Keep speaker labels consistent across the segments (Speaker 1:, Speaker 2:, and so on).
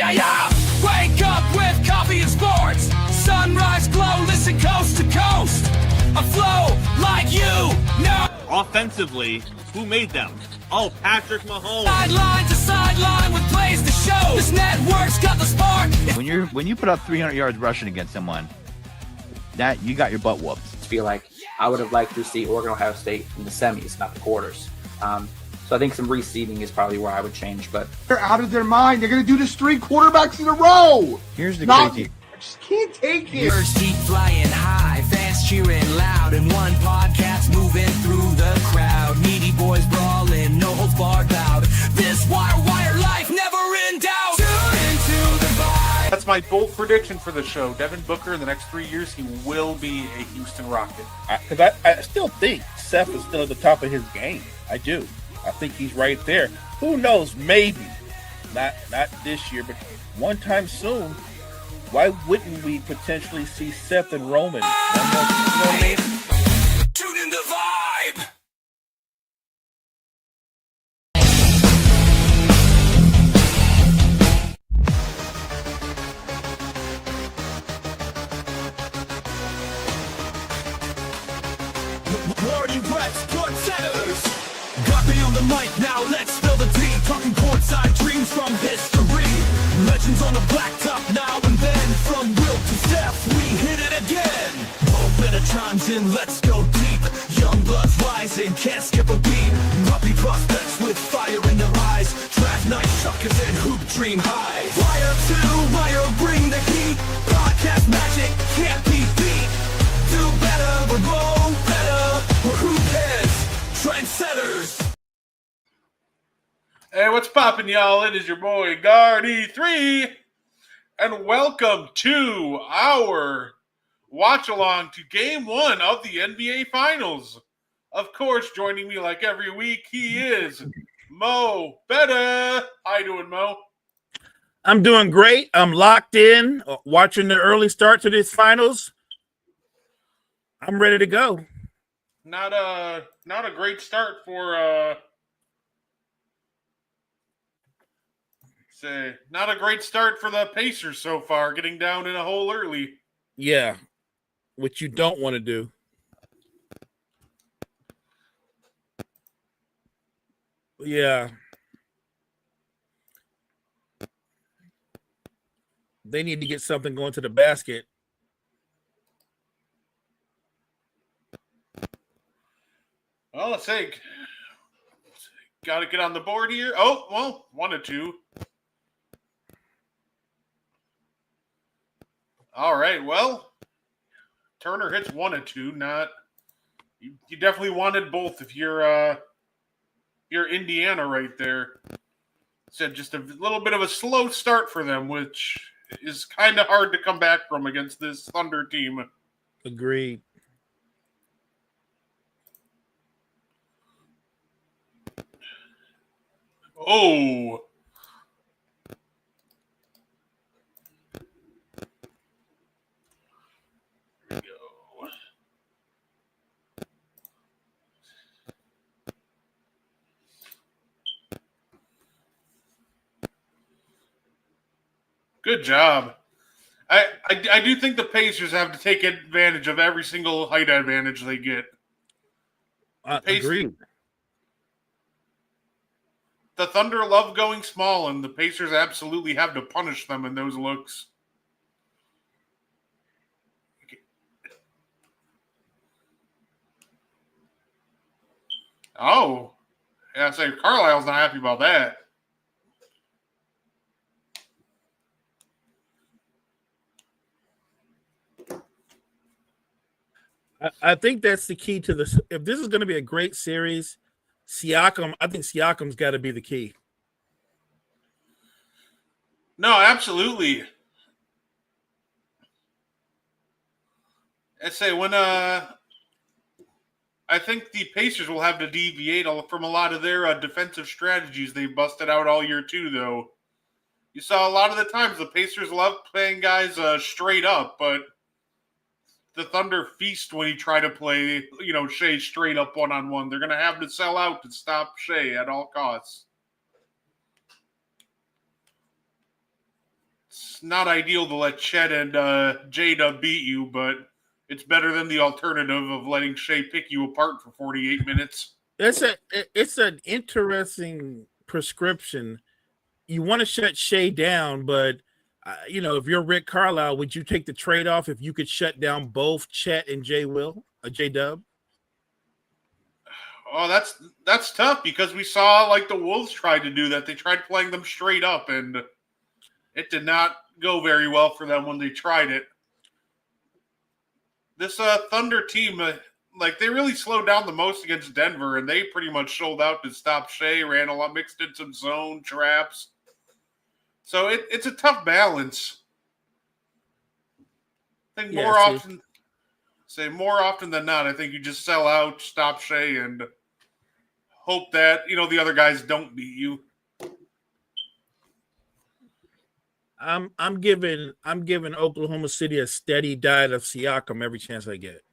Speaker 1: Yeah. Wake up with coffee and sports. Sunrise glow, listen coast to coast. A flow like you know.
Speaker 2: Offensively, who made them? Oh, Patrick Mahomes.
Speaker 1: Sideline to sideline with plays to show. This network's got the spark.
Speaker 3: When you put up 300 yards rushing against someone, that you got your butt whooped.
Speaker 4: I feel like I would have liked to see Oregon Ohio State in the semis, not the quarters. So I think some reseeding is probably where I would change. But
Speaker 5: they're out of their mind. They're going to do this 3 quarterbacks in a row.
Speaker 3: Here's the crazy.
Speaker 5: I just can't take it.
Speaker 1: Birds keep flying high, fans cheering loud, and one podcast moving through the crowd. Needy boys brawling, no holds barred loud. This wire life never in doubt. Tune into the vibe.
Speaker 6: That's my bold prediction for the show. Devin Booker, in the next 3 years, he will be a Houston Rocket.
Speaker 7: Because I still think Seth is still at the top of his game. I do. I think he's right there. Who knows? Maybe. Not this year, but one time soon. Why wouldn't we potentially see Seth and Roman?
Speaker 1: Tune in the vibe. Warning reps, good centers. Got me on the mic, now let's spill the tea. Talking courtside dreams from history. Legends on the blacktop now and then. From Will to Steph, we hit it again. Open a chimes in, let's go deep. Young bloods rising, can't skip a beat. Puppy prospects with fire in their eyes. Draft night suckers and hoop dream high. Wire to wire, bring the heat. Podcast magic can't be beat. Do better, we're blow better. We're who cares? Trendsetters.
Speaker 6: Hey, what's poppin', y'all? It is your boy, Guardy3, and welcome to our watch-along to Game 1 of the NBA Finals. Of course, joining me like every week, he is Mo Betta. How you doing, Mo?
Speaker 7: I'm doing great. I'm locked in, watching the early start to this finals. I'm ready to go.
Speaker 6: Not a great start for not a great start for the Pacers so far, getting down in a hole early.
Speaker 7: Yeah, which you don't want to do. Yeah. They need to get something going to the basket.
Speaker 6: Well, let's say, got to get on the board here. Oh, well, 1 or 2. All right, well, Turner hits 1 or 2. Not you definitely wanted both if you're Indiana right there. Said just a little bit of a slow start for them, which is kind of hard to come back from against this Thunder team.
Speaker 7: Agreed.
Speaker 6: Oh. Here we go. Good job. I do think the Pacers have to take advantage of every single height advantage they get.
Speaker 7: Agreed.
Speaker 6: The Thunder love going small, and the Pacers absolutely have to punish them in those looks. Oh. Yeah, say Carlisle's not happy about that.
Speaker 7: I think that's the key to this. If this is going to be a great series, I think Siakam's got to be the key.
Speaker 6: No, absolutely. I say when I think the Pacers will have to deviate from a lot of their defensive strategies they busted out all year too, though. You saw a lot of the times the Pacers love playing guys straight up, but the Thunder feast when he try to play, Shea straight up one-on-one. They're going to have to sell out to stop Shea at all costs. It's not ideal to let Chet and J-Dub beat you, but it's better than the alternative of letting Shea pick you apart for 48 minutes.
Speaker 7: It's an interesting prescription. You want to shut Shea down, but if you're Rick Carlisle, would you take the trade-off if you could shut down both Chet and J-Dub?
Speaker 6: Oh, that's tough because we saw like the Wolves tried to do that. They tried playing them straight up, and it did not go very well for them when they tried it. This Thunder team, they really slowed down the most against Denver, and they pretty much sold out to stop Shea, ran a lot, mixed in some zone traps. So it's a tough balance. I think more often than not, I think you just sell out, stop Shea, and hope that the other guys don't beat you.
Speaker 7: I'm giving Oklahoma City a steady diet of Siakam every chance I get.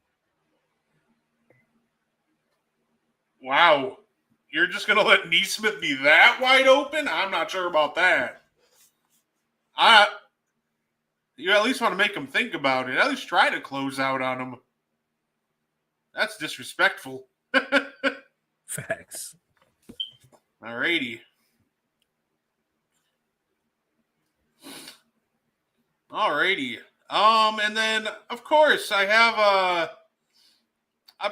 Speaker 6: Wow. You're just going to let Neesmith be that wide open? I'm not sure about that. You at least want to make him think about it. At least try to close out on him. That's disrespectful.
Speaker 7: Facts.
Speaker 6: Alrighty. And then, of course, I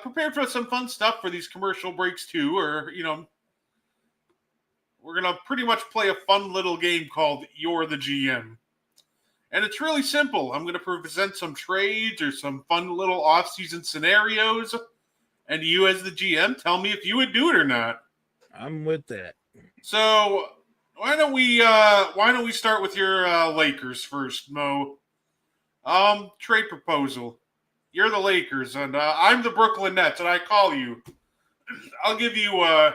Speaker 6: prepared for some fun stuff for these commercial breaks too, or, we're going to pretty much play a fun little game called You're the GM. And it's really simple. I'm going to present some trades or some fun little off-season scenarios, and you as the GM tell me if you would do it or not.
Speaker 7: I'm with that.
Speaker 6: So why don't we start with your Lakers first, Mo? Trade proposal. You're the Lakers, and I'm the Brooklyn Nets, and I call you. I'll give you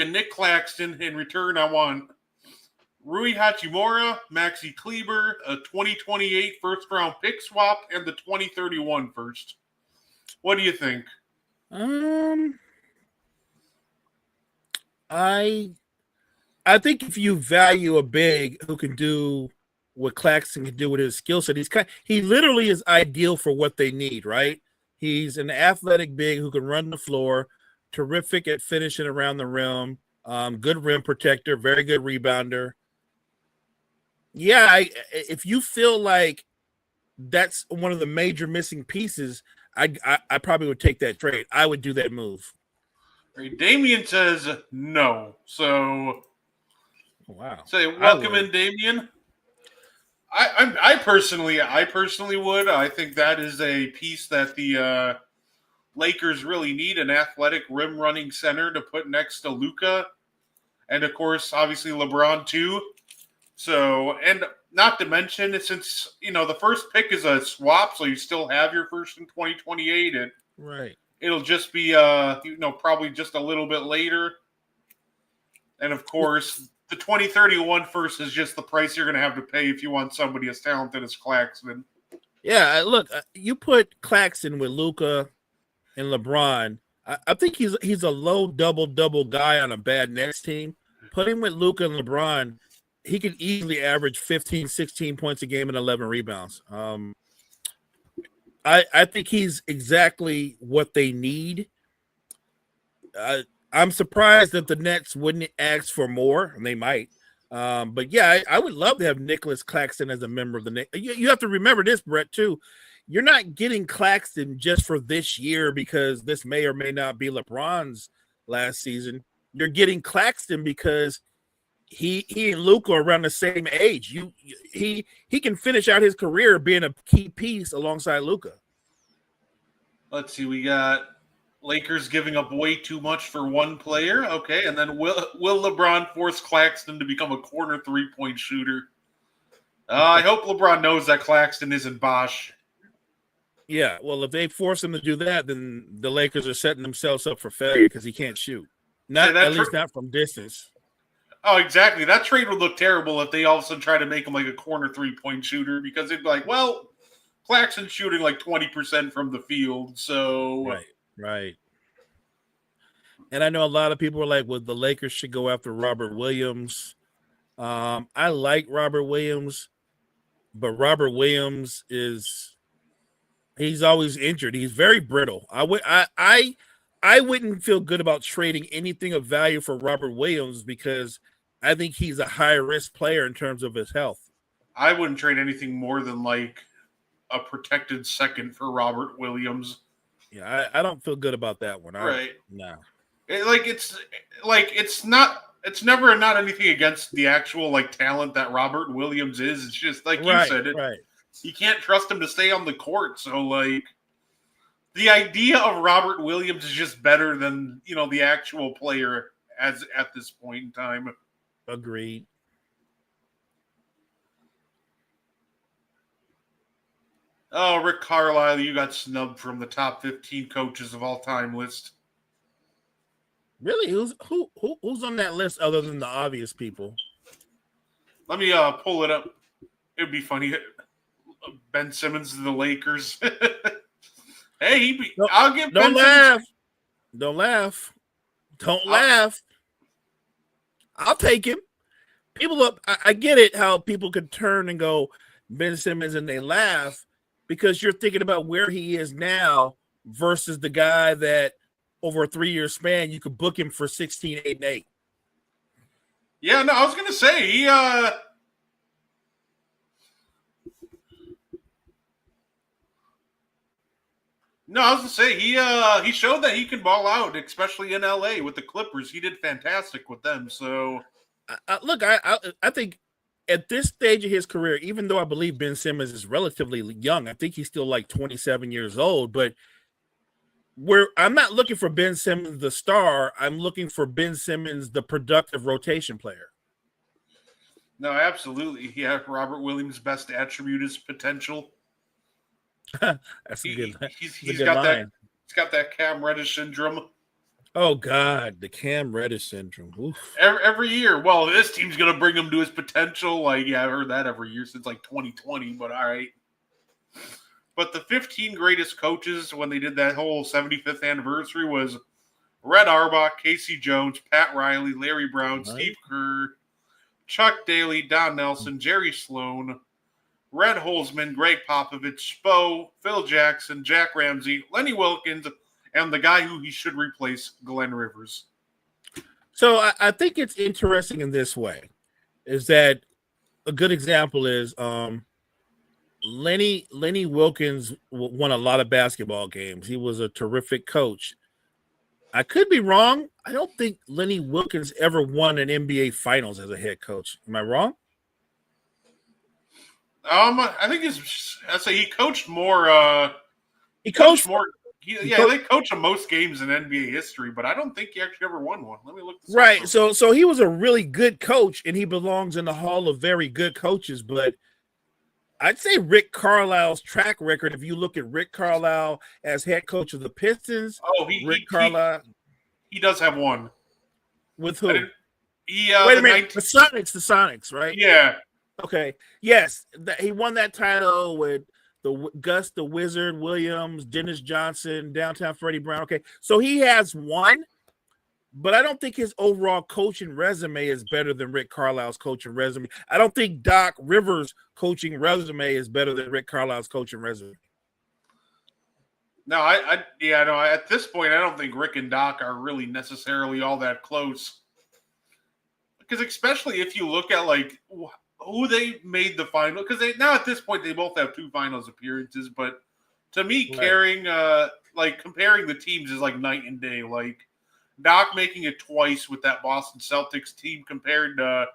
Speaker 6: Nick Claxton. In return, I want Rui Hachimura, Maxi Kleber, a 2028 first-round pick swap, and the 2031 first. What do you think?
Speaker 7: I think if you value a big who can do what Claxton can do with his skill set, he literally is ideal for what they need, right? He's an athletic big who can run the floor, terrific at finishing around the rim, good rim protector, very good rebounder. Yeah, if you feel like that's one of the major missing pieces, I probably would take that trade. I would do that move.
Speaker 6: Damian says no. So,
Speaker 7: wow.
Speaker 6: Say welcome in, Damian. I personally would. I think that is a piece that the Lakers really need, an athletic rim running center to put next to Luka, and of course, obviously LeBron too. So, and not to mention, since the first pick is a swap, so you still have your first in 2028, and
Speaker 7: right.
Speaker 6: It'll just be probably just a little bit later. And of course, the 2031 first is just the price you're going to have to pay if you want somebody as talented as Claxton.
Speaker 7: Yeah, look, you put Claxton with Luka and LeBron. I think he's a low double guy on a bad Nets team. Put him with Luka and LeBron, he could easily average 15, 16 points a game and 11 rebounds. I think he's exactly what they need. I'm surprised that the Nets wouldn't ask for more, and they might. But yeah, I would love to have Nicholas Claxton as a member of the Nets. You have to remember this, Brett, too. You're not getting Claxton just for this year because this may or may not be LeBron's last season. You're getting Claxton because he and Luka are around the same age. He can finish out his career being a key piece alongside Luka.
Speaker 6: Let's see, we got Lakers giving up way too much for one player. Okay, and then will LeBron force Claxton to become a corner three-point shooter? I hope LeBron knows that Claxton isn't Bosh.
Speaker 7: Yeah, well, if they force him to do that, then the Lakers are setting themselves up for failure because he can't shoot. At least not from distance.
Speaker 6: Oh, exactly. That trade would look terrible if they all of a sudden try to make him like a corner three-point shooter because they'd be like, well, Claxton's shooting like 20% from the field, so
Speaker 7: Right. And I know a lot of people are like, well, the Lakers should go after Robert Williams. I like Robert Williams, but Robert Williams he's always injured. He's very brittle. I wouldn't feel good about trading anything of value for Robert Williams because I think he's a high risk player in terms of his health.
Speaker 6: I wouldn't trade anything more than like a protected second for Robert Williams.
Speaker 7: Yeah, I don't feel good about that one.
Speaker 6: Right.
Speaker 7: No.
Speaker 6: It's never not anything against the actual like talent that Robert Williams is. It's just like you said, you can't trust him to stay on the court. So like the idea of Robert Williams is just better than, the actual player as at this point in time.
Speaker 7: Agreed.
Speaker 6: Oh, Rick Carlisle, you got snubbed from the top 15 coaches of all time list.
Speaker 7: Really? Who's on that list other than the obvious people?
Speaker 6: Let me pull it up. It'd be funny. Ben Simmons to the Lakers. Hey, I'll give Ben Simmons.
Speaker 7: Don't laugh. Don't laugh. I'll take him. I get it how people could turn and go Ben Simmons and they laugh because you're thinking about where he is now versus the guy that over a 3-year span you could book him for 16, 8, and 8.
Speaker 6: Yeah, no, I was gonna say he he showed that he can ball out, especially in LA with the Clippers. He did fantastic with them. So,
Speaker 7: I think at this stage of his career, even though I believe Ben Simmons is relatively young, I think he's still like 27 years old. But I'm not looking for Ben Simmons the star. I'm looking for Ben Simmons the productive rotation player.
Speaker 6: No, absolutely. Yeah, Robert Williams' best attribute is potential.
Speaker 7: That's a good.
Speaker 6: He's got line. He's got that Cam Reddish syndrome.
Speaker 7: Oh God, the Cam Reddish syndrome. Oof.
Speaker 6: Every year. Well, this team's gonna bring him to his potential. Like, yeah, I've heard that every year since like 2020. But all right. But the 15 greatest coaches when they did that whole 75th anniversary was Red Auerbach, Casey Jones, Pat Riley, Larry Brown, Steve Kerr, Chuck Daly, Don Nelson, Jerry Sloan, Red Holzman, Greg Popovich, Spo, Phil Jackson, Jack Ramsey, Lenny Wilkins, and the guy who he should replace, Glenn Rivers.
Speaker 7: So I think it's interesting in this way, is that a good example is Lenny Wilkins won a lot of basketball games. He was a terrific coach. I could be wrong. I don't think Lenny Wilkins ever won an NBA Finals as a head coach. Am I wrong?
Speaker 6: I think he coached more.
Speaker 7: He coached
Speaker 6: more. They coached him most games in NBA history, but I don't think he actually ever won one. Let me look.
Speaker 7: Right. So he was a really good coach, and he belongs in the Hall of Very Good Coaches. But I'd say Rick Carlisle's track record. If you look at Rick Carlisle as head coach of the Pistons, Carlisle,
Speaker 6: he does have one.
Speaker 7: With who?
Speaker 6: Wait
Speaker 7: a minute. The Sonics, right?
Speaker 6: Yeah.
Speaker 7: Okay. Yes, he won that title with Gus the Wizard Williams, Dennis Johnson, Downtown Freddie Brown. Okay, so he has one, but I don't think his overall coaching resume is better than Rick Carlisle's coaching resume. I don't think Doc Rivers' coaching resume is better than Rick Carlisle's coaching resume.
Speaker 6: No, at this point, I don't think Rick and Doc are really necessarily all that close. Because especially if you look at like who they made the final, because now at this point they both have 2 finals appearances, but to me, comparing the teams is like night and day. Like Doc making it twice with that Boston Celtics team compared to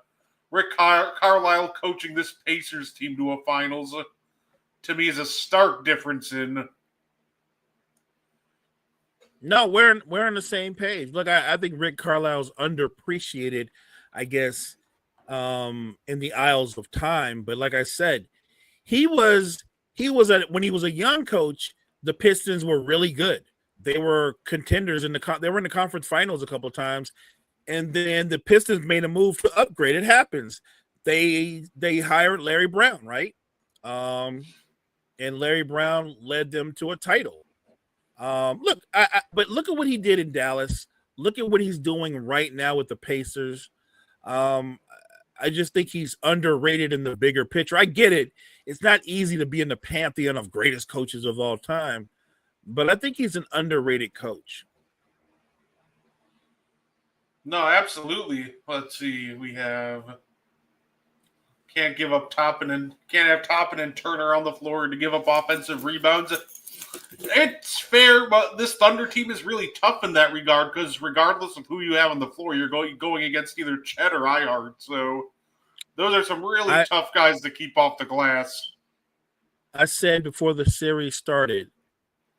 Speaker 6: Rick Carlisle coaching this Pacers team to a finals, to me is a stark difference in.
Speaker 7: No, we're on the same page. Look, I think Rick Carlisle's underappreciated, I guess, in the aisles of time. But like I said, when he was a young coach, the Pistons were really good. They were contenders they were in the conference finals a couple of times, and then the Pistons made a move to upgrade. It happens. They hired Larry Brown, right? And and Larry Brown led them to a title. But look at what he did in Dallas. Look at what he's doing right now with the Pacers. I just think he's underrated in the bigger picture. I get it. It's not easy to be in the pantheon of greatest coaches of all time, but I think he's an underrated coach.
Speaker 6: No, absolutely. Let's see. We have can't have Toppin and Turner on the floor to give up offensive rebounds. It's fair, but this Thunder team is really tough in that regard because regardless of who you have on the floor, you're going against either Chet or Ihart. So those are some really tough guys to keep off the glass.
Speaker 7: I said before the series started,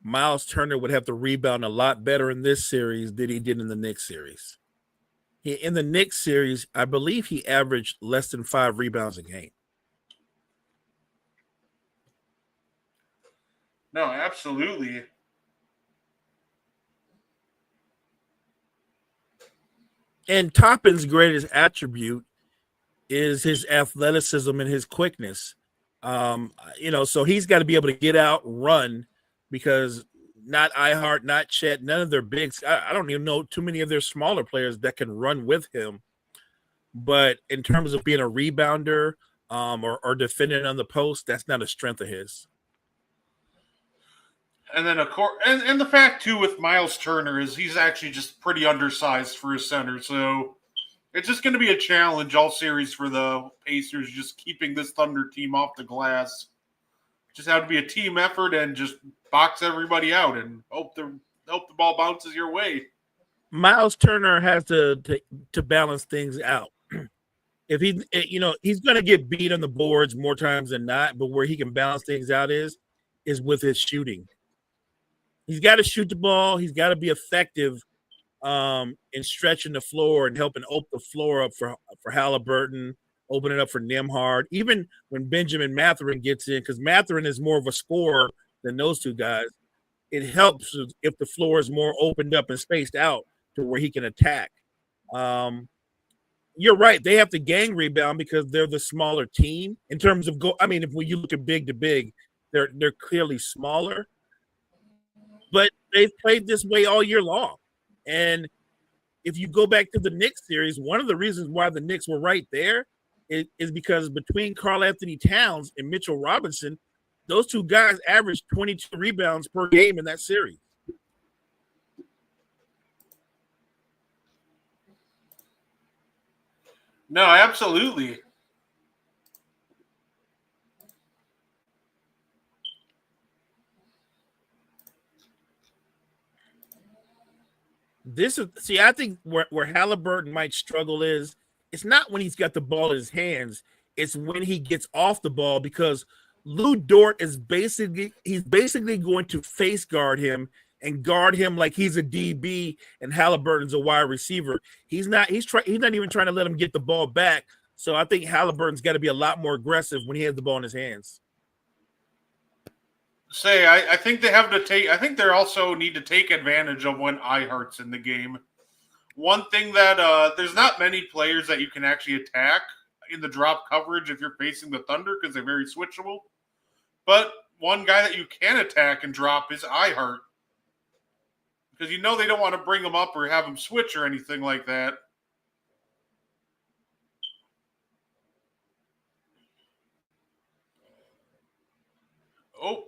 Speaker 7: Miles Turner would have to rebound a lot better in this series than he did in the Knicks series. In the Knicks series, I believe he averaged less than 5 rebounds a game.
Speaker 6: No, absolutely.
Speaker 7: And Toppin's greatest attribute is his athleticism and his quickness. So he's got to be able to get out, run, because not Ihart, not Chet, none of their bigs. I don't even know too many of their smaller players that can run with him. But in terms of being a rebounder or defending on the post, that's not a strength of his.
Speaker 6: And then, of course, and the fact, too, with Miles Turner is he's actually just pretty undersized for a center. So it's just going to be a challenge all series for the Pacers, just keeping this Thunder team off the glass. Just have to be a team effort and just box everybody out and hope the ball bounces your way.
Speaker 7: Miles Turner has to balance things out. If he's going to get beat on the boards more times than not, but where he can balance things out is with his shooting. He's got to shoot the ball. He's got to be effective in stretching the floor and helping open the floor up for Halliburton, open it up for Nembhard. Even when Benjamin Mathurin gets in, because Mathurin is more of a scorer than those two guys, it helps if the floor is more opened up and spaced out to where he can attack. You're right. They have to gang rebound because they're the smaller team in terms of if when you look at big to big, they're clearly smaller. But they've played this way all year long. And if you go back to the Knicks series, one of the reasons why the Knicks were right there is because between Karl-Anthony Towns and Mitchell Robinson, those two guys averaged 22 rebounds per game in that series.
Speaker 6: No, absolutely.
Speaker 7: I think where Halliburton might struggle is it's not when he's got the ball in his hands, it's when he gets off the ball, because Lou Dort is basically going to face guard him and guard him like he's a DB and Halliburton's a wide receiver. He's not even trying to let him get the ball back. So I think Halliburton's got to be a lot more aggressive when he has the ball in his hands.
Speaker 6: I think they also need to take advantage of when Ihart's in the game. One thing that there's not many players that you can actually attack in the drop coverage if you're facing the Thunder because they're very switchable. But one guy that you can attack and drop is Ihart. Because they don't want to bring him up or have him switch or anything like that. Oh.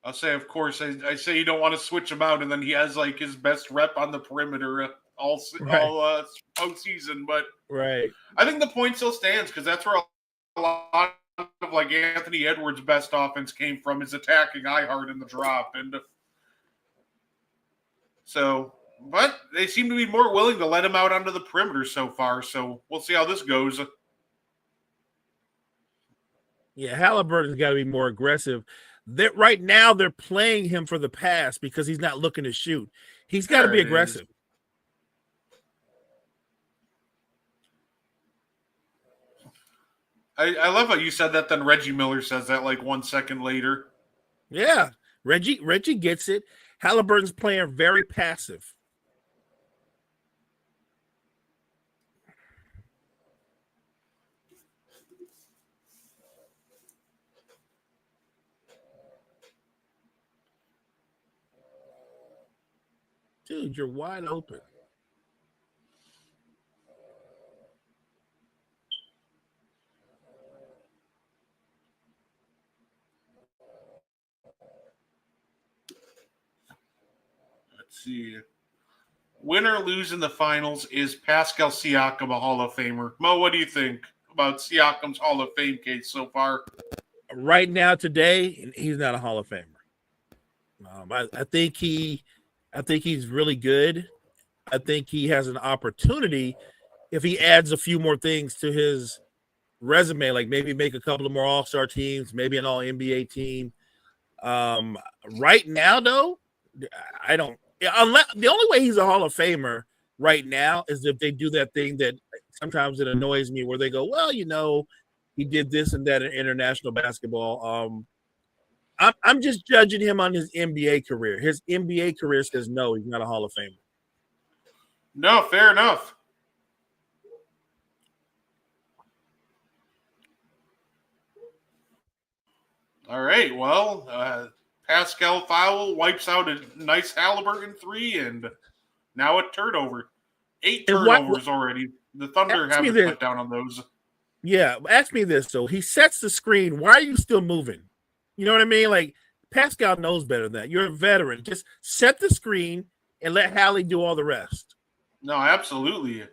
Speaker 6: I'll say, of course, I say you don't want to switch him out, and then he has like his best rep on the perimeter all season. But
Speaker 7: right,
Speaker 6: I think the point still stands because that's where a lot of like Anthony Edwards' best offense came from, is attacking Ihart in the drop, and so. But they seem to be more willing to let him out onto the perimeter so far. So we'll see how this goes.
Speaker 7: Yeah, Halliburton's got to be more aggressive. Right now, they're playing him for the pass because he's not looking to shoot. He's got to be aggressive.
Speaker 6: I love how you said that. Then Reggie Miller says that like 1 second later.
Speaker 7: Yeah, Reggie gets it. Halliburton's playing very passive. dude, you're wide open.
Speaker 6: Let's see. Win or lose in the finals, is Pascal Siakam a Hall of Famer? Mo, what do you think about Siakam's Hall of Fame case so far?
Speaker 7: Right now, today, he's not a Hall of Famer. I think he's really good. I think he has an opportunity if he adds a few more things to his resume, like maybe make a couple of more All-Star teams, maybe an All-NBA team. Right now, though, I don't. Unless the only way he's a Hall of Famer right now is if they do that thing that sometimes it annoys me, where they go, "Well, he did this and that in international basketball." I'm just judging him on his NBA career. His NBA career says no, he's not a Hall of Famer.
Speaker 6: No, fair enough. All right, well, Pascal Foul wipes out a nice Halliburton 3, and now a turnover. 8 turnovers already. The Thunder haven't cut down on those.
Speaker 7: Yeah, ask me this, though. He sets the screen. Why are you still moving? You know what I mean? Like, Pascal knows better than that. You're a veteran. Just set the screen and let Hallie do all the rest.
Speaker 6: No, absolutely.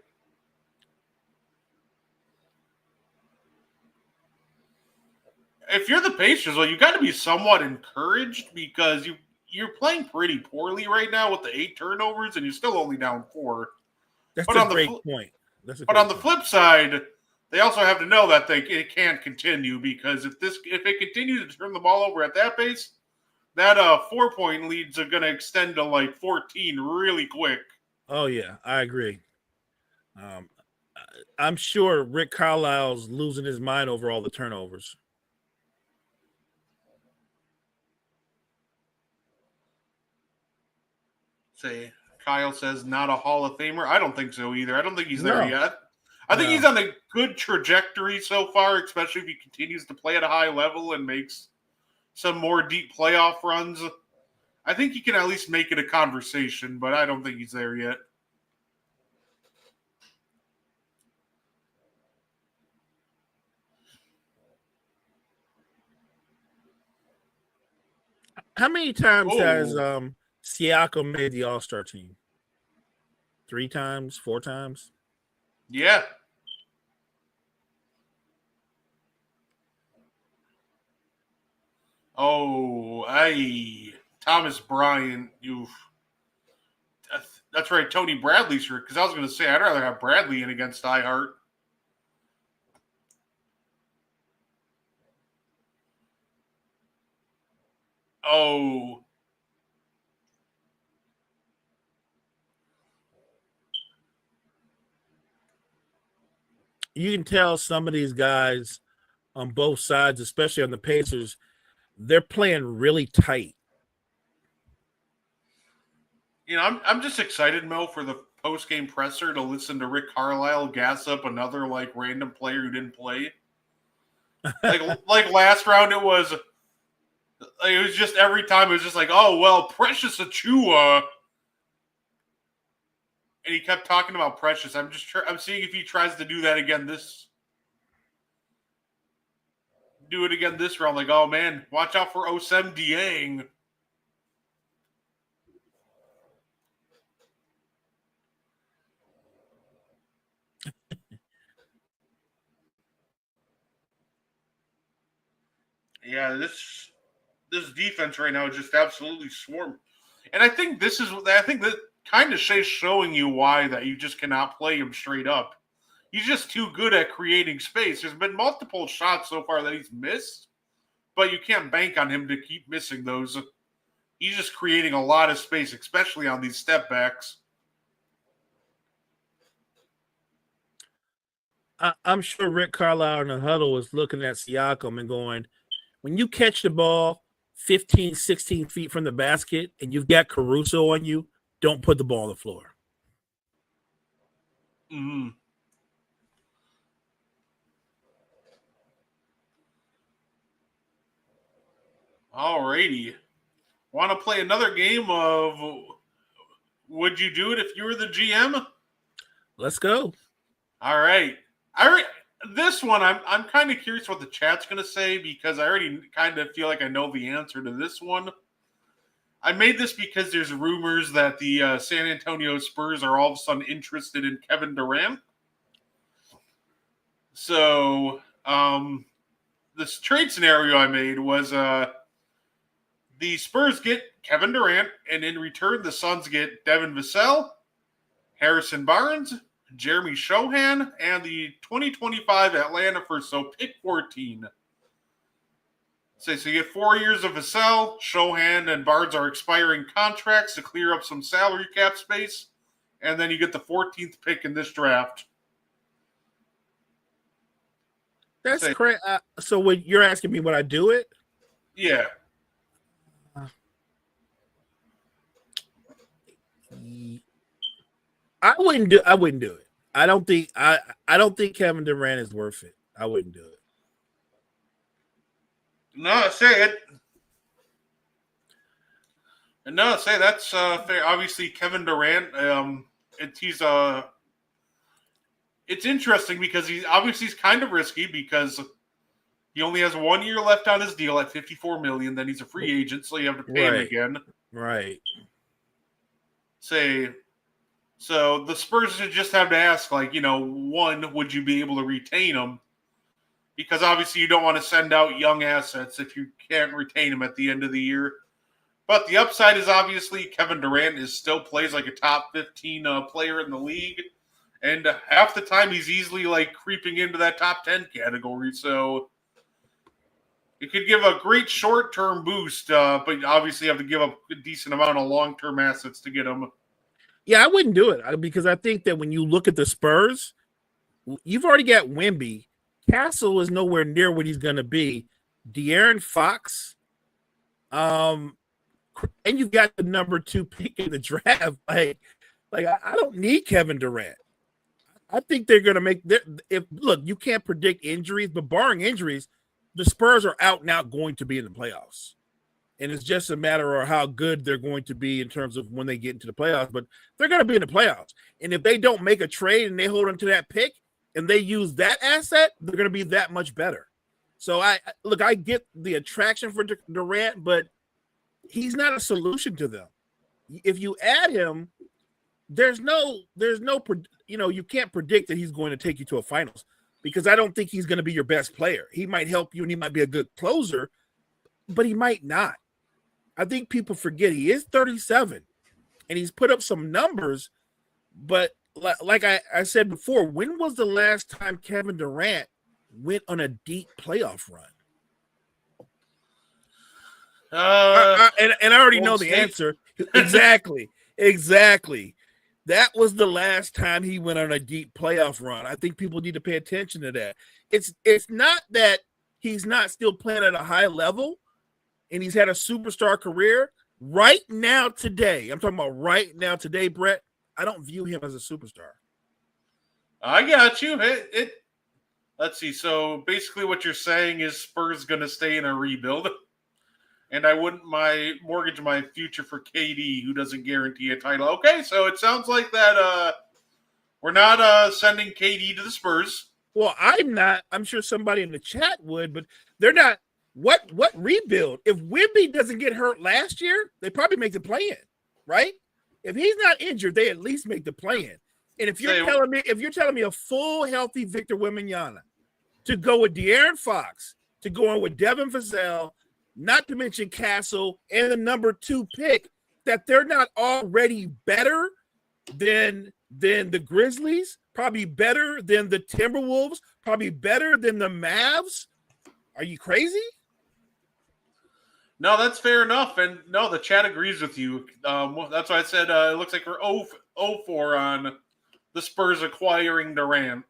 Speaker 6: If you're the Pacers, well, you got to be somewhat encouraged because you're playing pretty poorly right now with the 8 turnovers, and you're still only down 4.
Speaker 7: That's a great point.
Speaker 6: But on the flip side, they also have to know that it can't continue, because if it continues to turn the ball over at that pace, that 4-point leads are going to extend to like 14 really quick.
Speaker 7: Oh yeah, I agree. I'm sure Rick Carlisle's losing his mind over all the turnovers.
Speaker 6: Say, Kyle says not a Hall of Famer. I don't think so either. I don't think he's there
Speaker 7: No.
Speaker 6: yet. I think he's on a good trajectory so far, especially if he continues to play at a high level and makes some more deep playoff runs. I think he can at least make it a conversation, but I don't think he's there yet.
Speaker 7: How many times has Siakam made the All-Star team? 3 times? 4 times?
Speaker 6: Yeah. Oh, Thomas Bryant. That's right, Tony Bradley's here, because I was going to say I'd rather have Bradley in against iHeart. Oh.
Speaker 7: You can tell some of these guys on both sides, especially on the Pacers, they're playing really tight.
Speaker 6: I'm just excited, Mo, for the post-game presser to listen to Rick Carlisle gas up another like random player who didn't play. Like last round, it was just every time it was just like, oh well, Precious Achiuwa, and he kept talking about Precious. I'm seeing if he tries to do that again this round. Like, oh man, watch out for Osem Dieng. Yeah, this defense right now is just absolutely swarm. And I think that kind of showing you why that you just cannot play him straight up. He's just too good at creating space. There's been multiple shots so far that he's missed, but you can't bank on him to keep missing those. He's just creating a lot of space, especially on these step backs.
Speaker 7: I'm sure Rick Carlisle in the huddle was looking at Siakam and going, when you catch the ball 15, 16 feet from the basket and you've got Caruso on you, don't put the ball on the floor.
Speaker 6: Mm-hmm. All righty. Want to play another game of would you do it if you were the GM?
Speaker 7: Let's go.
Speaker 6: All right. This one, I'm kind of curious what the chat's going to say because I already kind of feel like I know the answer to this one. I made this because there's rumors that the San Antonio Spurs are all of a sudden interested in Kevin Durant. So, this trade scenario I made was the Spurs get Kevin Durant, and in return, the Suns get Devin Vassell, Harrison Barnes, Jeremy Shohan, and the 2025 Atlanta first, so pick 14. So you get 4 years of Vassell, Shohan, and Barnes are expiring contracts to clear up some salary cap space, and then you get the 14th pick in this draft.
Speaker 7: That's crazy. So when you're asking me would I do it?
Speaker 6: Yeah.
Speaker 7: I wouldn't do it. I don't think Kevin Durant is worth it. I wouldn't do it.
Speaker 6: No, say it. No, say that's fair. Obviously, Kevin Durant. It's interesting because he's kind of risky because he only has 1 year left on his deal at $54 million. Then he's a free agent, so you have to pay him again.
Speaker 7: Right.
Speaker 6: So the Spurs should just have to ask, one, would you be able to retain him? Because obviously you don't want to send out young assets if you can't retain him at the end of the year. But the upside is obviously Kevin Durant still plays like a top 15 player in the league. And half the time he's easily creeping into that top 10 category. So it could give a great short-term boost, but obviously you have to give up a decent amount of long-term assets to get him.
Speaker 7: Yeah, I wouldn't do it because I think that when you look at the Spurs, you've already got Wemby. Castle is nowhere near what he's going to be. De'Aaron Fox, and you've got the number 2 pick in the draft. I don't need Kevin Durant. I think they're going to make look, you can't predict injuries, but barring injuries, the Spurs are out now going to be in the playoffs. And it's just a matter of how good they're going to be in terms of when they get into the playoffs. But they're going to be in the playoffs. And if they don't make a trade and they hold on to that pick and they use that asset, they're going to be that much better. So I get the attraction for Durant, but he's not a solution to them. If you add him, you can't predict that he's going to take you to a finals because I don't think he's going to be your best player. He might help you and he might be a good closer, but he might not. I think people forget he is 37 and he's put up some numbers, but like I said before, when was the last time Kevin Durant went on a deep playoff run? And I already know the answer. Exactly. That was the last time he went on a deep playoff run. I think people need to pay attention to that. It's not that he's not still playing at a high level and he's had a superstar career. Right now, today, I'm talking about right now, today, Brett, I don't view him as a superstar.
Speaker 6: I got you. Let's see. So basically what you're saying is Spurs going to stay in a rebuild. And I wouldn't mortgage my future for KD, who doesn't guarantee a title. Okay, so it sounds like that we're not sending KD to the Spurs.
Speaker 7: Well, I'm not. I'm sure somebody in the chat would, but they're not. What rebuild? If Wemby doesn't get hurt last year, they probably make the play-in, right? If he's not injured, they at least make the play-in. And if you're telling me a full, healthy Victor Wembanyama to go with De'Aaron Fox, to go in with Devin Vassell, not to mention Castle and the number 2 pick, that they're not already better than the Grizzlies, probably better than the Timberwolves, probably better than the Mavs. Are you crazy?
Speaker 6: No, that's fair enough. And no, the chat agrees with you. That's why I said it looks like we're 0-4 on the Spurs acquiring Durant.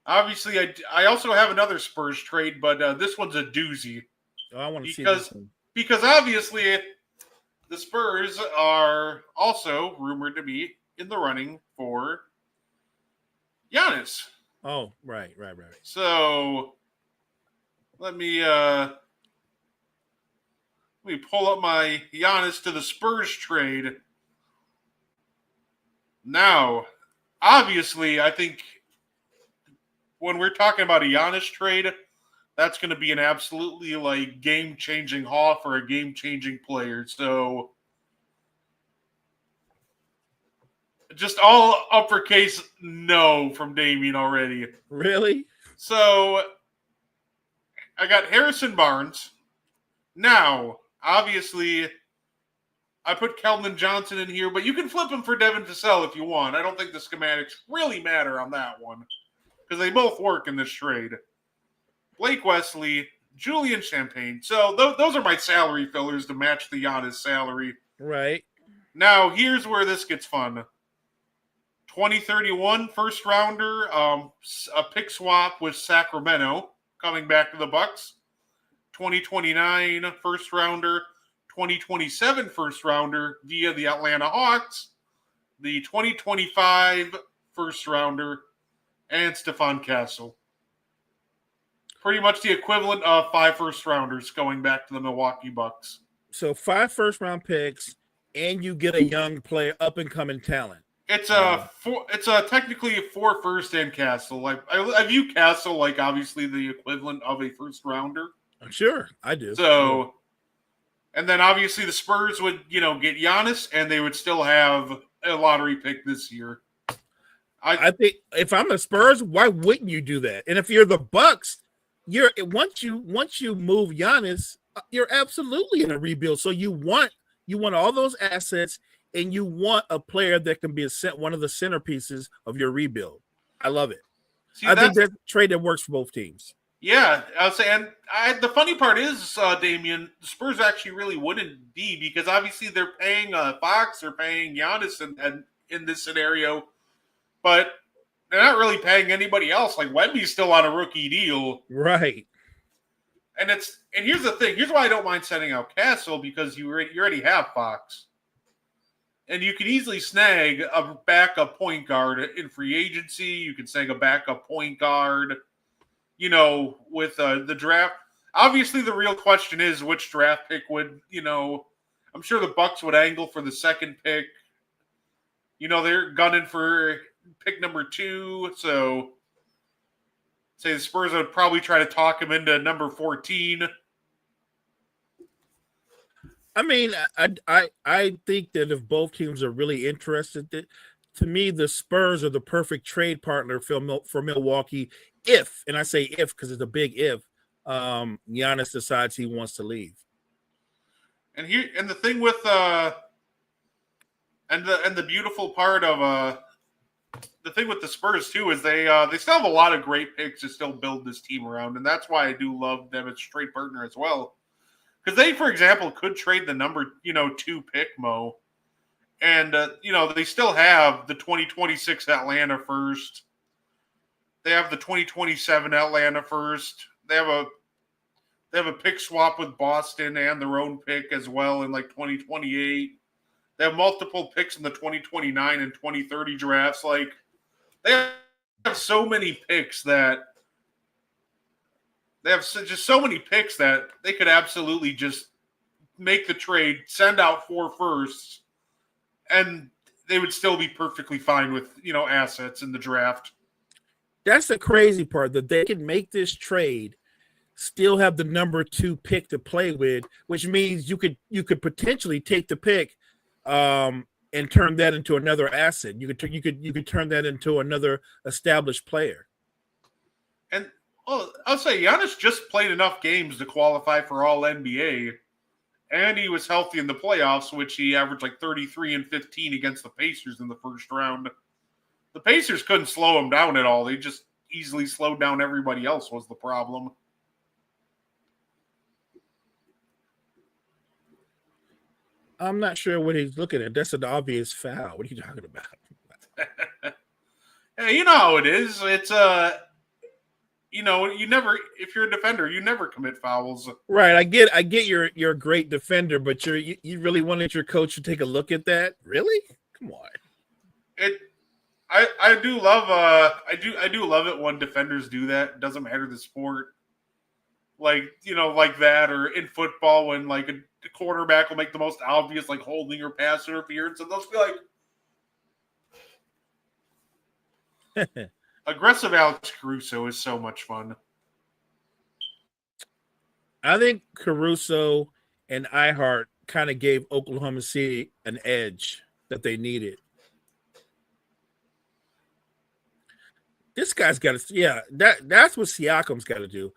Speaker 6: Obviously, I also have another Spurs trade, but this one's a doozy.
Speaker 7: Oh, I want to see this one.
Speaker 6: Because obviously the Spurs are also rumored to be in the running for Giannis.
Speaker 7: Oh, right.
Speaker 6: So let me pull up my Giannis to the Spurs trade. Now, obviously, I think when we're talking about a Giannis trade, that's going to be an absolutely like game-changing haul for a game-changing player. So, just all uppercase no from Damien already.
Speaker 7: Really?
Speaker 6: So, I got Harrison Barnes. Now, obviously, I put Keldon Johnson in here, but you can flip him for Devin Vassell if you want. I don't think the schematics really matter on that one because they both work in this trade. Blake Wesley, Julian Champagne. So those are my salary fillers to match the Giannis salary.
Speaker 7: Right.
Speaker 6: Now, here's where this gets fun. 2031 first rounder, a pick swap with Sacramento coming back to the Bucks. 2029 first rounder, 2027 first rounder via the Atlanta Hawks, the 2025 first rounder, and Stephon Castle. Pretty much the equivalent of 5 first rounders going back to the Milwaukee Bucks.
Speaker 7: So 5 first-round picks, and you get a young player, up-and-coming talent.
Speaker 6: It's a technically 4 first and Castle. Like I view Castle like obviously the equivalent of a first rounder.
Speaker 7: Sure, I do.
Speaker 6: So, and then obviously the Spurs would, get Giannis, and they would still have a lottery pick this year.
Speaker 7: I think if I'm the Spurs, why wouldn't you do that? And if you're the Bucks, once you move Giannis, you're absolutely in a rebuild. So you want all those assets, and you want a player that can be one of the centerpieces of your rebuild. I love it.
Speaker 6: See,
Speaker 7: I think that's a trade that works for both teams.
Speaker 6: Yeah, I was saying. The funny part is, Damien, the Spurs actually really wouldn't be because obviously they're paying Fox, they're paying Giannis in this scenario, but they're not really paying anybody else. Like Wemby's still on a rookie deal,
Speaker 7: right?
Speaker 6: And here's the thing. Here's why I don't mind sending out Castle because you already have Fox, and you can easily snag a backup point guard in free agency. You can snag a backup point guard. With the draft, obviously the real question is which draft pick would, I'm sure the Bucks would angle for the second pick. They're gunning for pick number 2. So say the Spurs would probably try to talk him into number 14.
Speaker 7: I mean, I think that if both teams are really interested, to me, the Spurs are the perfect trade partner for Milwaukee. If, and I say if because it's a big if, Giannis decides he wants to leave.
Speaker 6: And the thing with and the beautiful part of the thing with the Spurs too is they still have a lot of great picks to still build this team around, and that's why I do love them as trade partner as well. Because they, for example, could trade the number 2 pick Mo, and they still have the 2026 Atlanta first. They have the 2027 Atlanta first. They have a pick swap with Boston and their own pick as well in like 2028. They have multiple picks in the 2029 and 2030 drafts. Like they have so many picks that just so many picks that they could absolutely just make the trade, send out 4 firsts, and they would still be perfectly fine with assets in the draft.
Speaker 7: That's the crazy part, that they can make this trade, still have the number 2 pick to play with, which means you could potentially take the pick and turn that into another asset. You could turn that into another established player.
Speaker 6: And I'll say Giannis just played enough games to qualify for All NBA, and he was healthy in the playoffs, which he averaged like 33 and 15 against the Pacers in the first round. The Pacers couldn't slow him down at all. They just easily slowed down everybody else was the problem.
Speaker 7: I'm not sure what he's looking at. That's an obvious foul. What are you talking about?
Speaker 6: Hey, you know how it is. It's you never, if you're a defender, you never commit fouls.
Speaker 7: Right. I get you're a great defender, but you really wanted your coach to take a look at that? Really? Come on.
Speaker 6: I do love I do love it when defenders do that. It doesn't matter the sport. Like, like that, or in football when like a quarterback will make the most obvious like holding or pass interference, and they'll just be like, Aggressive Alex Caruso is so much fun.
Speaker 7: I think Caruso and Ihart kind of gave Oklahoma City an edge that they needed. This guy's got to, that's what Siakam's got to do.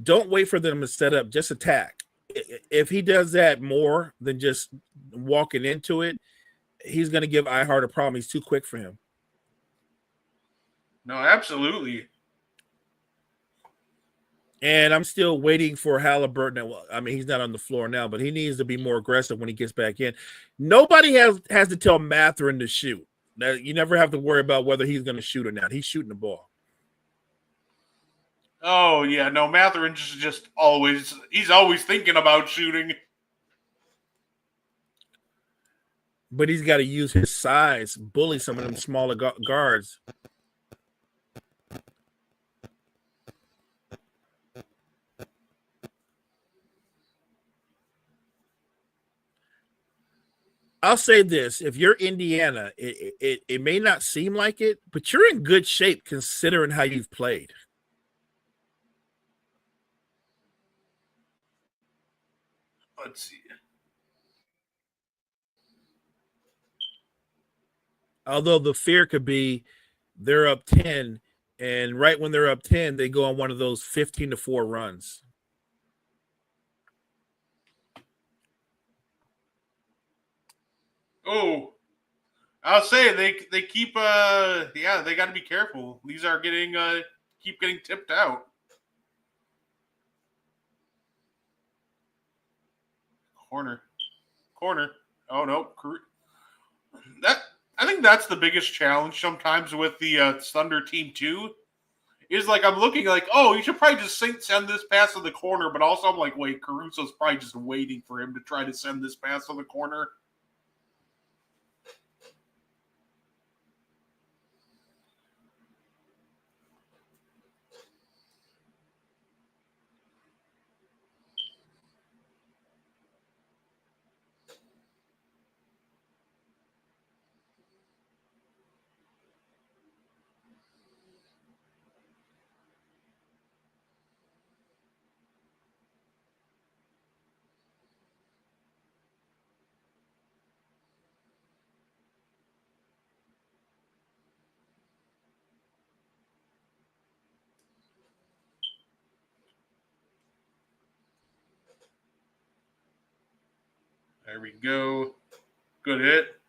Speaker 7: Don't wait for them to set up, just attack. If he does that more than just walking into it, he's going to give Ihart a problem. He's too quick for him.
Speaker 6: No, absolutely.
Speaker 7: And I'm still waiting for Halliburton. I mean, he's not on the floor now, but he needs to be more aggressive when he gets back in. Nobody has to tell Mathurin to shoot. Now, you never have to worry about whether he's going to shoot or not. He's shooting the ball.
Speaker 6: Oh, yeah. No, Mathurin's just always – he's always thinking about shooting.
Speaker 7: But he's got to use his size, bully some of them smaller guards. I'll say this. If you're Indiana, it may not seem like it, but you're in good shape considering how you've played.
Speaker 6: Let's see.
Speaker 7: Although the fear could be they're up 10, and right when they're up 10, they go on one of those 15-4 runs.
Speaker 6: Oh, I'll say they keep they got to be careful. These are keep getting tipped out. Corner. Oh no, I think that's the biggest challenge sometimes with the Thunder team too. Is like I'm looking like, oh, you should probably just send this pass to the corner, but also I'm like, wait, Caruso's probably just waiting for him to try to send this pass to the corner. There we go. Good hit.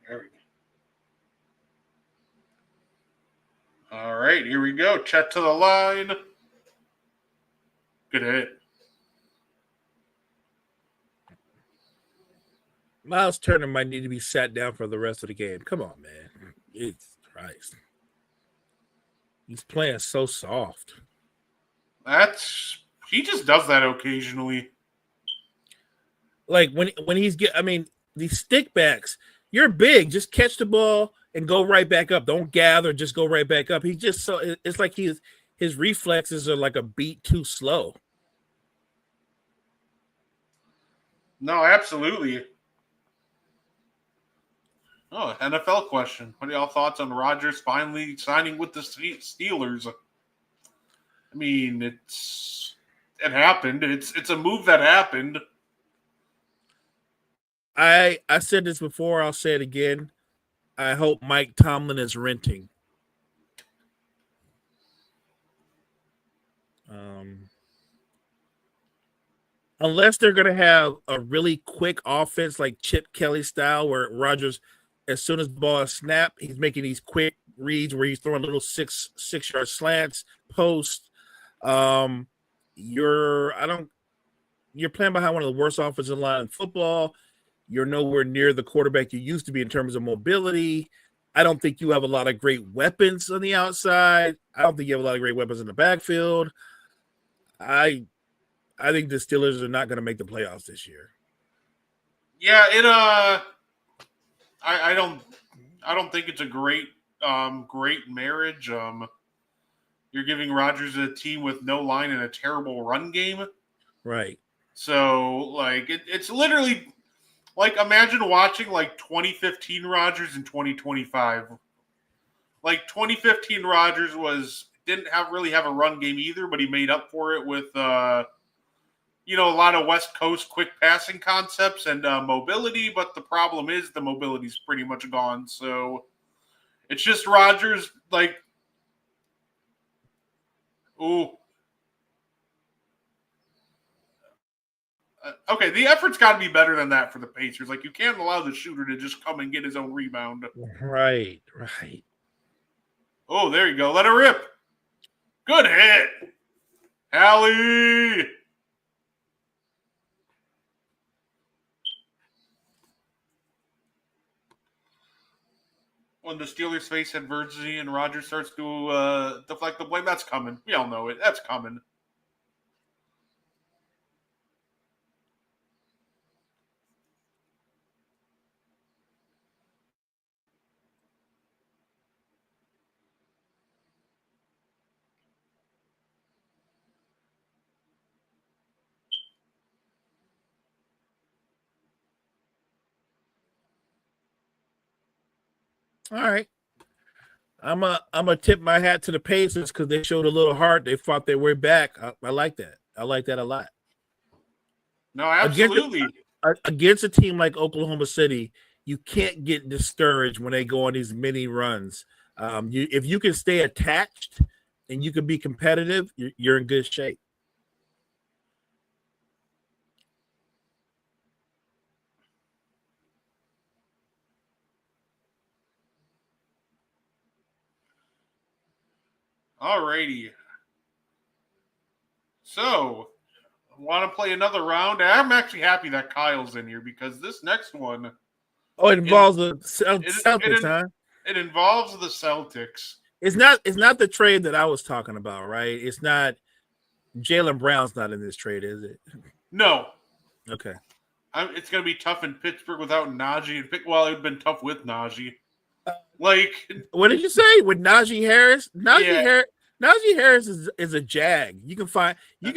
Speaker 6: There we go. All right, here we go. Chet to the line. Good hit.
Speaker 7: Miles Turner might need to be sat down for the rest of the game. Come on, man. It's Christ. He's playing so soft.
Speaker 6: He just does that occasionally.
Speaker 7: Like when he's these stick backs, you're big, just catch the ball and go right back up. Don't gather, just go right back up. He just it's like his reflexes are like a beat too slow.
Speaker 6: No, absolutely. Oh, NFL question. What are y'all thoughts on Rodgers finally signing with the Steelers? I mean, it happened. It's a move that happened.
Speaker 7: I said this before. I'll say it again. I hope Mike Tomlin is renting. Unless they're going to have a really quick offense like Chip Kelly style where Rodgers as soon as the ball is snapped, he's making these quick reads where he's throwing little 6-yard slants, post. You're playing behind one of the worst offensive line in football. You're nowhere near the quarterback you used to be in terms of mobility. I don't think you have a lot of great weapons on the outside. I don't think you have a lot of great weapons in the backfield. I think the Steelers are not going to make the playoffs this year.
Speaker 6: Yeah, I don't think it's a great marriage. You're giving Rodgers a team with no line and a terrible run game.
Speaker 7: Right.
Speaker 6: So like it's literally like imagine watching like 2015 Rodgers and 2025. Like 2015 Rodgers didn't really have a run game either, but he made up for it with a lot of West Coast quick passing concepts and mobility. But the problem is the mobility is pretty much gone. So it's just Rodgers like, ooh. Okay, the effort's got to be better than that for the Pacers. Like, you can't allow the shooter to just come and get his own rebound.
Speaker 7: Right.
Speaker 6: Oh, there you go. Let it rip. Good hit. Hallie. When the Steelers face adversity and Rodgers starts to deflect the blame, that's coming. We all know it. That's coming.
Speaker 7: All right. I'm a tip my hat to the Pacers because they showed a little heart. They fought their way back. I like that. I like that a lot.
Speaker 6: No, absolutely.
Speaker 7: Against a team like Oklahoma City, you can't get discouraged when they go on these mini runs. If you can stay attached and you can be competitive, you're in good shape.
Speaker 6: Alrighty. So, want to play another round? I'm actually happy that Kyle's in here because this next one.
Speaker 7: Oh, it involves the Celtics, huh?
Speaker 6: It involves the Celtics.
Speaker 7: It's not the trade that I was talking about, right? It's not Jaylen Brown's not in this trade, is it?
Speaker 6: No.
Speaker 7: Okay.
Speaker 6: It's going to be tough in Pittsburgh without Najee. Well, it would have been tough with Najee. Like,
Speaker 7: what did you say with Najee Harris? Najee Harris is a jag. You can find a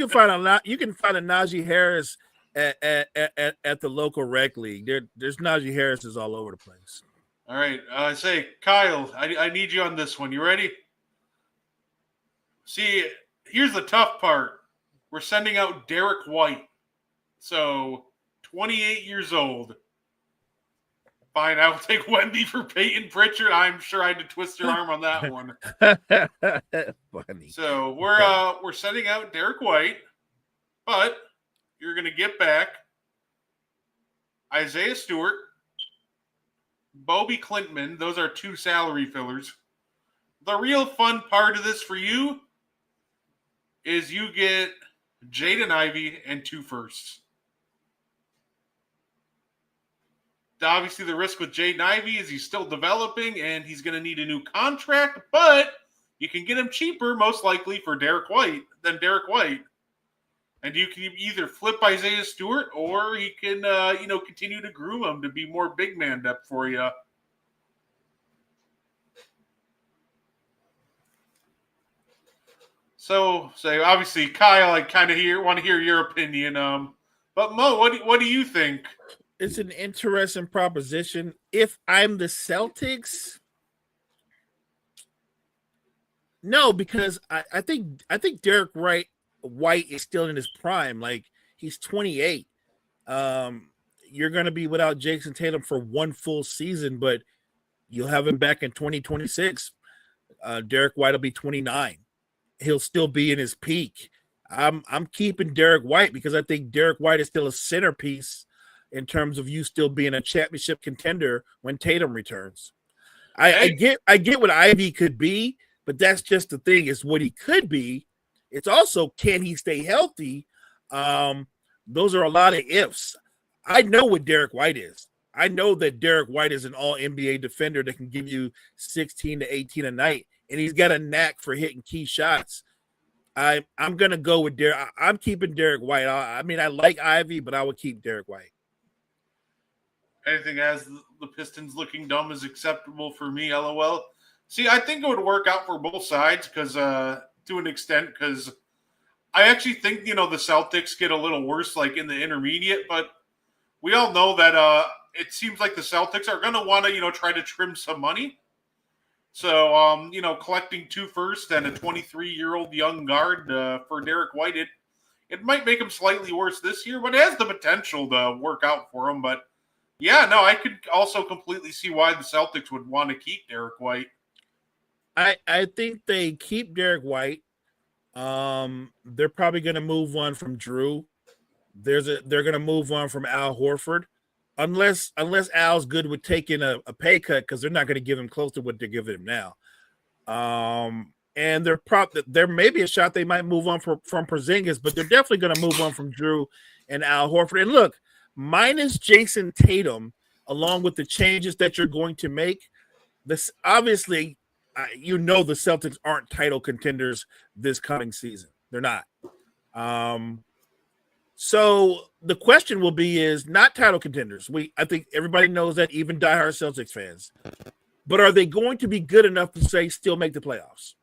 Speaker 7: Najee Harris at the local rec league. There's Najee Harris's all over the place.
Speaker 6: All right, say Kyle, I need you on this one. You ready? See, here's the tough part. We're sending out Derek White, so 28 years old. Fine, I'll take Wendy for Peyton Pritchard. I'm sure I had to twist your arm on that one.
Speaker 7: Funny.
Speaker 6: So we're sending out Derek White, but you're going to get back Isaiah Stewart, Bobby Clintman. Those are 2 salary fillers. The real fun part of this for you is you get Jaden Ivey and 2 firsts. Obviously, the risk with Jaden Ivey is he's still developing and he's going to need a new contract, but you can get him cheaper, most likely, for Derek White. And you can either flip Isaiah Stewart or he can, continue to groom him to be more big man depth for you. So obviously, Kyle, I kind of want to hear your opinion. But Mo, what do you think?
Speaker 7: It's an interesting proposition. If I'm the Celtics, no, because I think Derek White is still in his prime. Like, he's 28. You're going to be without Jason Tatum for 1 full season, but you'll have him back in 2026. Derek White will be 29. He'll still be in his peak. I'm keeping Derek White because I think Derek White is still a centerpiece in terms of you still being a championship contender when Tatum returns. I get what Ivy could be, but that's just the thing, is what he could be. It's also, can he stay healthy? Those are a lot of ifs. I know what Derek White is. I know that Derek White is an all-NBA defender that can give you 16 to 18 a night, and he's got a knack for hitting key shots. I'm going to go with Derek. I'm keeping Derek White. I mean, I like Ivy, but I would keep Derek White.
Speaker 6: Anything has the Pistons looking dumb is acceptable for me, LOL. See, I think it would work out for both sides because to an extent, because I actually think, the Celtics get a little worse like in the intermediate, but we all know that it seems like the Celtics are going to want to, try to trim some money. So, collecting 2 firsts and a 23-year-old young guard for Derek White, it might make him slightly worse this year, but it has the potential to work out for him. But, yeah, no, I could also completely see why the Celtics would want to keep Derek White.
Speaker 7: I think they keep Derek White. They're probably going to move on from Drew. They're going to move on from Al Horford. Unless Al's good with taking a pay cut, because they're not going to give him close to what they're giving him now. And there may be a shot they might move on from Porzingis, but they're definitely going to move on from Drew and Al Horford. And look, minus Jason Tatum, along with the changes that you're going to make, this obviously, the Celtics aren't title contenders this coming season. They're not. So the question will be is not title contenders. I think everybody knows that, even diehard Celtics fans. But are they going to be good enough to say still make the playoffs?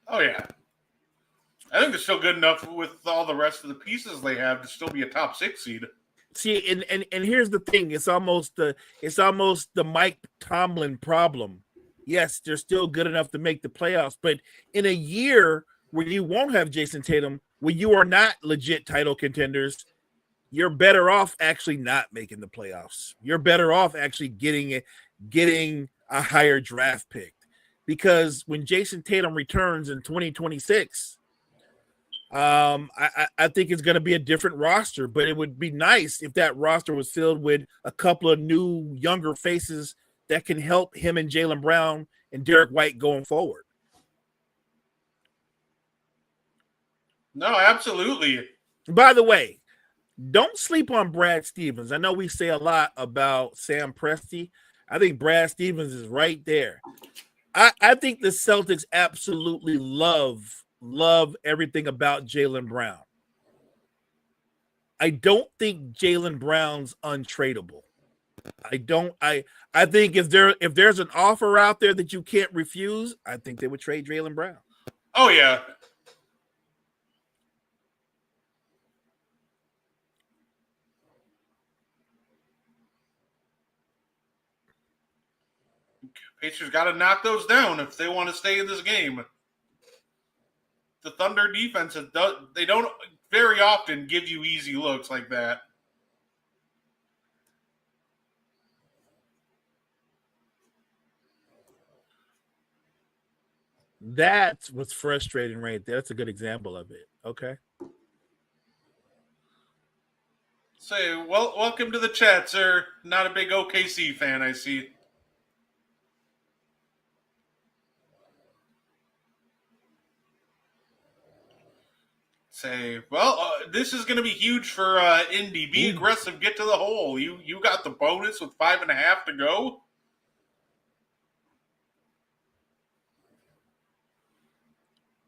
Speaker 6: Oh, yeah. I think they're still good enough with all the rest of the pieces they have to still be a top 6 seed.
Speaker 7: See, and here's the thing. It's almost the Mike Tomlin problem. Yes, they're still good enough to make the playoffs. But in a year where you won't have Jason Tatum, when you are not legit title contenders, you're better off actually not making the playoffs. You're better off actually getting a higher draft pick, because when Jason Tatum returns in 2026, I think it's going to be a different roster. But it would be nice if that roster was filled with a couple of new, younger faces that can help him and Jaylen Brown and Derek White going forward.
Speaker 6: No, absolutely.
Speaker 7: By the way, don't sleep on Brad Stevens. I know we say a lot about Sam Presti. I think Brad Stevens is right there. I think the Celtics absolutely love everything about Jaylen Brown. I don't think Jaylen Brown's untradeable. I think if there's an offer out there that you can't refuse, I think they would trade Jaylen Brown.
Speaker 6: Oh, yeah. Pacers got to knock those down if they want to stay in this game. The Thunder defense, they don't very often give you easy looks like that.
Speaker 7: That's what's frustrating right there. That's a good example of it. Okay.
Speaker 6: Say, well, welcome to the chat, sir. Not a big OKC fan, I see. Say, well, this is going to be huge for Indy. Be aggressive, get to the hole. You got the bonus with 5.5 to go.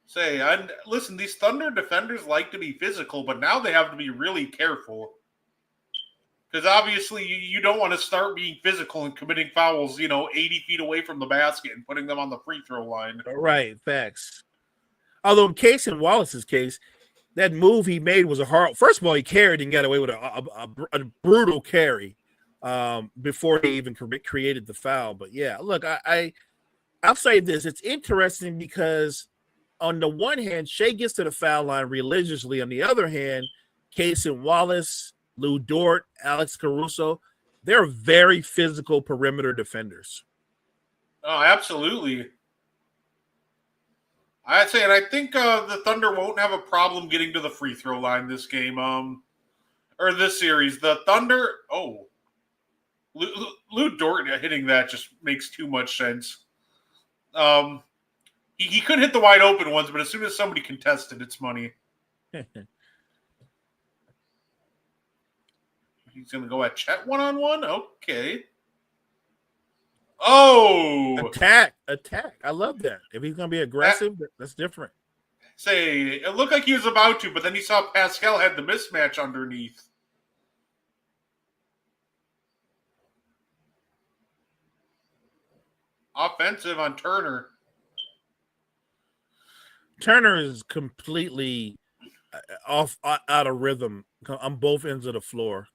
Speaker 6: Say, listen, these Thunder defenders like to be physical, but now they have to be really careful. Because obviously you don't want to start being physical and committing fouls, 80 feet away from the basket and putting them on the free throw line.
Speaker 7: Right, facts. Although in Wallace's case, that move he made was a hard. First of all, he carried and got away with a brutal carry before he even created the foul. But yeah, look, I'll say this: it's interesting because on the one hand, Shea gets to the foul line religiously. On the other hand, Case and Wallace, Lou Dort, Alex Caruso, they're very physical perimeter defenders.
Speaker 6: Oh, absolutely. I'd say, and I think the Thunder won't have a problem getting to the free throw line this game. or this series. The Thunder. Oh, Lou Dort hitting that just makes too much sense. He could hit the wide open ones, but as soon as somebody contested, it's money. He's going to go at Chet one-on-one? Okay. Oh!
Speaker 7: Attack. I love that. If he's going to be aggressive, that's different.
Speaker 6: Say, it looked like he was about to, but then he saw Pascal had the mismatch underneath. Offensive on Turner.
Speaker 7: Turner is completely out of rhythm on both ends of the floor.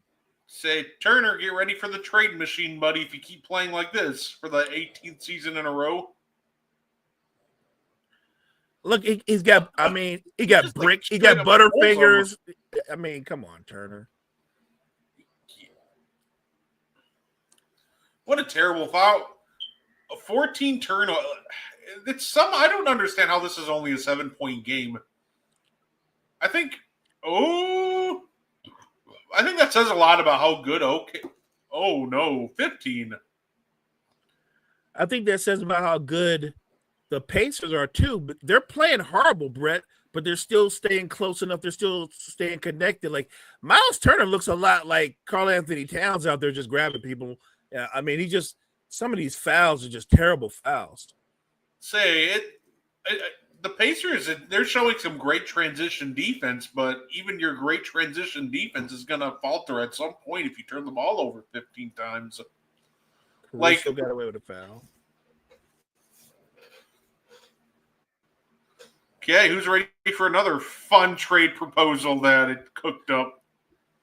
Speaker 6: Say, Turner, get ready for the trade machine, buddy, if you keep playing like this for the 18th season in a row.
Speaker 7: Look, he's got, I mean, he got
Speaker 6: Just
Speaker 7: brick,
Speaker 6: like
Speaker 7: he got
Speaker 6: straight up
Speaker 7: butterfingers. I mean, come on, Turner.
Speaker 6: What a terrible foul. A 14 turnover. I don't understand how this is only a 7-point game. I think that says a lot about how good Oh no, 15.
Speaker 7: I think that says about how good the Pacers are too, but they're playing horrible, Brett, but they're still staying close enough. They're still staying connected. Like Miles Turner looks a lot like Karl Anthony Towns out there just grabbing people. Yeah, I mean, some of these fouls are just terrible fouls.
Speaker 6: The Pacers, they're showing some great transition defense, but even your great transition defense is going to falter at some point if you turn the ball over 15 times.
Speaker 7: Caruso got away with a foul.
Speaker 6: Okay, who's ready for another fun trade proposal that it cooked up?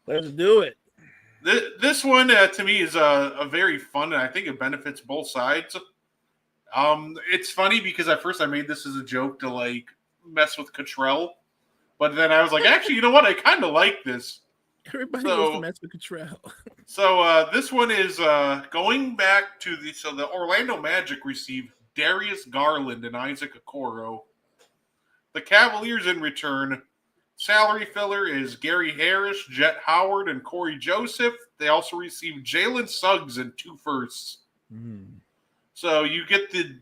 Speaker 7: Let's do it.
Speaker 6: This one, to me, is a very fun, and I think it benefits both sides. It's funny because at first I made this as a joke to like mess with Cottrell, but then I was like, actually, you know what? I kind of like this.
Speaker 7: Everybody wants to mess with Cottrell.
Speaker 6: So this one is going back to the Orlando Magic received Darius Garland and Isaac Okoro. The Cavaliers in return, salary filler is Gary Harris, Jet Howard, and Corey Joseph. They also received Jalen Suggs and 2 firsts. So you get the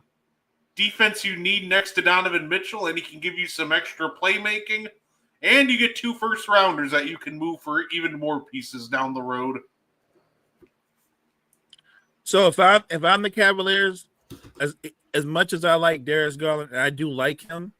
Speaker 6: defense you need next to Donovan Mitchell, and he can give you some extra playmaking. And you get 2 first-rounders that you can move for even more pieces down the road.
Speaker 7: So if I'm the Cavaliers, as much as I like Darius Garland, and I do like him,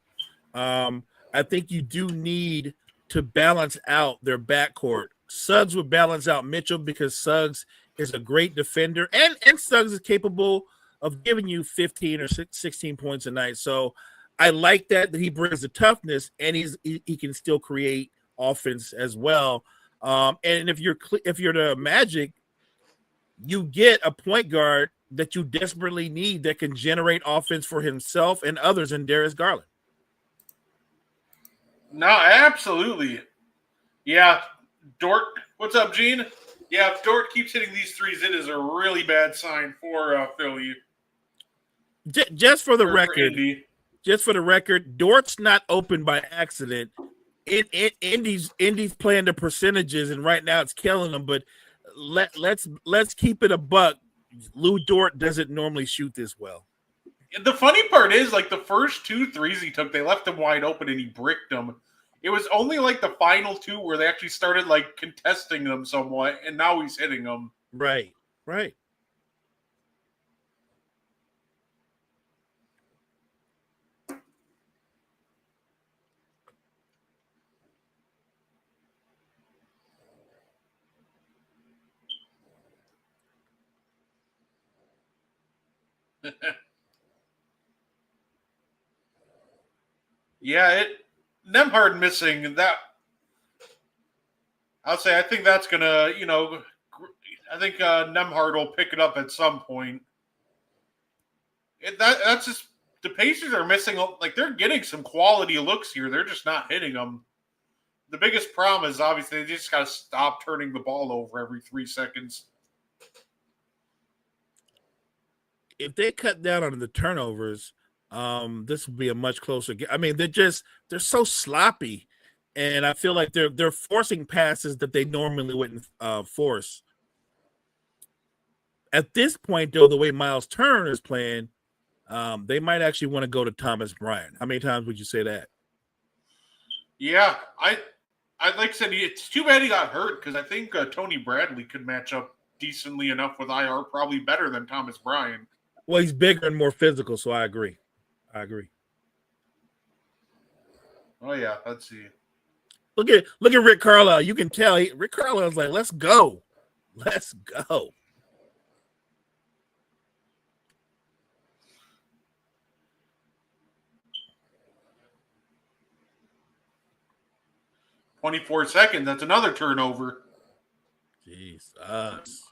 Speaker 7: I think you do need to balance out their backcourt. Suggs would balance out Mitchell because Suggs is a great defender, and Suggs is capable of giving you 15 or 16 points a night. So I like that he brings the toughness, and he can still create offense as well. And if you're the Magic, you get a point guard that you desperately need that can generate offense for himself and others in Darius Garland.
Speaker 6: No, absolutely. Yeah, Dort. What's up, Gene? Yeah, if Dort keeps hitting these threes, it is a really bad sign for Philly.
Speaker 7: Just for the record, Dort's not open by accident. Indy's playing the percentages, and right now it's killing them. But let's keep it a buck. Lou Dort doesn't normally shoot this well.
Speaker 6: The funny part is, like, the first 2 threes he took, they left him wide open and he bricked them. It was only like the final 2 where they actually started like contesting them somewhat, and now he's hitting them.
Speaker 7: Right.
Speaker 6: Yeah, Nembhard missing that. I think that's gonna, I think Nembhard will pick it up at some point. That's just the Pacers are missing. Like, they're getting some quality looks here. They're just not hitting them. The biggest problem is obviously they just got to stop turning the ball over every 3 seconds.
Speaker 7: If they cut down on the turnovers, this would be a much closer game. I mean, they're so sloppy, and I feel like they're forcing passes that they normally wouldn't force. At this point, though, the way Miles Turner is playing, they might actually want to go to Thomas Bryant. How many times would you say that?
Speaker 6: Yeah, I like I said, it's too bad he got hurt because I think Tony Bradley could match up decently enough with IR, probably better than Thomas Bryant.
Speaker 7: Well, he's bigger and more physical, so I agree.
Speaker 6: Oh yeah, let's see.
Speaker 7: Look at Rick Carlisle. You can tell Rick Carlisle's like, let's go.
Speaker 6: 24 seconds. That's another turnover.
Speaker 7: Jesus.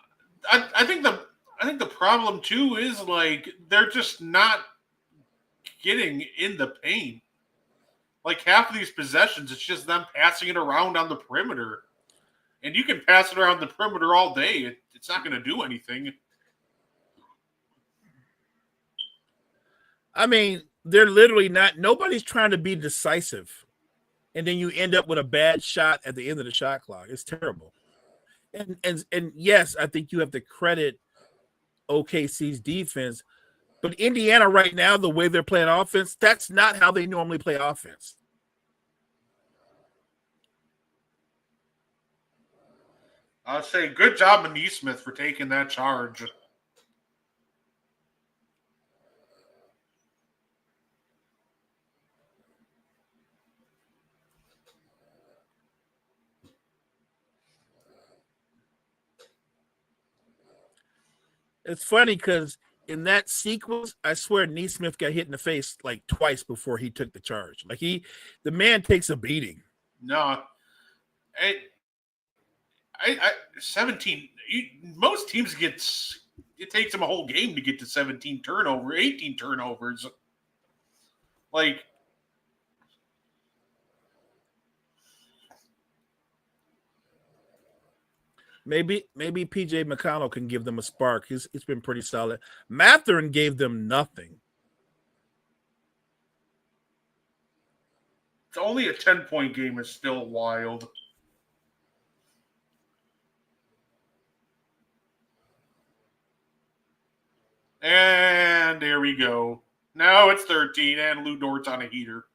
Speaker 6: I think the problem too is like they're just not getting in the paint. Like half of these possessions, it's just them passing it around on the perimeter, and you can pass it around the perimeter all day. It's not going to do anything.
Speaker 7: I mean, they're literally not. Nobody's trying to be decisive, and then you end up with a bad shot at the end of the shot clock. It's terrible. And yes, I think you have to credit OKC's defense, but Indiana right now, the way they're playing offense, that's not how they normally play offense.
Speaker 6: I'll say good job, Neesmith, for taking that charge.
Speaker 7: It's funny because in that sequence, I swear Neesmith got hit in the face like twice before he took the charge. Like the man takes a beating.
Speaker 6: No, I 17. Most teams it takes them a whole game to get to 17 turnovers, 18 turnovers. Like,
Speaker 7: maybe PJ McConnell can give them a spark. He's been pretty solid. Mathurin gave them nothing.
Speaker 6: it's only a 10-point game is still wild. And there we go. Now it's 13, and Lou Dort's on a heater.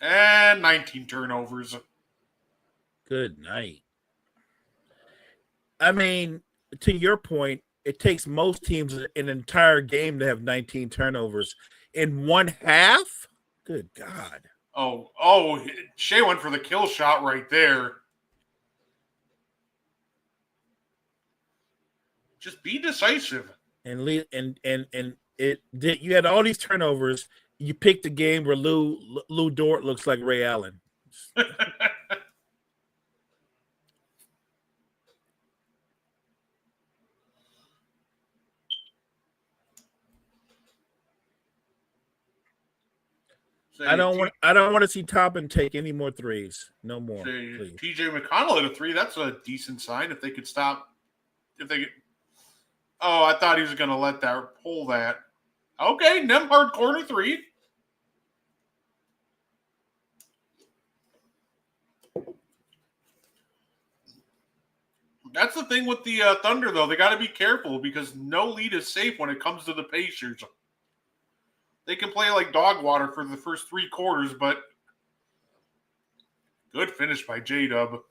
Speaker 6: And 19 turnovers.
Speaker 7: Good night. I mean, to your point, it takes most teams an entire game to have 19 turnovers. In one half? Good God.
Speaker 6: Oh, Shea went for the kill shot right there. Just be decisive.
Speaker 7: And you had all these turnovers. You picked a game where Lou Dort looks like Ray Allen. I don't want to see Toppin take any more threes. No more. Please.
Speaker 6: TJ McConnell at a 3. That's a decent sign. If they could stop. Oh, I thought he was going to let that pull that. Okay, Nembhard corner 3. That's the thing with the Thunder, though. They got to be careful because no lead is safe when it comes to the Pacers. They can play like dog water for the first 3 quarters, but good finish by J-Dub.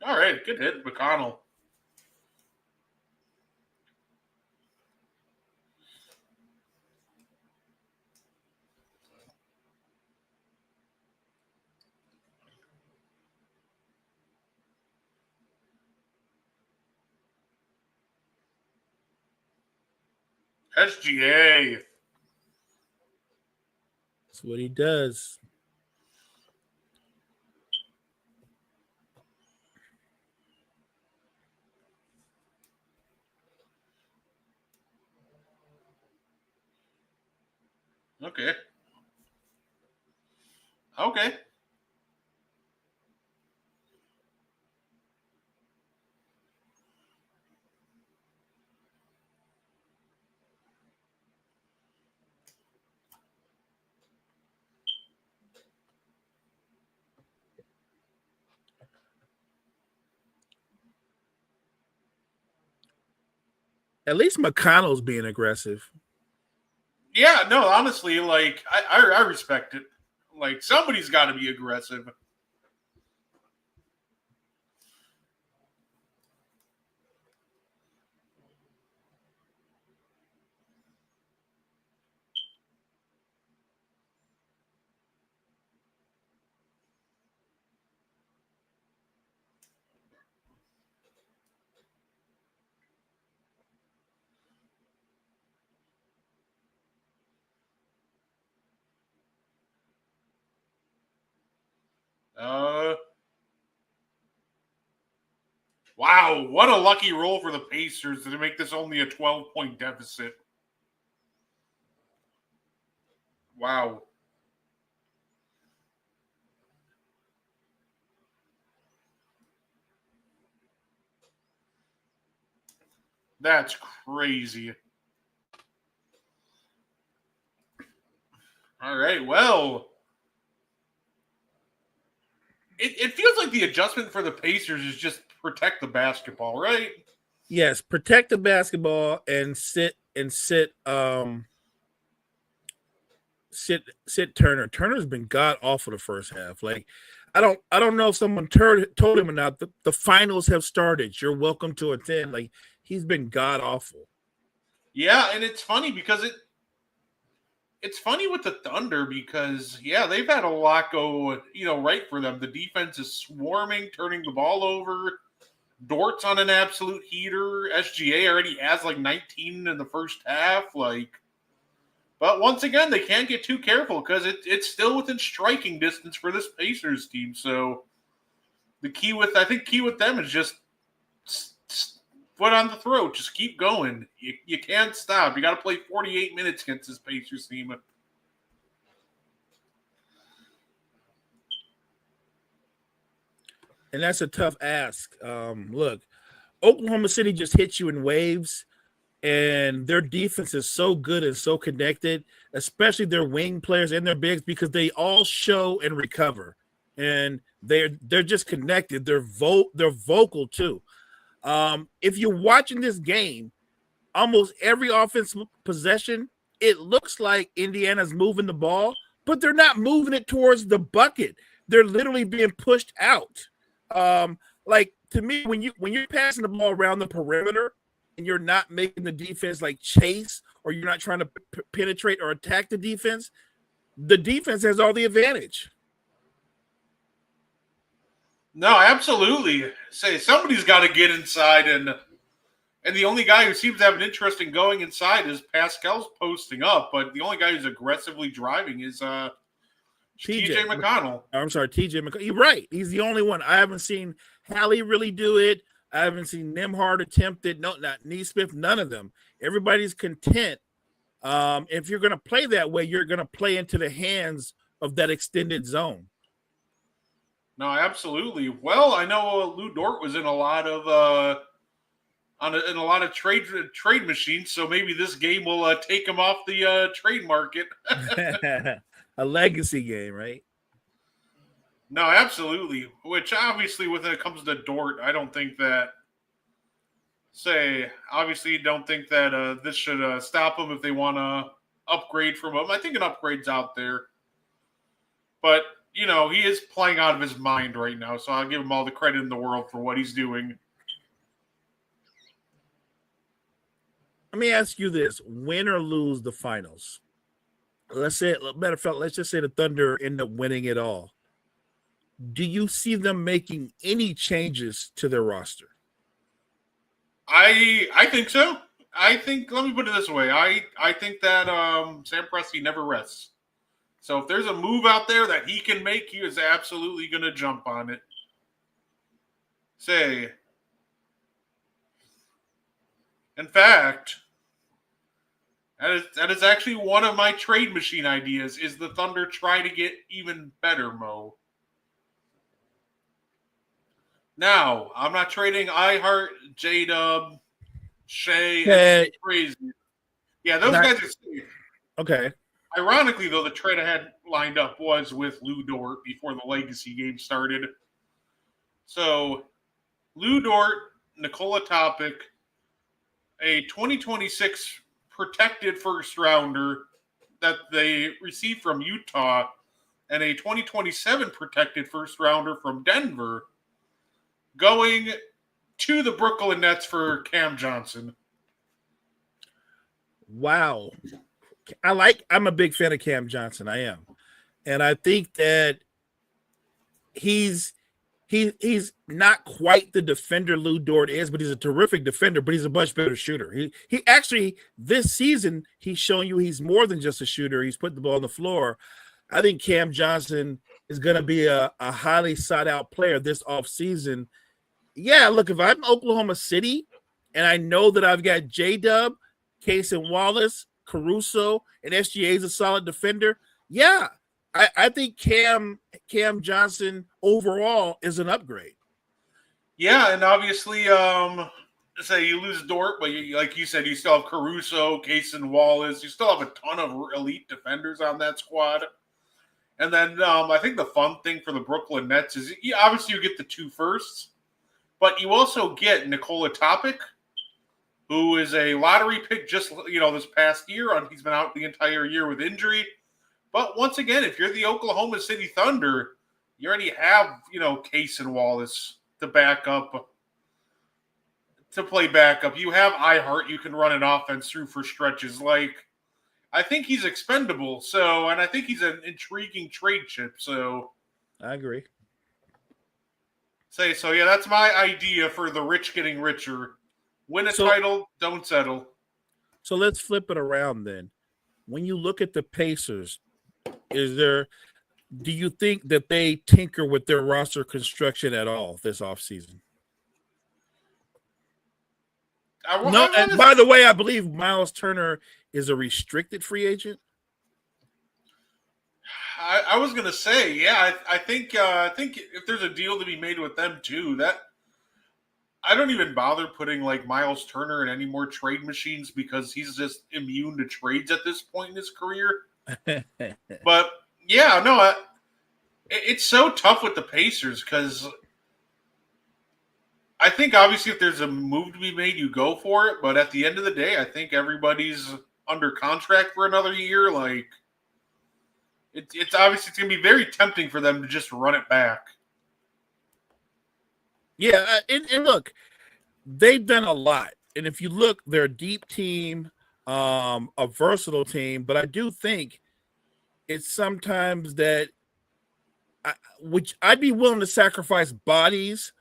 Speaker 6: All right, good hit, McConnell. SGA.
Speaker 7: That's what he does.
Speaker 6: Okay. Okay.
Speaker 7: At least McConnell's being aggressive.
Speaker 6: Yeah, no, honestly, like I respect it. Like somebody's got to be aggressive. Wow, what a lucky roll for the Pacers to make this only a 12-point deficit. Wow. That's crazy. All right, well, it feels like the adjustment for the Pacers is just protect the basketball, right?
Speaker 7: Yes, protect the basketball and sit Turner. Turner's been god awful the first half. Like I don't know if someone told him or not. The finals have started. You're welcome to attend. Like he's been god awful.
Speaker 6: Yeah, and it's funny because it's funny with the Thunder because they've had a lot go right for them. The defense is swarming, turning the ball over. Dort's on an absolute heater. SGA already has like 19 in the first half. But once again, they can't get too careful because it's still within striking distance for this Pacers team. So the key with them is just foot on the throat. Just keep going. You can't stop. You got to play 48 minutes against this Pacers team.
Speaker 7: And that's a tough ask. Look, Oklahoma City just hit you in waves, and their defense is so good and so connected, especially their wing players and their bigs, because they all show and recover, and they're just connected. They're vocal too. If you're watching this game, almost every offensive possession, it looks like Indiana's moving the ball, but they're not moving it towards the bucket. They're literally being pushed out. Like to me, when you're passing the ball around the perimeter and you're not making the defense like chase, or you're not trying to penetrate or attack the defense has all the advantage.
Speaker 6: No, absolutely. Say somebody's got to get inside, and the only guy who seems to have an interest in going inside is Pascal's posting up, but the only guy who's aggressively driving is TJ McConnell.
Speaker 7: I'm sorry, TJ McConnell. You're right. He's the only one. I haven't seen Hallie really do it. I haven't seen Nembhard attempt it. No, not Neesmith. None of them. Everybody's content. If you're going to play that way, you're going to play into the hands of that extended zone.
Speaker 6: No, absolutely. Well, I know Lou Dort was in a lot of in a lot of trade machines, so maybe this game will take him off the trade market.
Speaker 7: A legacy game, right?
Speaker 6: No, absolutely. Which obviously, when it comes to Dort, I don't think that. Obviously, don't think that this should stop them if they want to upgrade from him. I think an upgrade's out there, but he is playing out of his mind right now. So I'll give him all the credit in the world for what he's doing.
Speaker 7: Let me ask you this: win or lose the finals? Let's say, matter of fact, let's just say the Thunder end up winning it all. Do you see them making any changes to their roster?
Speaker 6: I think so. Let me put it this way. I think that Sam Presti never rests. So if there's a move out there that he can make, he is absolutely going to jump on it. In fact, That is actually one of my trade machine ideas. Is the Thunder try to get even better, Mo? Now, I'm not trading iHeart, J-Dub, Shea,
Speaker 7: Okay.
Speaker 6: crazy. Yeah, those
Speaker 7: Not-
Speaker 6: guys are safe.
Speaker 7: Okay.
Speaker 6: Ironically, though, the trade I had lined up was with Lou Dort before the Legacy game started. So, Lou Dort, Nikola Topic, a 2026 protected first rounder that they received from Utah, and a 2027 protected first rounder from Denver, going to the Brooklyn Nets for Cam Johnson.
Speaker 7: Wow. I'm a big fan of Cam Johnson. I am. And I think that he's not quite the defender Lou Dort is, but he's a terrific defender, but he's a much better shooter. He actually, this season, he's showing you he's more than just a shooter. He's putting the ball on the floor. I think Cam Johnson is going to be a highly sought out player this offseason. Yeah, look, if I'm Oklahoma City and I know that I've got J-Dub, Case and Wallace, Caruso, and SGA is a solid defender, yeah, I think Cam Johnson overall is an upgrade.
Speaker 6: Yeah, and obviously, say you lose Dort, but like you said, you still have Caruso, Case and Wallace. You still have a ton of elite defenders on that squad. And then I think the fun thing for the Brooklyn Nets is obviously you get the 2 firsts, but you also get Nikola Topic, who is a lottery pick just this past year. He's been out the entire year with injury. But once again, if you're the Oklahoma City Thunder, you already have, Case and Wallace to back up, to play backup. You have iHeart. You can run an offense through for stretches. I think he's expendable. And I think he's an intriguing trade chip. So
Speaker 7: I agree.
Speaker 6: Yeah, that's my idea for the rich getting richer. Win a title, don't settle.
Speaker 7: So let's flip it around then. When you look at the Pacers, do you think that they tinker with their roster construction at all this offseason? No, and by the way, I believe Miles Turner is a restricted free agent.
Speaker 6: I was gonna say, yeah, I think if there's a deal to be made with them too, that I don't even bother putting Miles Turner in any more trade machines because he's just immune to trades at this point in his career. But yeah, no, it's so tough with the Pacers because I think obviously if there's a move to be made, you go for it. But at the end of the day, I think everybody's under contract for another year. It's obviously it's going to be very tempting for them to just run it back.
Speaker 7: Yeah, and look, they've done a lot. And if you look, they're a deep team, a versatile team. But I do think it's sometimes that which I'd be willing to sacrifice bodies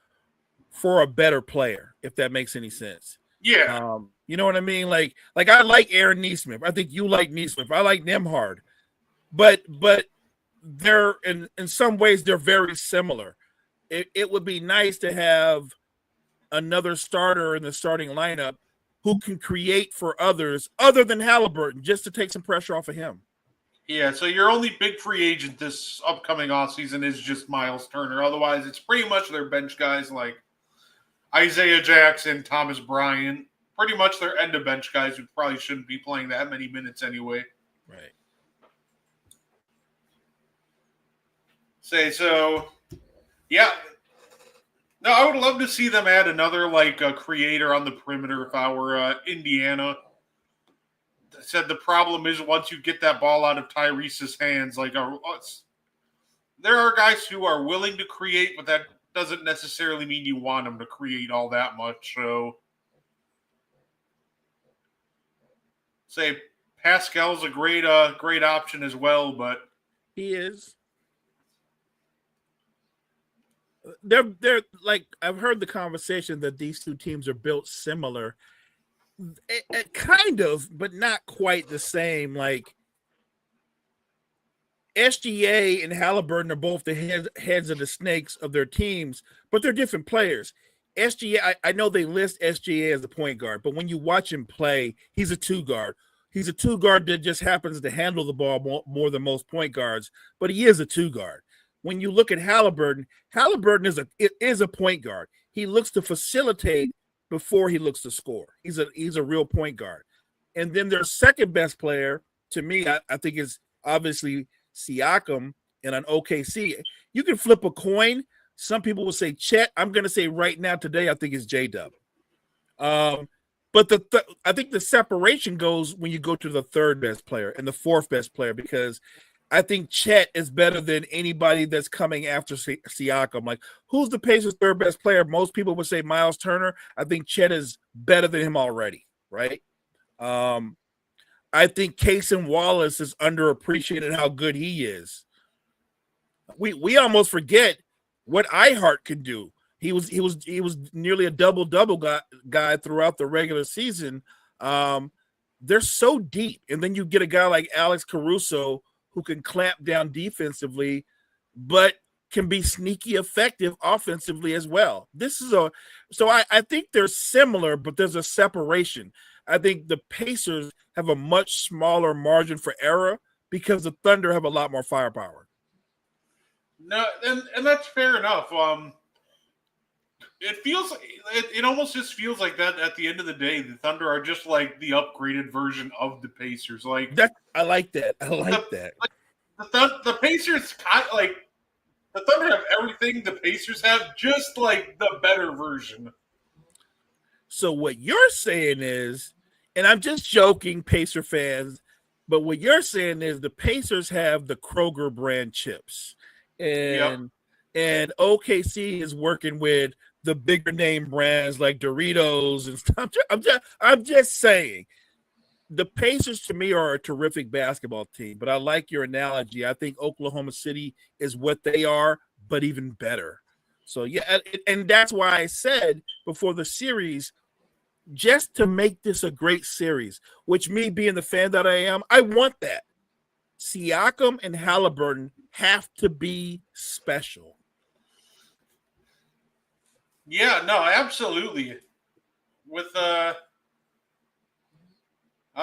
Speaker 7: for a better player, if that makes any sense.
Speaker 6: Yeah.
Speaker 7: You know what I mean? Like I like Aaron Nesmith. I think you like Nesmith. I like Nembhard. But they're in some ways they're very similar. It would be nice to have another starter in the starting lineup who can create for others other than Halliburton, just to take some pressure off of him.
Speaker 6: Yeah, so your only big free agent this upcoming offseason is just Miles Turner. Otherwise, it's pretty much their bench guys like Isaiah Jackson, Thomas Bryant, pretty much their end-of-bench guys who probably shouldn't be playing that many minutes anyway.
Speaker 7: Right.
Speaker 6: Yeah. No, I would love to see them add another creator on the perimeter if I were Indiana. I said the problem is once you get that ball out of Tyrese's hands, there are guys who are willing to create, but that doesn't necessarily mean you want them to create all that much. So, Pascal's a great option as well, but
Speaker 7: he is. They're I've heard the conversation that these two teams are built similar, kind of, but not quite the same. SGA and Halliburton are both the heads of the snakes of their teams, but they're different players. SGA, I know they list SGA as a point guard, but when you watch him play, he's a 2 guard. He's a two guard that just happens to handle the ball more than most point guards, but he is a two guard. When you look at Halliburton is a point guard. He looks to facilitate before he looks to score. He's a real point guard. And then their second best player to me, I think is obviously Siakam and an OKC. You can flip a coin. Some people will say Chet. I'm going to say right now today, I think it's J-Dub. But I think the separation goes when you go to the third best player and the fourth best player, because I think Chet is better than anybody that's coming after Siakam. Like, who's the Pacers' third best player? Most people would say Miles Turner. I think Chet is better than him already, right? I think Cason Wallace is underappreciated how good he is. We almost forget what Ihart can do. He was nearly a double-double guy throughout the regular season. They're so deep. And then you get a guy like Alex Caruso who can clamp down defensively, but can be sneaky effective offensively as well. So I think they're similar, but there's a separation. I think the Pacers have a much smaller margin for error because the Thunder have a lot more firepower.
Speaker 6: No, and that's fair enough. It almost just feels like that at the end of the day, the Thunder are just like the upgraded version of the Pacers. Like
Speaker 7: that, I like that. I like that.
Speaker 6: Like, the Pacers, like the Thunder have everything the Pacers have, just like the better version.
Speaker 7: So what you're saying is, and I'm just joking, Pacer fans, but what you're saying is the Pacers have the Kroger brand chips, and OKC is working with the bigger name brands like Doritos and stuff. I'm just saying, the Pacers to me are a terrific basketball team, but I like your analogy. I think Oklahoma City is what they are, but even better. So yeah, and that's why I said before the series, just to make this a great series, which me being the fan that I am, I want that. Siakam and Halliburton have to be special.
Speaker 6: Yeah, no, absolutely. With I'll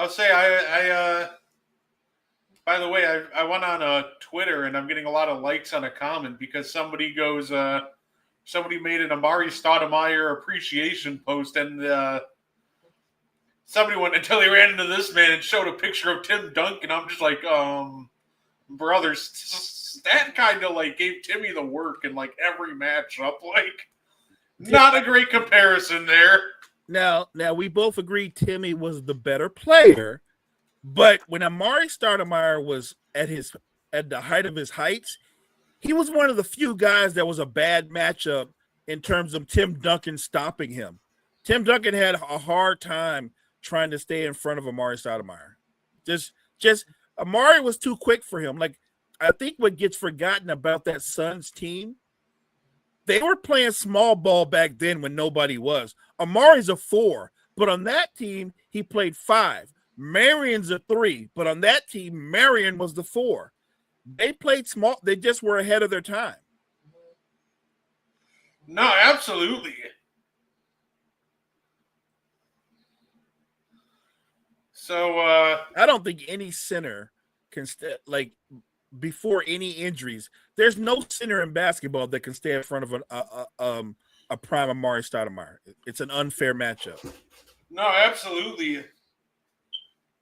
Speaker 6: say I by the way, I went on Twitter and I'm getting a lot of likes on a comment because somebody made an Amari Stoudemire appreciation post, and somebody went until he ran into this man and showed a picture of Tim Duncan. I'm just like, brothers, that kind of like gave Timmy the work in like every matchup. Like, not a great comparison there.
Speaker 7: Now we both agreed Timmy was the better player, but when Amari Stoudemire was at the height of his heights, he was one of the few guys that was a bad matchup in terms of Tim Duncan stopping him. Tim Duncan had a hard time trying to stay in front of Amari Stoudemire. Just Amari was too quick for him. Like, I think what gets forgotten about that Suns team, they were playing small ball back then when nobody was. Amari's a 4, but on that team, he played 5. Marion's a 3, but on that team, Marion was the 4. They played small. They just were ahead of their time.
Speaker 6: No, absolutely. So
Speaker 7: I don't think any center can before any injuries. There's no center in basketball that can stay in front of a prime Amari Stoudemire. It's an unfair matchup.
Speaker 6: No, absolutely.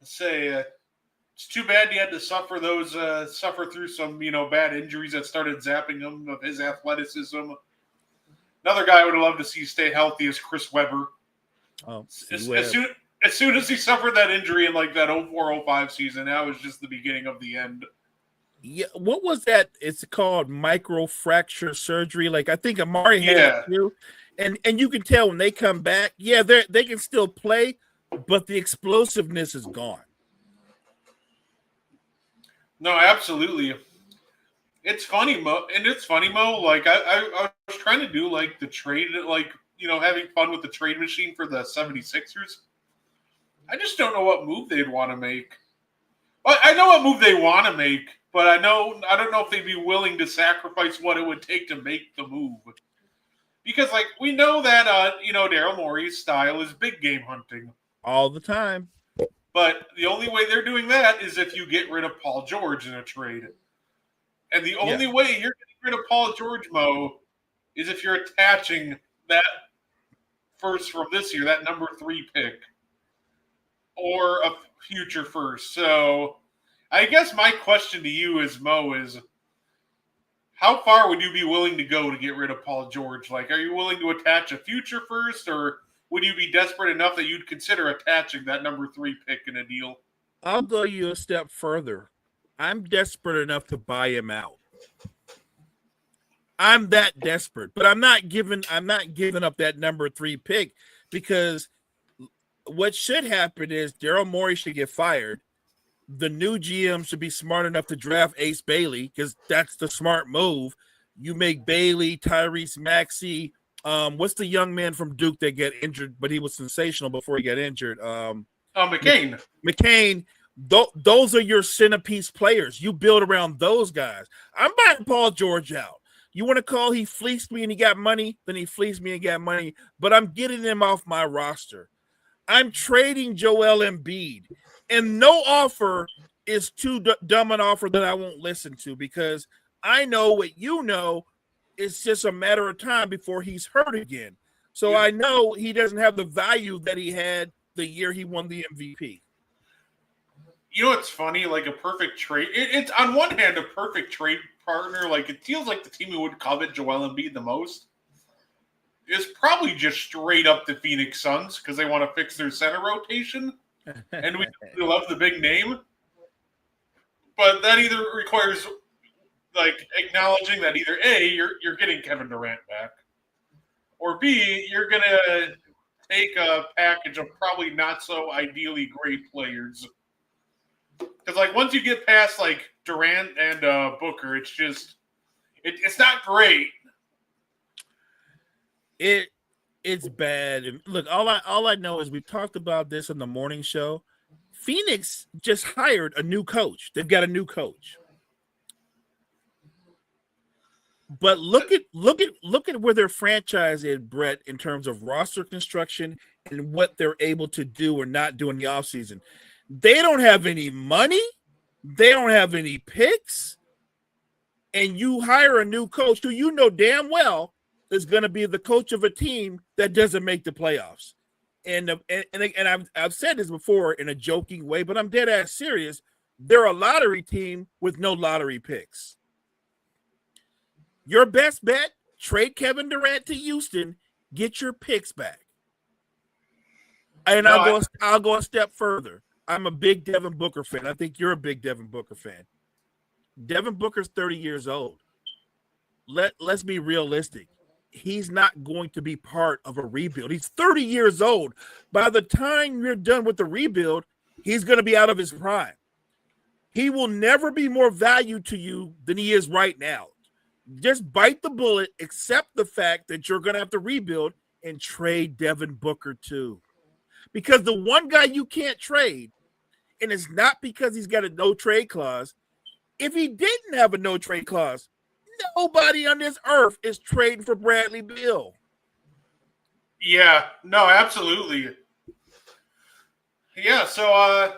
Speaker 6: It's too bad he had to suffer through some bad injuries that started zapping him of his athleticism. Another guy I would love to see stay healthy is Chris Webber. As soon as he suffered that injury in like that 04-05 season, that was just the beginning of the end.
Speaker 7: Yeah, what was that? It's called microfracture surgery. Like, I think Amari had it too. And you can tell when they come back, they can still play, but the explosiveness is gone.
Speaker 6: No, absolutely. It's funny, Mo. Like, I was trying to do like the trade, like, having fun with the trade machine for the 76ers. I just don't know what move they'd want to make. Well, I know what move they want to make, but I don't know if they'd be willing to sacrifice what it would take to make the move. Because, like, we know that, Daryl Morey's style is big game hunting.
Speaker 7: All the time.
Speaker 6: But the only way they're doing that is if you get rid of Paul George in a trade. And the only way you're getting rid of Paul George, Mo, is if you're attaching that first from this year, that number 3 pick, or a future first. So I guess my question to you is, Mo, is how far would you be willing to go to get rid of Paul George? Like, are you willing to attach a future first, or would you be desperate enough that you'd consider attaching that number 3 pick in a deal?
Speaker 7: I'll go you a step further. I'm desperate enough to buy him out. I'm that desperate, but I'm not giving up that number 3 pick, because what should happen is Daryl Morey should get fired. The new GM should be smart enough to draft Ace Bailey, because that's the smart move. You make Bailey, Tyrese Maxey. What's the young man from Duke that got injured, but he was sensational before he got injured?
Speaker 6: McCain.
Speaker 7: McCain. Those are your centerpiece players. You build around those guys. I'm buying Paul George out. You want to call he fleeced me and he got money? Then he fleeced me and got money. But I'm getting him off my roster. I'm trading Joel Embiid. And no offer is too dumb an offer that I won't listen to, because I know what you know. It's just a matter of time before he's hurt again. So I know he doesn't have the value that he had the year he won the MVP.
Speaker 6: You know what's funny? Like a perfect trade. It's on one hand a perfect trade partner. Like, it feels like the team who would covet Joel Embiid the most is probably just straight up the Phoenix Suns, because they want to fix their center rotation, and we love the big name. But that either requires like acknowledging that either A, you're getting Kevin Durant back, or B, you're gonna take a package of probably not so ideally great players. Because like once you get past like Durant and Booker, it's just it's not great.
Speaker 7: It's bad. And look, all I know is we talked about this in the morning show. Phoenix just hired a new coach. They've got a new coach. But look at where their franchise is, Brett, in terms of roster construction and what they're able to do or not do in the offseason. They don't have any money. They don't have any picks. And you hire a new coach who you know damn well is going to be the coach of a team that doesn't make the playoffs. And I've said this before in a joking way, but I'm dead ass serious. They're a lottery team with no lottery picks. Your best bet, trade Kevin Durant to Houston, get your picks back. And I'll go a step further. I'm a big Devin Booker fan. I think you're a big Devin Booker fan. Devin Booker's 30 years old. Let's be realistic. He's not going to be part of a rebuild. He's 30 years old. By the time you're done with the rebuild, he's going to be out of his prime. He will never be more valued to you than he is right now. Just bite the bullet, accept the fact that you're going to have to rebuild, and trade Devin Booker too. Because the one guy you can't trade, and it's not because he's got a no-trade clause. If he didn't have a no-trade clause, nobody on this earth is trading for Bradley Beal.
Speaker 6: Yeah, no, absolutely. Yeah, so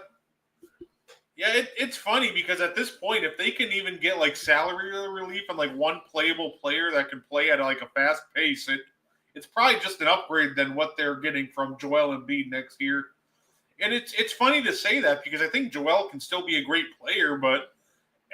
Speaker 6: it's funny because at this point, if they can even get like salary relief and like one playable player that can play at like a fast pace, it's probably just an upgrade than what they're getting from Joel Embiid next year. And it's funny to say that because I think Joel can still be a great player, but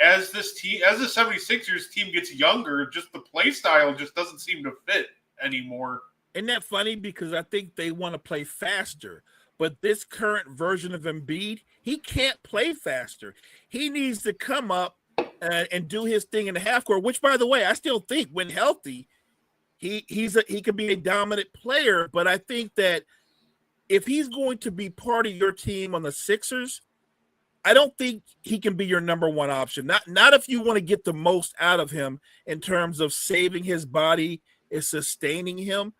Speaker 6: as the 76ers team gets younger, just the play style just doesn't seem to fit anymore.
Speaker 7: Isn't that funny? Because I think they want to play faster. But this current version of Embiid, he can't play faster. He needs to come up and do his thing in the half court, which, by the way, I still think when healthy, he could be a dominant player. But I think that if he's going to be part of your team on the Sixers, I don't think he can be your number one option. Not if you want to get the most out of him in terms of saving his body and sustaining him.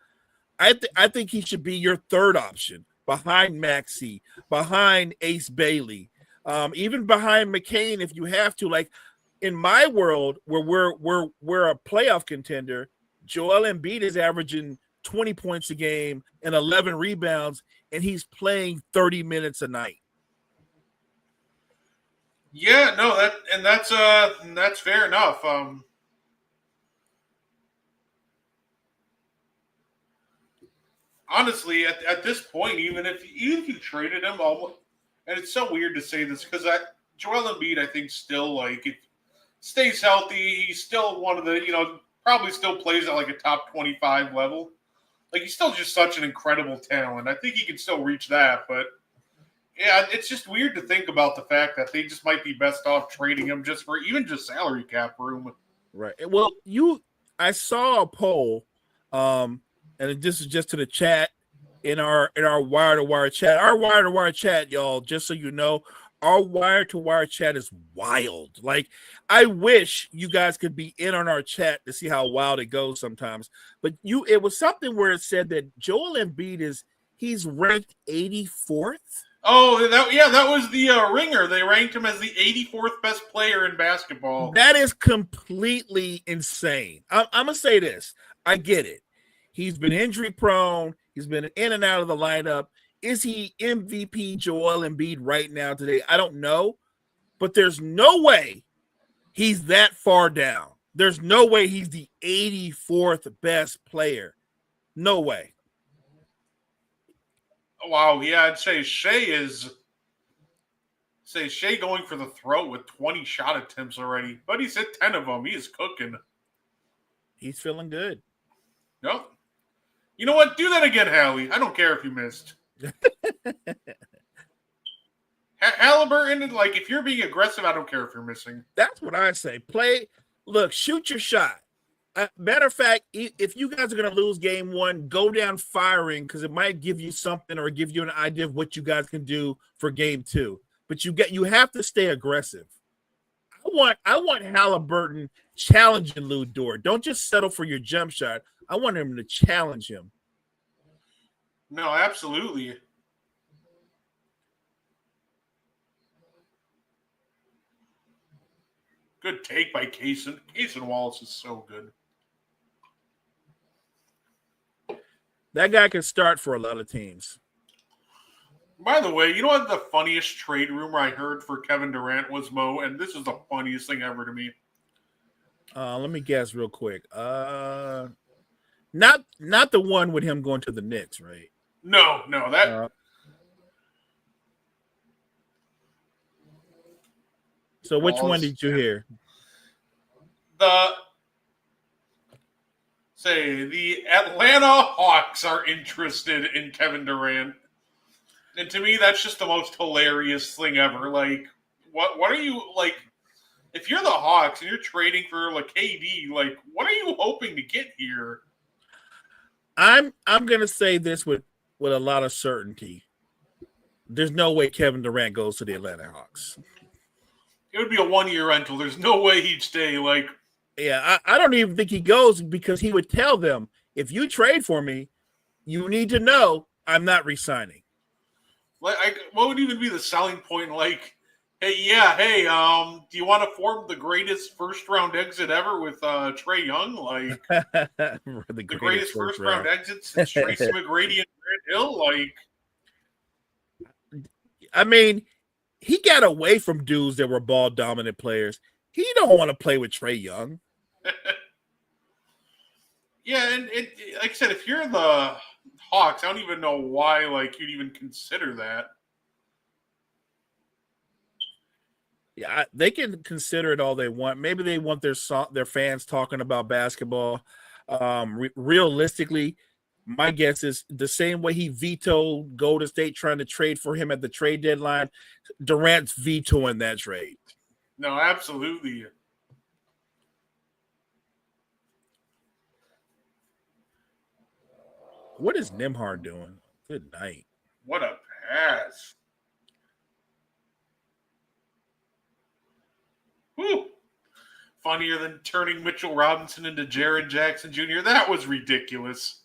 Speaker 7: I think he should be your third option behind Maxey, behind Ace Bailey, even behind McCain if you have to. Like in my world, where we're a playoff contender, Joel Embiid is averaging 20 points a game and 11 rebounds, and he's playing 30 minutes a night.
Speaker 6: Yeah, no, that's fair enough. Honestly, at this point, even if you traded him, and it's so weird to say this because Joel Embiid, I think, still like if stays healthy, he's still one of the probably still plays at like a top 25 level. Like he's still just such an incredible talent. I think he can still reach that, but yeah, it's just weird to think about the fact that they just might be best off trading him just for even just salary cap room.
Speaker 7: Right. Well, I saw a poll, and this is just to the chat in our wire to wire chat. Our wire to wire chat, y'all, just so you know, our wire to wire chat is wild. Like, I wish you guys could be in on our chat to see how wild it goes sometimes. But it was something where it said that Joel Embiid he's ranked 84th.
Speaker 6: Oh, that was the Ringer. They ranked him as the 84th best player in basketball.
Speaker 7: That is completely insane. I'm going to say this. I get it. He's been injury prone. He's been in and out of the lineup. Is he MVP Joel Embiid right now today? I don't know. But there's no way he's that far down. There's no way he's the 84th best player. No way.
Speaker 6: Wow, yeah, I'd say Shea going for the throat with 20 shot attempts already, but he's hit 10 of them. He is cooking.
Speaker 7: He's feeling good.
Speaker 6: Nope. You know what? Do that again, Hallie. I don't care if you missed. Halliburton, like, if you're being aggressive, I don't care if you're missing.
Speaker 7: That's what I say. Shoot your shot. Matter of fact, if you guys are going to lose game one, go down firing because it might give you something or give you an idea of what you guys can do for game two. But you have to stay aggressive. I want Halliburton challenging Lou Dort. Don't just settle for your jump shot. I want him to challenge him.
Speaker 6: No, absolutely. Good take by Cason. Cason Wallace is so good.
Speaker 7: That guy can start for a lot of teams.
Speaker 6: By the way, you know what the funniest trade rumor I heard for Kevin Durant was, Mo? And this is the funniest thing ever to me.
Speaker 7: Let me guess real quick. Not the one with him going to the Knicks, right?
Speaker 6: No, that.
Speaker 7: So which one did you hear?
Speaker 6: The Atlanta Hawks are interested in Kevin Durant. And to me, that's just the most hilarious thing ever. Like, what are you, like, if you're the Hawks and you're trading for, like, KD, like, what are you hoping to get here?
Speaker 7: I'm going to say this with a lot of certainty. There's no way Kevin Durant goes to the Atlanta Hawks.
Speaker 6: It would be a 1-year rental. There's no way he'd stay, like.
Speaker 7: Yeah, I don't even think he goes because he would tell them, if you trade for me, you need to know I'm not re-signing.
Speaker 6: Like, what would even be the selling point? Like, do you want to form the greatest first-round exit ever with Trae Young? Like, the greatest first-round exit since Tracy McGrady and Grant Hill? Like,
Speaker 7: I mean, he got away from dudes that were ball-dominant players. He don't want to play with Trae Young.
Speaker 6: Yeah, and like I said, if you're the Hawks, I don't even know why, like, you'd even consider that.
Speaker 7: Yeah, they can consider it all they want. Maybe they want their fans talking about basketball. Realistically, my guess is the same way he vetoed Golden State trying to trade for him at the trade deadline, Durant's vetoing that trade.
Speaker 6: No, absolutely.
Speaker 7: What is Nembhard doing? Good night.
Speaker 6: What a pass. Whew. Funnier than turning Mitchell Robinson into Jaren Jackson Jr. That was ridiculous.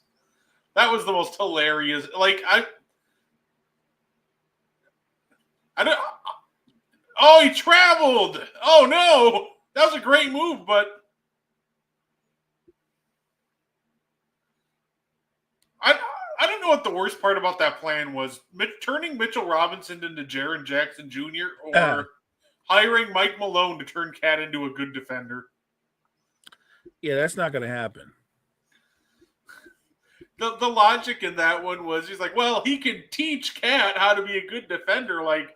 Speaker 6: That was the most hilarious. Like, I don't. Oh, he traveled. Oh, no. That was a great move, but I don't know what the worst part about that plan was. Turning Mitchell Robinson into Jaren Jackson Jr. or hiring Mike Malone to turn Cat into a good defender.
Speaker 7: Yeah, that's not going to happen.
Speaker 6: The logic in that one was he's like, well, he can teach Cat how to be a good defender. Like,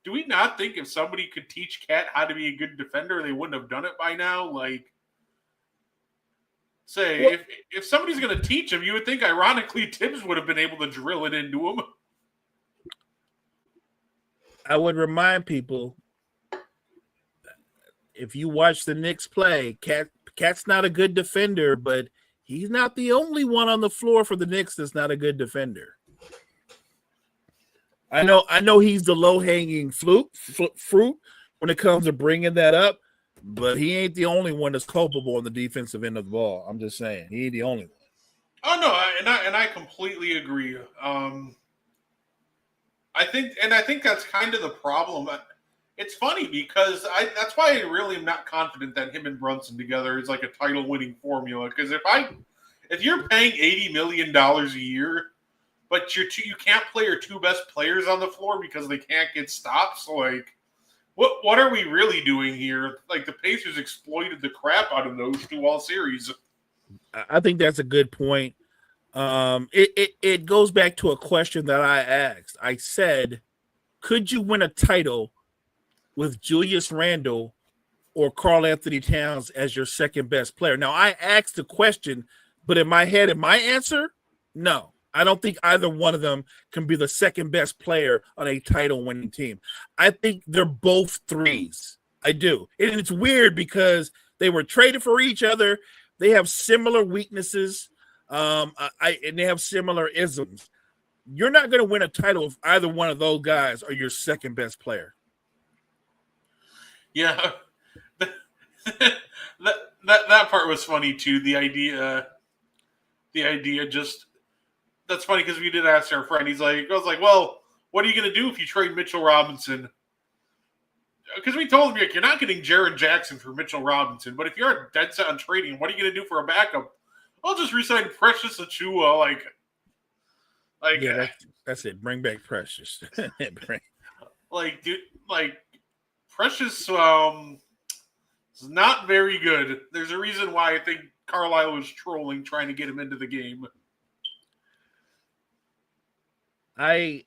Speaker 6: do we not think if somebody could teach Cat how to be a good defender, they wouldn't have done it by now? Like, say, if somebody's going to teach him, you would think, ironically, Tibbs would have been able to drill it into him.
Speaker 7: I would remind people, if you watch the Knicks play, Cat's not a good defender, but he's not the only one on the floor for the Knicks that's not a good defender. I know he's the low-hanging fruit when it comes to bringing that up, but he ain't the only one that's culpable on the defensive end of the ball. I'm just saying, he ain't the only one.
Speaker 6: Oh no, and I completely agree. I think that's kind of the problem. It's funny because that's why I really am not confident that him and Brunson together is like a title-winning formula. Because if you're paying $80 million a year, but you can't play your two best players on the floor because they can't get stops, like what are we really doing here? Like, the Pacers exploited the crap out of those two all series.
Speaker 7: I think that's a good point. It goes back to a question that I asked. I said, could you win a title with Julius Randle or Karl Anthony Towns as your second best player? Now, I asked the question, but in my head, in my answer, no. I don't think either one of them can be the second best player on a title-winning team. I think they're both threes. I do. And it's weird because they were traded for each other. They have similar weaknesses. And they have similar isms. You're not going to win a title if either one of those guys are your second best player.
Speaker 6: Yeah, that part was funny too. The idea just, that's funny because we did ask our friend. I was like, well, what are you going to do if you trade Mitchell Robinson? Because we told him, like, you're not getting Jaren Jackson for Mitchell Robinson, but if you're dead set on trading, what are you going to do for a backup? I'll just resign Precious Achiuwa.
Speaker 7: Yeah, that's it. Bring back Precious.
Speaker 6: Precious is not very good. There's a reason why I think Carlisle was trolling, trying to get him into the game.
Speaker 7: I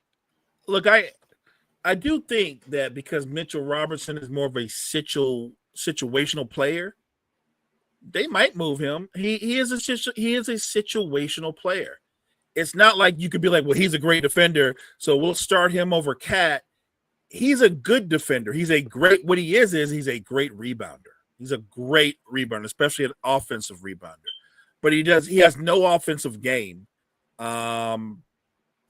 Speaker 7: do think that because Mitchell Robinson is more of a situational player, they might move him. He is a situational player. It's not like you could be like, well, he's a great defender, so we'll start him over Cat. He's a good defender. He's a great he's a great rebounder. He's a great rebounder, especially an offensive rebounder. But he has no offensive game.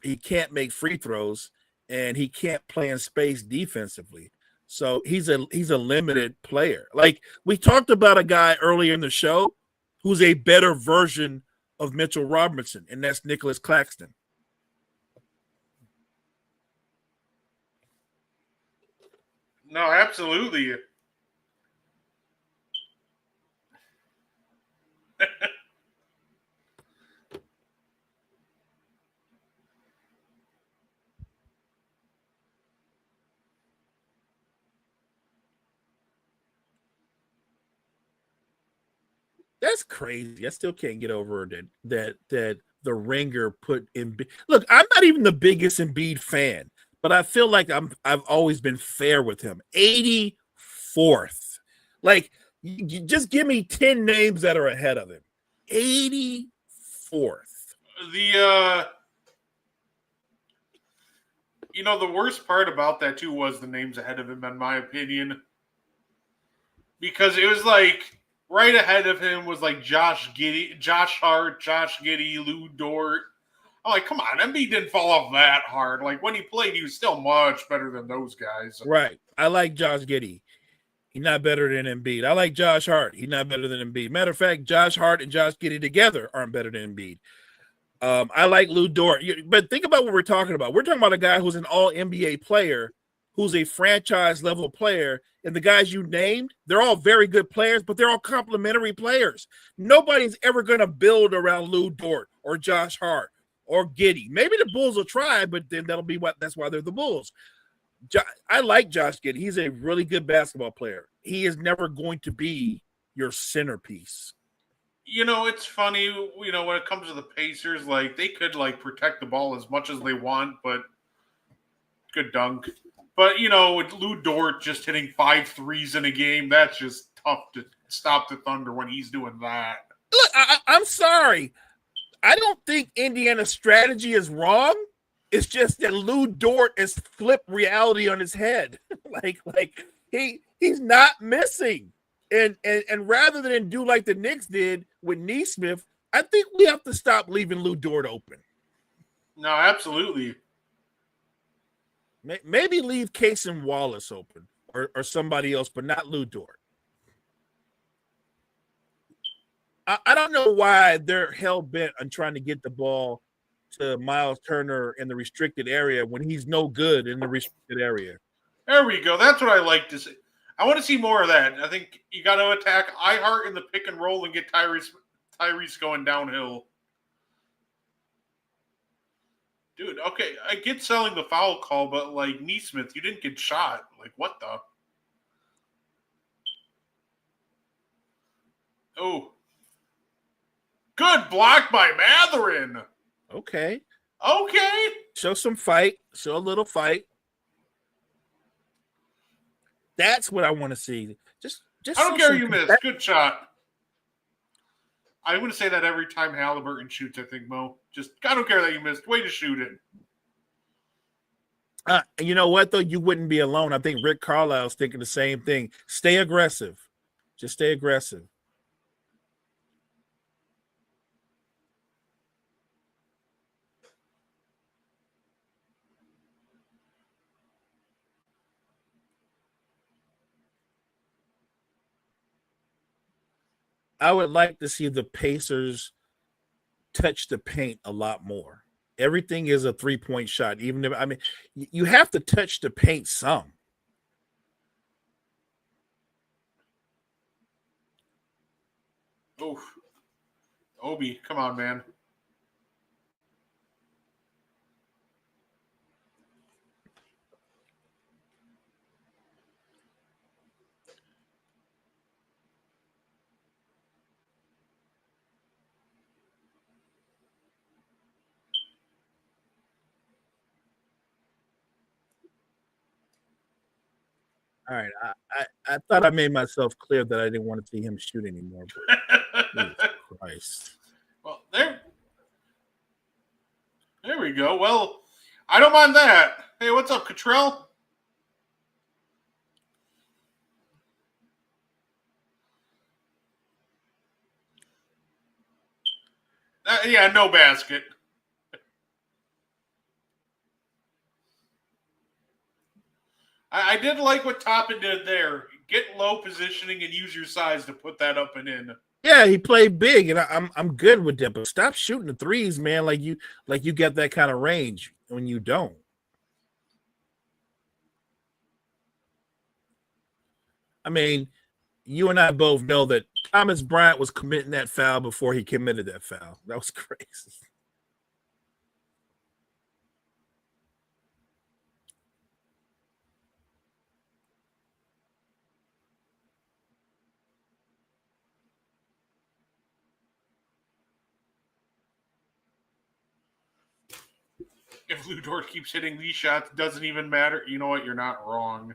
Speaker 7: He can't make free throws, and he can't play in space defensively. So he's a limited player. Like, we talked about a guy earlier in the show who's a better version of Mitchell Robinson, and that's Nicholas Claxton.
Speaker 6: No, absolutely.
Speaker 7: That's crazy. I still can't get over that the Ringer put in. Look, I'm not even the biggest Embiid fan, but I feel like I've always been fair with him. 84th. Like, you just give me 10 names that are ahead of him. 84th.
Speaker 6: The worst part about that too was the names ahead of him, in my opinion, because it was like, right ahead of him was like Josh Hart, Josh Giddey, Lou Dort. I'm like, come on, Embiid didn't fall off that hard. Like, when he played, he was still much better than those guys.
Speaker 7: Right. I like Josh Giddey. He's not better than Embiid. I like Josh Hart. He's not better than Embiid. Matter of fact, Josh Hart and Josh Giddey together aren't better than Embiid. I like Lou Dort. But think about what we're talking about. We're talking about a guy who's an all-NBA player, who's a franchise-level player, and the guys you named, they're all very good players, but they're all complementary players. Nobody's ever going to build around Lou Dort or Josh Hart or Giddey. Maybe the Bulls will try, but then that's why they're the Bulls. I like Josh Giddey. He's a really good basketball player. He is never going to be your centerpiece.
Speaker 6: You know, it's funny, you know, when it comes to the Pacers, like, they could, like, protect the ball as much as they want, but good dunk. But, you know, with Lou Dort just hitting 5 threes in a game, that's just tough to stop the Thunder when he's doing that.
Speaker 7: Look, I'm sorry. I don't think Indiana's strategy is wrong. It's just that Lou Dort has flipped reality on his head. like he's not missing. And rather than do like the Knicks did with Neesmith, I think we have to stop leaving Lou Dort open.
Speaker 6: No, absolutely.
Speaker 7: Maybe leave Cason Wallace open or somebody else, but not Lou Dort. I don't know why they're hell-bent on trying to get the ball to Miles Turner in the restricted area when he's no good in the restricted area.
Speaker 6: There we go. That's what I like to see. I want to see more of that. I think you got to attack Ihart in the pick and roll and get Tyrese going downhill. Dude, okay, I get selling the foul call, but, like, Neesmith, you didn't get shot. Like, what the? Oh. Good block by Matherin.
Speaker 7: Okay.
Speaker 6: Show
Speaker 7: some fight. Show a little fight. That's what I want to see. Just
Speaker 6: I don't care you missed. Good shot. I'm going to say that every time Halliburton shoots, I think, Mo. Just, I don't care that you missed. Way to shoot it.
Speaker 7: You know what, though? You wouldn't be alone. I think Rick Carlisle's thinking the same thing. Stay aggressive. Just stay aggressive. I would like to see the Pacers touch the paint a lot more. Everything is a three-point shot. Even if, I mean, you have to touch the paint some.
Speaker 6: Oof. Obi, come on, man.
Speaker 7: All right. I thought I made myself clear that I didn't want to see him shoot anymore. But Christ.
Speaker 6: Well, there we go. Well, I don't mind that. Hey, what's up, Cottrell? Yeah, no basket. I did like what Toppin did there. Get low positioning and use your size to put that up and in.
Speaker 7: Yeah, he played big, and I'm good with that. But stop shooting the threes, man. Like you get that kind of range when you don't. I mean, you and I both know that Thomas Bryant was committing that foul before he committed that foul. That was crazy.
Speaker 6: If Lou Dort keeps hitting these shots, doesn't even matter. You know what? You're not wrong.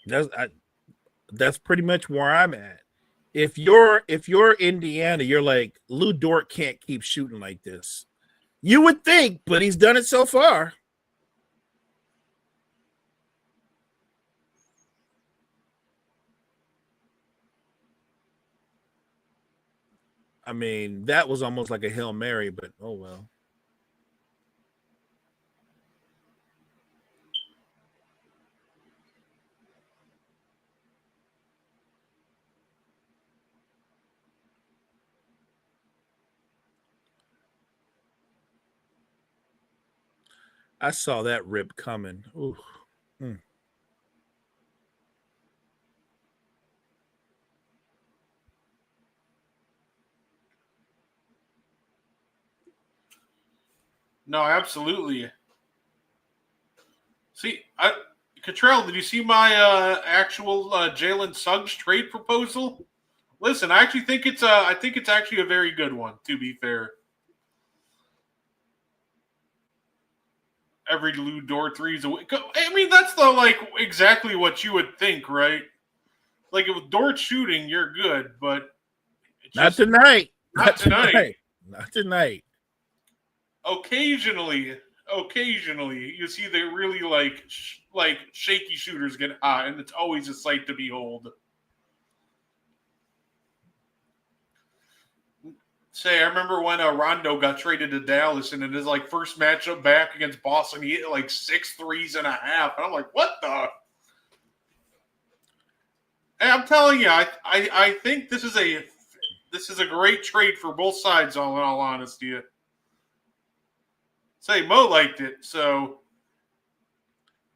Speaker 7: That's pretty much where I'm at. If you're Indiana, you're like, Lou Dort can't keep shooting like this. You would think, but he's done it so far. I mean, that was almost like a Hail Mary, but oh well. I saw that rip coming. Ooh.
Speaker 6: No, absolutely. See, Cottrell, did you see my actual Jalen Suggs trade proposal? Listen, I actually think it's actually a very good one. To be fair, every Lou Dort threes a week. I mean, that's exactly what you would think, right? Like with Dort shooting, you're good, but
Speaker 7: Not tonight.
Speaker 6: Not tonight.
Speaker 7: Not tonight.
Speaker 6: Occasionally, you see they really like shaky shooters get hot, and it's always a sight to behold. Say, I remember when Rondo got traded to Dallas, and in his first matchup back against Boston, he hit 6 threes and a half, and I'm like, what the? And I'm telling you, I think this is a great trade for both sides. In all honesty, say Mo liked it, so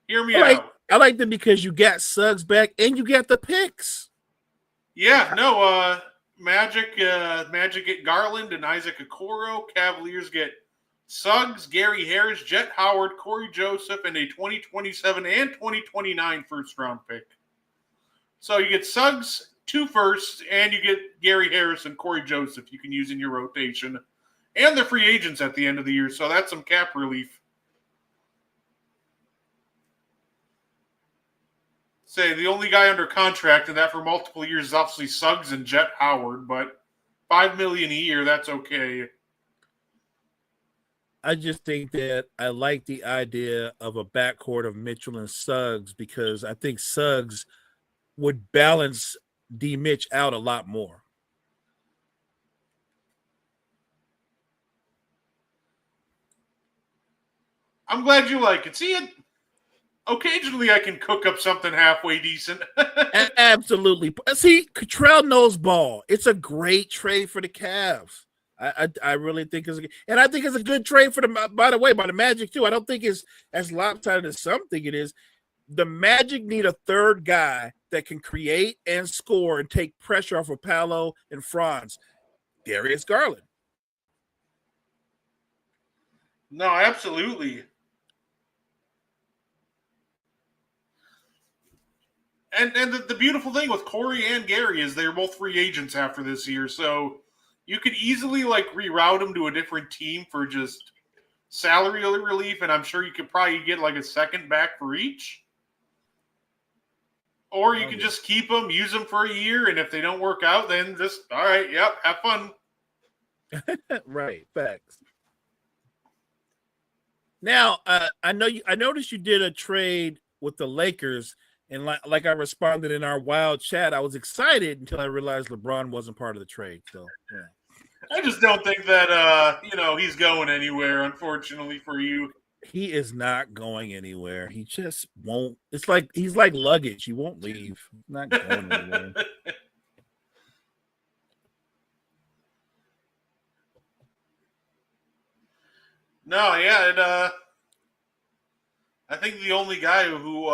Speaker 6: hear me out.
Speaker 7: I liked it because you got Suggs back and you got the picks.
Speaker 6: Yeah, no. Magic get Garland and Isaac Okoro. Cavaliers get Suggs, Gary Harris, Jet Howard, Corey Joseph, and a 2027 and 2029 first-round pick. So you get Suggs, 2 firsts, and you get Gary Harris and Corey Joseph you can use in your rotation. And they're free agents at the end of the year, so that's some cap relief. Say the only guy under contract and that for multiple years is obviously Suggs and Jet Howard, but $5 million a year, that's okay.
Speaker 7: I just think that I like the idea of a backcourt of Mitchell and Suggs because I think Suggs would balance D. Mitch out a lot more.
Speaker 6: I'm glad you like it. See, occasionally I can cook up something halfway decent.
Speaker 7: Absolutely. See, Cottrell knows ball. It's a great trade for the Cavs. I really think and I think it's a good trade for by the Magic too. I don't think it's as lopsided as some think it is. The Magic need a third guy that can create and score and take pressure off of Paolo and Franz. Darius Garland.
Speaker 6: No, absolutely. And the beautiful thing with Corey and Gary is they're both free agents after this year, so you could easily reroute them to a different team for just salary relief, and I'm sure you could probably get a second back for each. Or you can just keep them, use them for a year, and if they don't work out, then just all right, yep, have fun.
Speaker 7: Right, facts. Now, I noticed you did a trade with the Lakers. And like I responded in our wild chat, I was excited until I realized LeBron wasn't part of the trade. So, yeah.
Speaker 6: I just don't think that he's going anywhere. Unfortunately for you,
Speaker 7: he is not going anywhere. He just won't. It's like he's like luggage. He won't leave. He's not going anywhere.
Speaker 6: No, yeah, and I think the only guy who.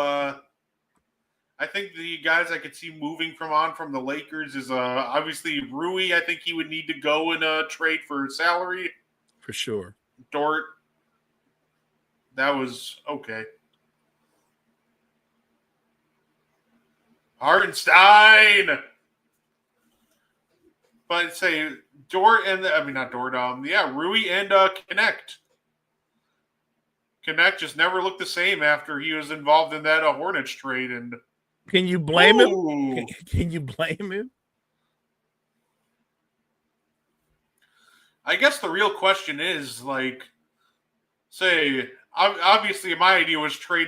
Speaker 6: I think the guys I could see moving from the Lakers is obviously Rui. I think he would need to go in a trade for salary.
Speaker 7: For sure.
Speaker 6: Dort. That was okay. Hartenstein. But say Dort and not Dort. Rui and Connect. Connect just never looked the same after he was involved in that Hornets trade and.
Speaker 7: Can you blame him? Can you blame him?
Speaker 6: I guess the real question is, say, obviously my idea was trade.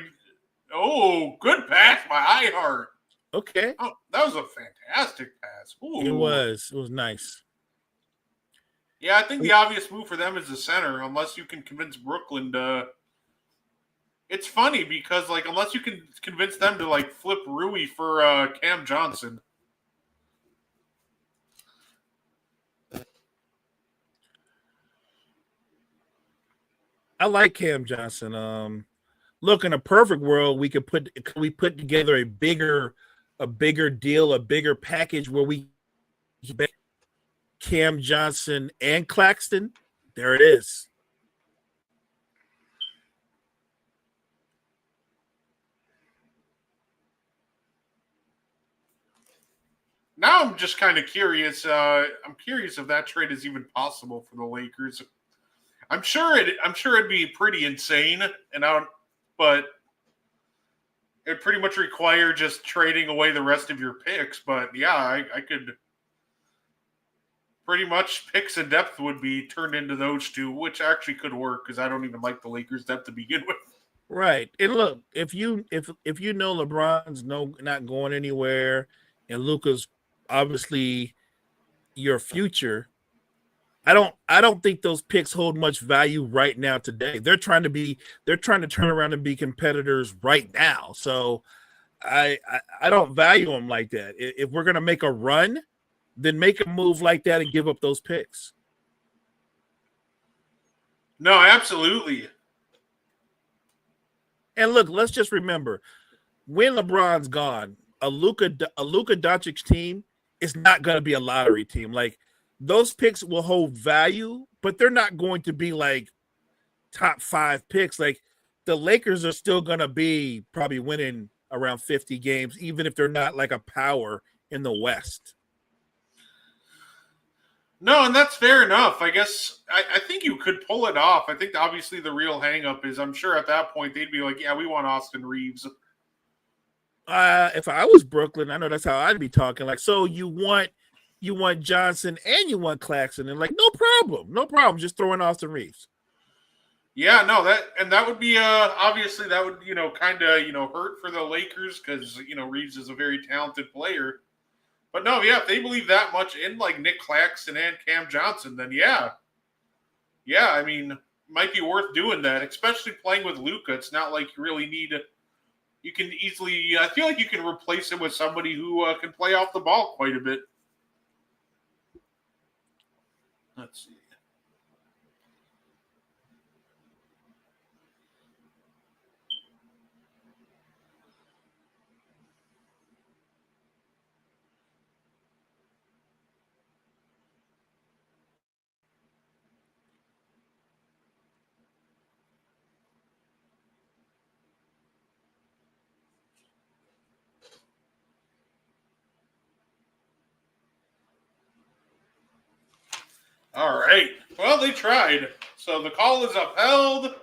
Speaker 6: Oh, good pass by Ihart.
Speaker 7: Okay.
Speaker 6: Oh, that was a fantastic pass. Ooh.
Speaker 7: It was nice.
Speaker 6: Yeah, I think the obvious move for them is the center, unless you can convince Brooklyn to. It's funny because, unless you can convince them to, flip Rui for Cam Johnson.
Speaker 7: I like Cam Johnson. Look, in a perfect world, we put together a bigger deal, a bigger package where we Cam Johnson and Claxton. There it is.
Speaker 6: Now I'm just kind of curious. I'm curious if that trade is even possible for the Lakers. I'm sure it'd be pretty insane, but it'd pretty much require just trading away the rest of your picks. But yeah, I could pretty much picks and depth would be turned into those two, which actually could work because I don't even like the Lakers' depth to begin with.
Speaker 7: Right. And look, if you know LeBron's not going anywhere and Luka's obviously your future, I don't think those picks hold much value right now today. They're trying to turn around and be competitors right now. So I don't value them like that. If we're going to make a run, then make a move like that and give up those picks.
Speaker 6: No, absolutely.
Speaker 7: And look, let's just remember, when LeBron's gone, a Luka Doncic team is not going to be a lottery team. Like, those picks will hold value, but they're not going to be like top 5 picks. Like, the Lakers are still going to be probably winning around 50 games, even if they're not like a power in the West.
Speaker 6: No, and that's fair enough. I guess I think you could pull it off. I think obviously the real hang-up is I'm sure at that point they'd be like, yeah, we want Austin Reeves.
Speaker 7: If I was Brooklyn, I know that's how I'd be talking. Like, so you want Johnson and you want Claxton, and like, no problem, just throw in Austin Reeves.
Speaker 6: Yeah, no, that would be obviously that would kind of hurt for the Lakers because Reeves is a very talented player. But no, yeah, if they believe that much in like Nick Claxton and Cam Johnson, then yeah, I mean, it might be worth doing that, especially playing with Luka. It's not like you really need. You can easily. I feel like you can replace him with somebody who can play off the ball quite a bit. Let's see. All right. Well, they tried. So the call is upheld.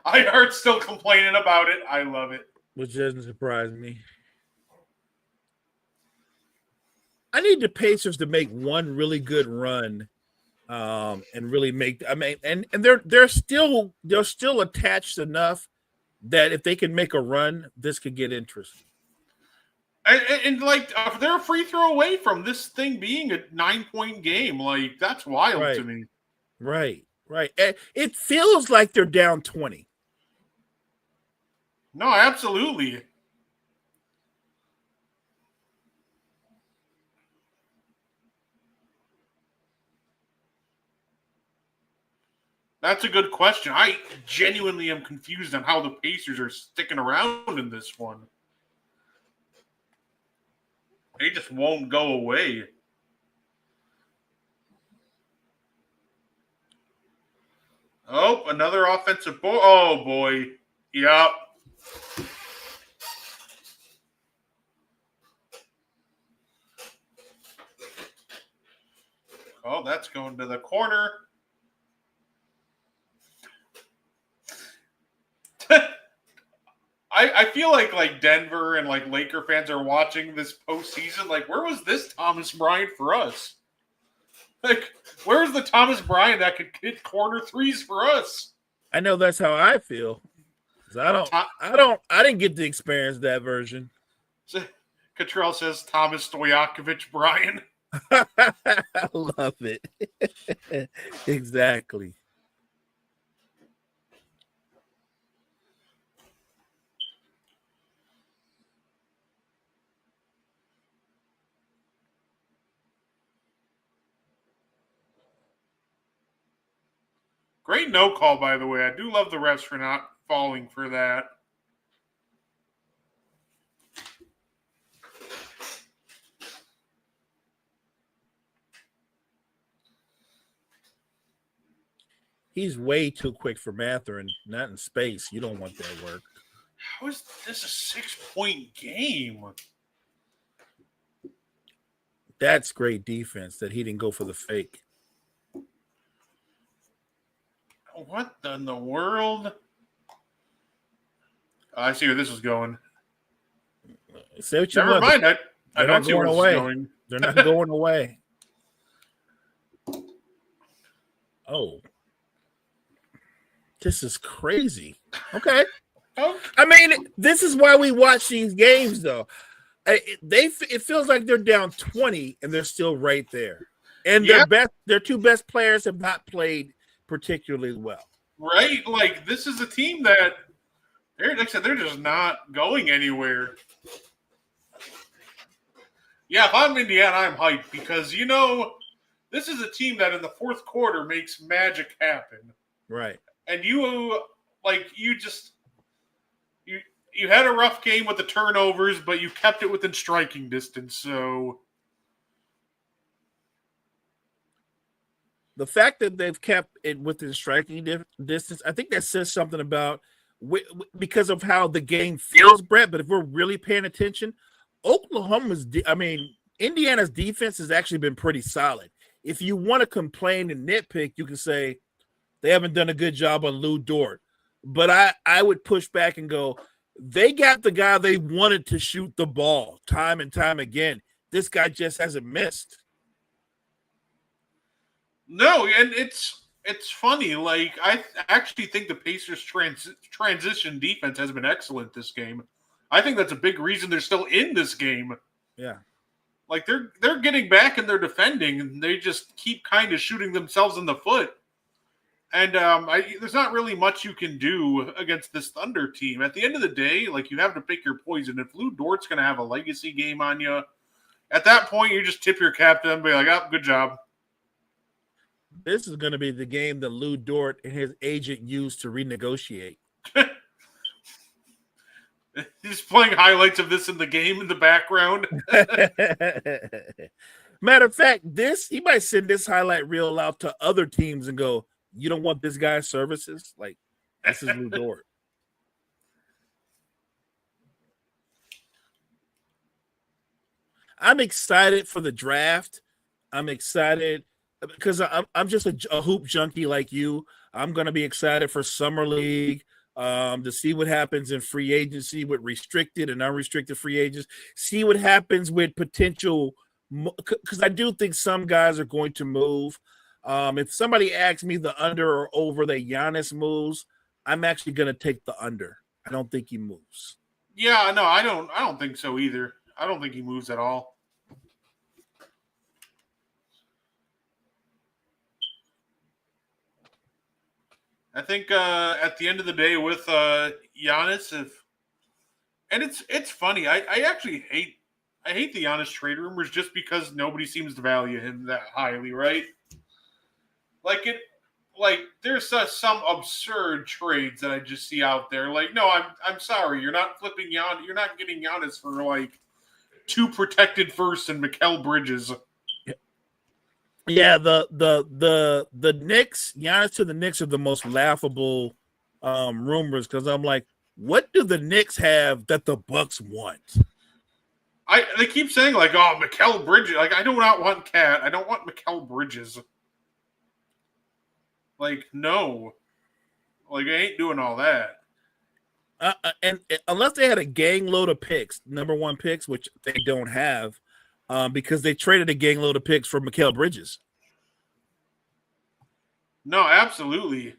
Speaker 6: iHeart's still complaining about it. I love it.
Speaker 7: Which doesn't surprise me. I need the Pacers to make one really good run, and really make. I mean, and they're still attached enough that if they can make a run, this could get interesting.
Speaker 6: And like they're a free throw away from this thing being a 9-point game. Like, that's wild to me.
Speaker 7: Right. It feels like they're down 20.
Speaker 6: No, absolutely. That's a good question. I genuinely am confused on how the Pacers are sticking around in this one. They just won't go away. Oh, another offensive boy. Oh, boy. Yep. Oh, that's going to the corner. I feel like Denver and like Laker fans are watching this postseason. Like, where was this Thomas Bryant for us? Like, where's the Thomas Bryant that could hit corner threes for us?
Speaker 7: I know that's how I feel. I didn't get to experience that version.
Speaker 6: Cottrell says Thomas Stojakovic Bryant.
Speaker 7: I love it. Exactly.
Speaker 6: Great no call, by the way. I do love the refs for not falling for that.
Speaker 7: He's way too quick for Mathurin. Not in space. You don't want that work.
Speaker 6: How is this a 6-point game?
Speaker 7: That's great defense that he didn't go for the fake.
Speaker 6: What in the world? I see where this is going.
Speaker 7: Say what you
Speaker 6: Never
Speaker 7: want.
Speaker 6: mind. I
Speaker 7: They're
Speaker 6: don't
Speaker 7: not
Speaker 6: see where
Speaker 7: going
Speaker 6: this
Speaker 7: away.
Speaker 6: is going.
Speaker 7: They're not going away. Oh. This is crazy. Okay.
Speaker 6: Oh,
Speaker 7: I mean, this is why we watch these games, though. It feels like they're down 20 and they're still right there. And
Speaker 6: Yeah.
Speaker 7: their two best players have not played particularly well.
Speaker 6: right? Like, this is a team that, like I said, they're just not going anywhere. Yeah, if I'm Indiana, I'm hyped because, this is a team that in the fourth quarter makes magic happen.
Speaker 7: Right.
Speaker 6: And you had a rough game with the turnovers, but you kept it within striking distance. So
Speaker 7: The fact that they've kept it within striking distance, I think that says something about because of how the game feels, Brett. But if we're really paying attention, Indiana's defense has actually been pretty solid. If you want to complain and nitpick, you can say they haven't done a good job on Lou Dort. But I would push back and go, they got the guy they wanted to shoot the ball time and time again. This guy just hasn't missed.
Speaker 6: no, and it's funny. Like, I actually think the Pacers' transition defense has been excellent this game. I think that's a big reason they're still in this game.
Speaker 7: Yeah.
Speaker 6: Like, they're getting back and they're defending, and they just keep kind of shooting themselves in the foot. And there's not really much you can do against this Thunder team. At the end of the day, like, you have to pick your poison. If Lou Dort's going to have a legacy game on you, at that point, you just tip your cap to them and be like, oh, good job.
Speaker 7: This is going to be the game that Lou Dort and his agent used to renegotiate.
Speaker 6: He's playing highlights of this in the game in the background.
Speaker 7: Matter of fact, he might send this highlight reel out to other teams and go, you don't want this guy's services? Like, this is Lou Dort. I'm excited for the draft. I'm excited because I'm just a hoop junkie like you. I'm going to be excited for Summer League to see what happens in free agency with restricted and unrestricted free agents. See what happens with potential, because I do think some guys are going to move. If somebody asks me the under or over that Giannis moves, I'm actually going to take the under. I don't think he moves.
Speaker 6: Yeah, no, I don't think so either. I don't think he moves at all. I think at the end of the day with Giannis, it's funny. I actually hate the Giannis trade rumors just because nobody seems to value him that highly, right? Like there's some absurd trades that I just see out there. Like, no, I'm sorry, you're not flipping Giannis. You're not getting Giannis for like 2 protected firsts and Mikal Bridges.
Speaker 7: Yeah, the Knicks, Giannis to the Knicks are the most laughable rumors because I'm like, what do the Knicks have that the Bucks want?
Speaker 6: They keep saying like, oh, Mikal Bridges. Like, I do not want Cat. I don't want Mikal Bridges. Like, no. Like, I ain't doing all that.
Speaker 7: And unless they had a gang load of picks, number 1 picks, which they don't have, because they traded a gang load of picks for Mikal Bridges.
Speaker 6: No, absolutely.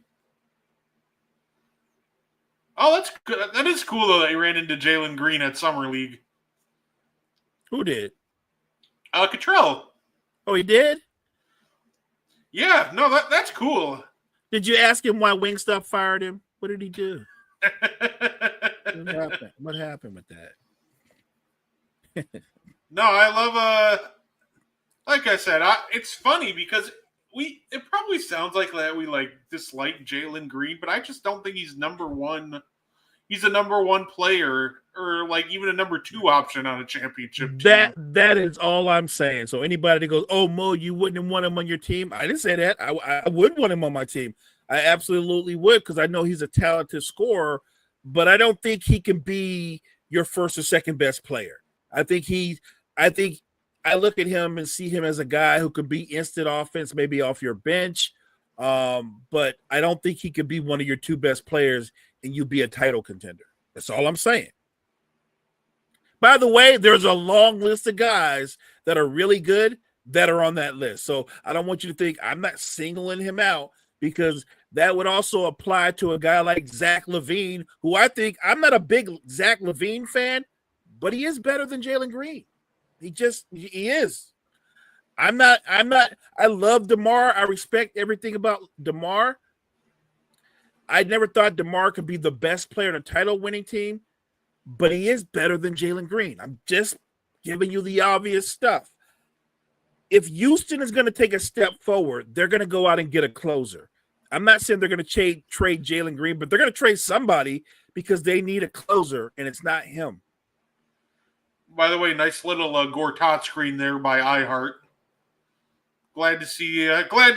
Speaker 6: Oh, that's good. That is cool, though, that he ran into Jalen Green at Summer League.
Speaker 7: Who did?
Speaker 6: Cottrell.
Speaker 7: Oh, he did?
Speaker 6: Yeah, no, that's cool.
Speaker 7: Did you ask him why Wingstop fired him? What did he do? What happened with that?
Speaker 6: No, I love like I said, it's funny because it probably sounds like that we like dislike Jalen Green, but I just don't think he's number 1. He's a number 1 player or like even a number 2 option on a championship team.
Speaker 7: That is all I'm saying. So anybody that goes, oh, Mo, you wouldn't want him on your team. I didn't say that. I would want him on my team. I absolutely would because I know he's a talented scorer, but I don't think he can be your first or second best player. I think I look at him and see him as a guy who could be instant offense, maybe off your bench. But I don't think he could be one of your two best players and you be a title contender. That's all I'm saying. By the way, there's a long list of guys that are really good that are on that list. So I don't want you to think I'm not singling him out, because that would also apply to a guy like Zach LaVine, who I think I'm not a big Zach LaVine fan, but he is better than Jalen Green. He is. I love DeMar. I respect everything about DeMar. I never thought DeMar could be the best player in a title-winning team, but he is better than Jalen Green. I'm just giving you the obvious stuff. If Houston is going to take a step forward, they're going to go out and get a closer. I'm not saying they're going to trade Jalen Green, but they're going to trade somebody because they need a closer, and it's not him.
Speaker 6: By the way, nice little Gortat screen there by iHeart. Glad to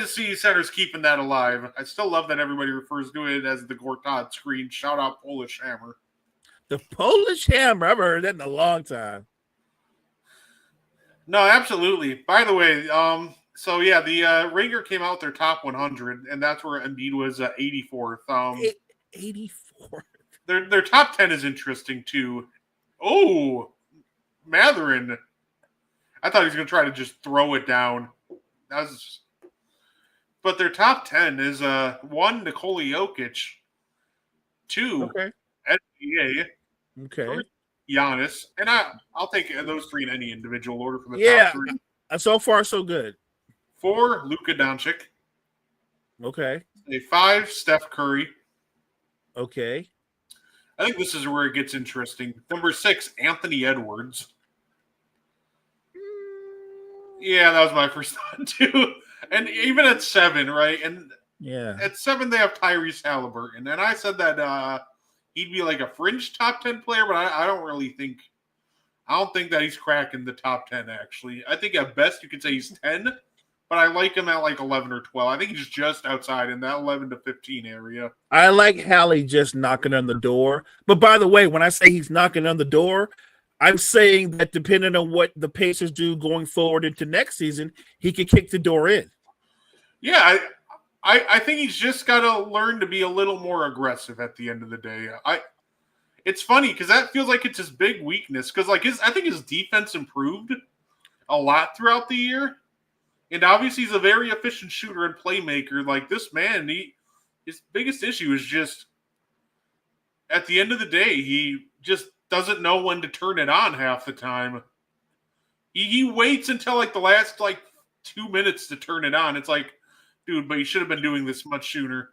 Speaker 6: see Centers keeping that alive. I still love that everybody refers to it as the Gortat screen. Shout out Polish Hammer.
Speaker 7: The Polish Hammer. I've heard that in a long time.
Speaker 6: No, absolutely. By the way, the Ringer came out with their top 100, and that's where Embiid was 84th.
Speaker 7: 84th.
Speaker 6: Their top 10 is interesting too. Oh, Matherin. I thought he was going to try to just throw it down. But their top 10 is 1, Nikola Jokic, 2, NBA,
Speaker 7: Okay.
Speaker 6: 3, Giannis, and I'll take those three in any individual order from the top 3.
Speaker 7: So far, so good.
Speaker 6: 4, Luka Doncic.
Speaker 7: Okay.
Speaker 6: 5, Steph Curry.
Speaker 7: Okay.
Speaker 6: I think this is where it gets interesting. Number 6, Anthony Edwards. Yeah, that was my first thought too. And even at 7, right? And
Speaker 7: yeah,
Speaker 6: at 7 they have Tyrese Halliburton, and I said that he'd be like a fringe top 10 player, but I don't think that he's cracking the top 10. Actually, I think at best you could say he's 10, but I like him at like 11 or 12. I think he's just outside in that 11 to 15 area.
Speaker 7: I like Hallie just knocking on the door. But by the way, when I say he's knocking on the door, I'm saying that depending on what the Pacers do going forward into next season, he could kick the door in.
Speaker 6: Yeah, I think he's just got to learn to be a little more aggressive at the end of the day. It's funny because that feels like it's his big weakness, because I think his defense improved a lot throughout the year, and obviously he's a very efficient shooter and playmaker. Like this man, his biggest issue is just at the end of the day he just doesn't know when to turn it on half the time. He waits until like the last 2 minutes to turn it on. It's like, dude, but you should have been doing this much sooner.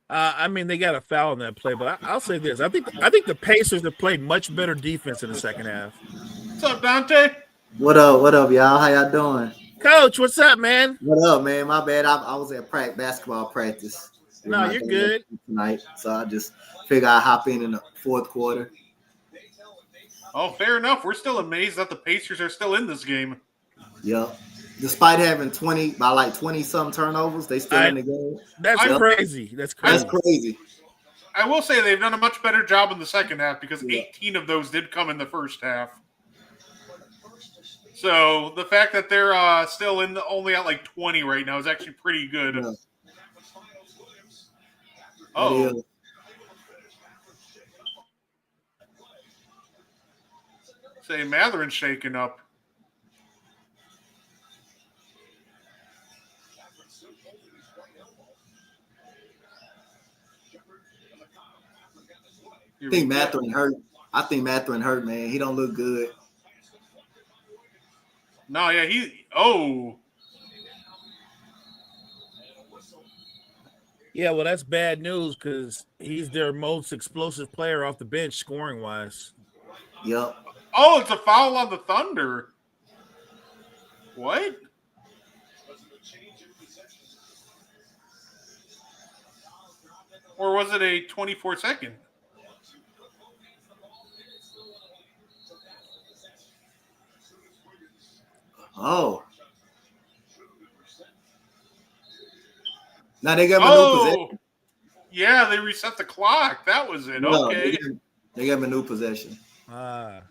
Speaker 7: They got a foul in that play, but I'll say this: I think the Pacers have played much better defense in the second half.
Speaker 6: What's up, Dante?
Speaker 8: What up, y'all? How y'all doing?
Speaker 7: Coach, what's up, man?
Speaker 8: What up, man? My bad. I was at basketball practice.
Speaker 7: No, you're good.
Speaker 8: Tonight, so I just figured I'd hop in the fourth quarter.
Speaker 6: Oh, fair enough. We're still amazed that the Pacers are still in this game.
Speaker 8: Yep. Despite having 20-some turnovers, they still in the game.
Speaker 7: That's crazy. That's
Speaker 8: crazy.
Speaker 6: I will say they've done a much better job in the second half because 18 of those did come in the first half. So the fact that they're still only at 20 right now is actually pretty good.
Speaker 8: Yeah.
Speaker 6: Oh. Say Matherin's shaking up.
Speaker 8: I think Matherin hurt. Man. He don't look good.
Speaker 6: No, yeah,
Speaker 7: Yeah, well, that's bad news because he's their most explosive player off the bench scoring-wise.
Speaker 8: Yep.
Speaker 6: Oh, it's a foul on the Thunder. What? Or was it a 24-second?
Speaker 8: Oh. Now they got a new possession.
Speaker 6: Yeah, they reset the clock. That was it.
Speaker 8: No,
Speaker 6: okay.
Speaker 8: They gave him a new possession.
Speaker 9: Ah.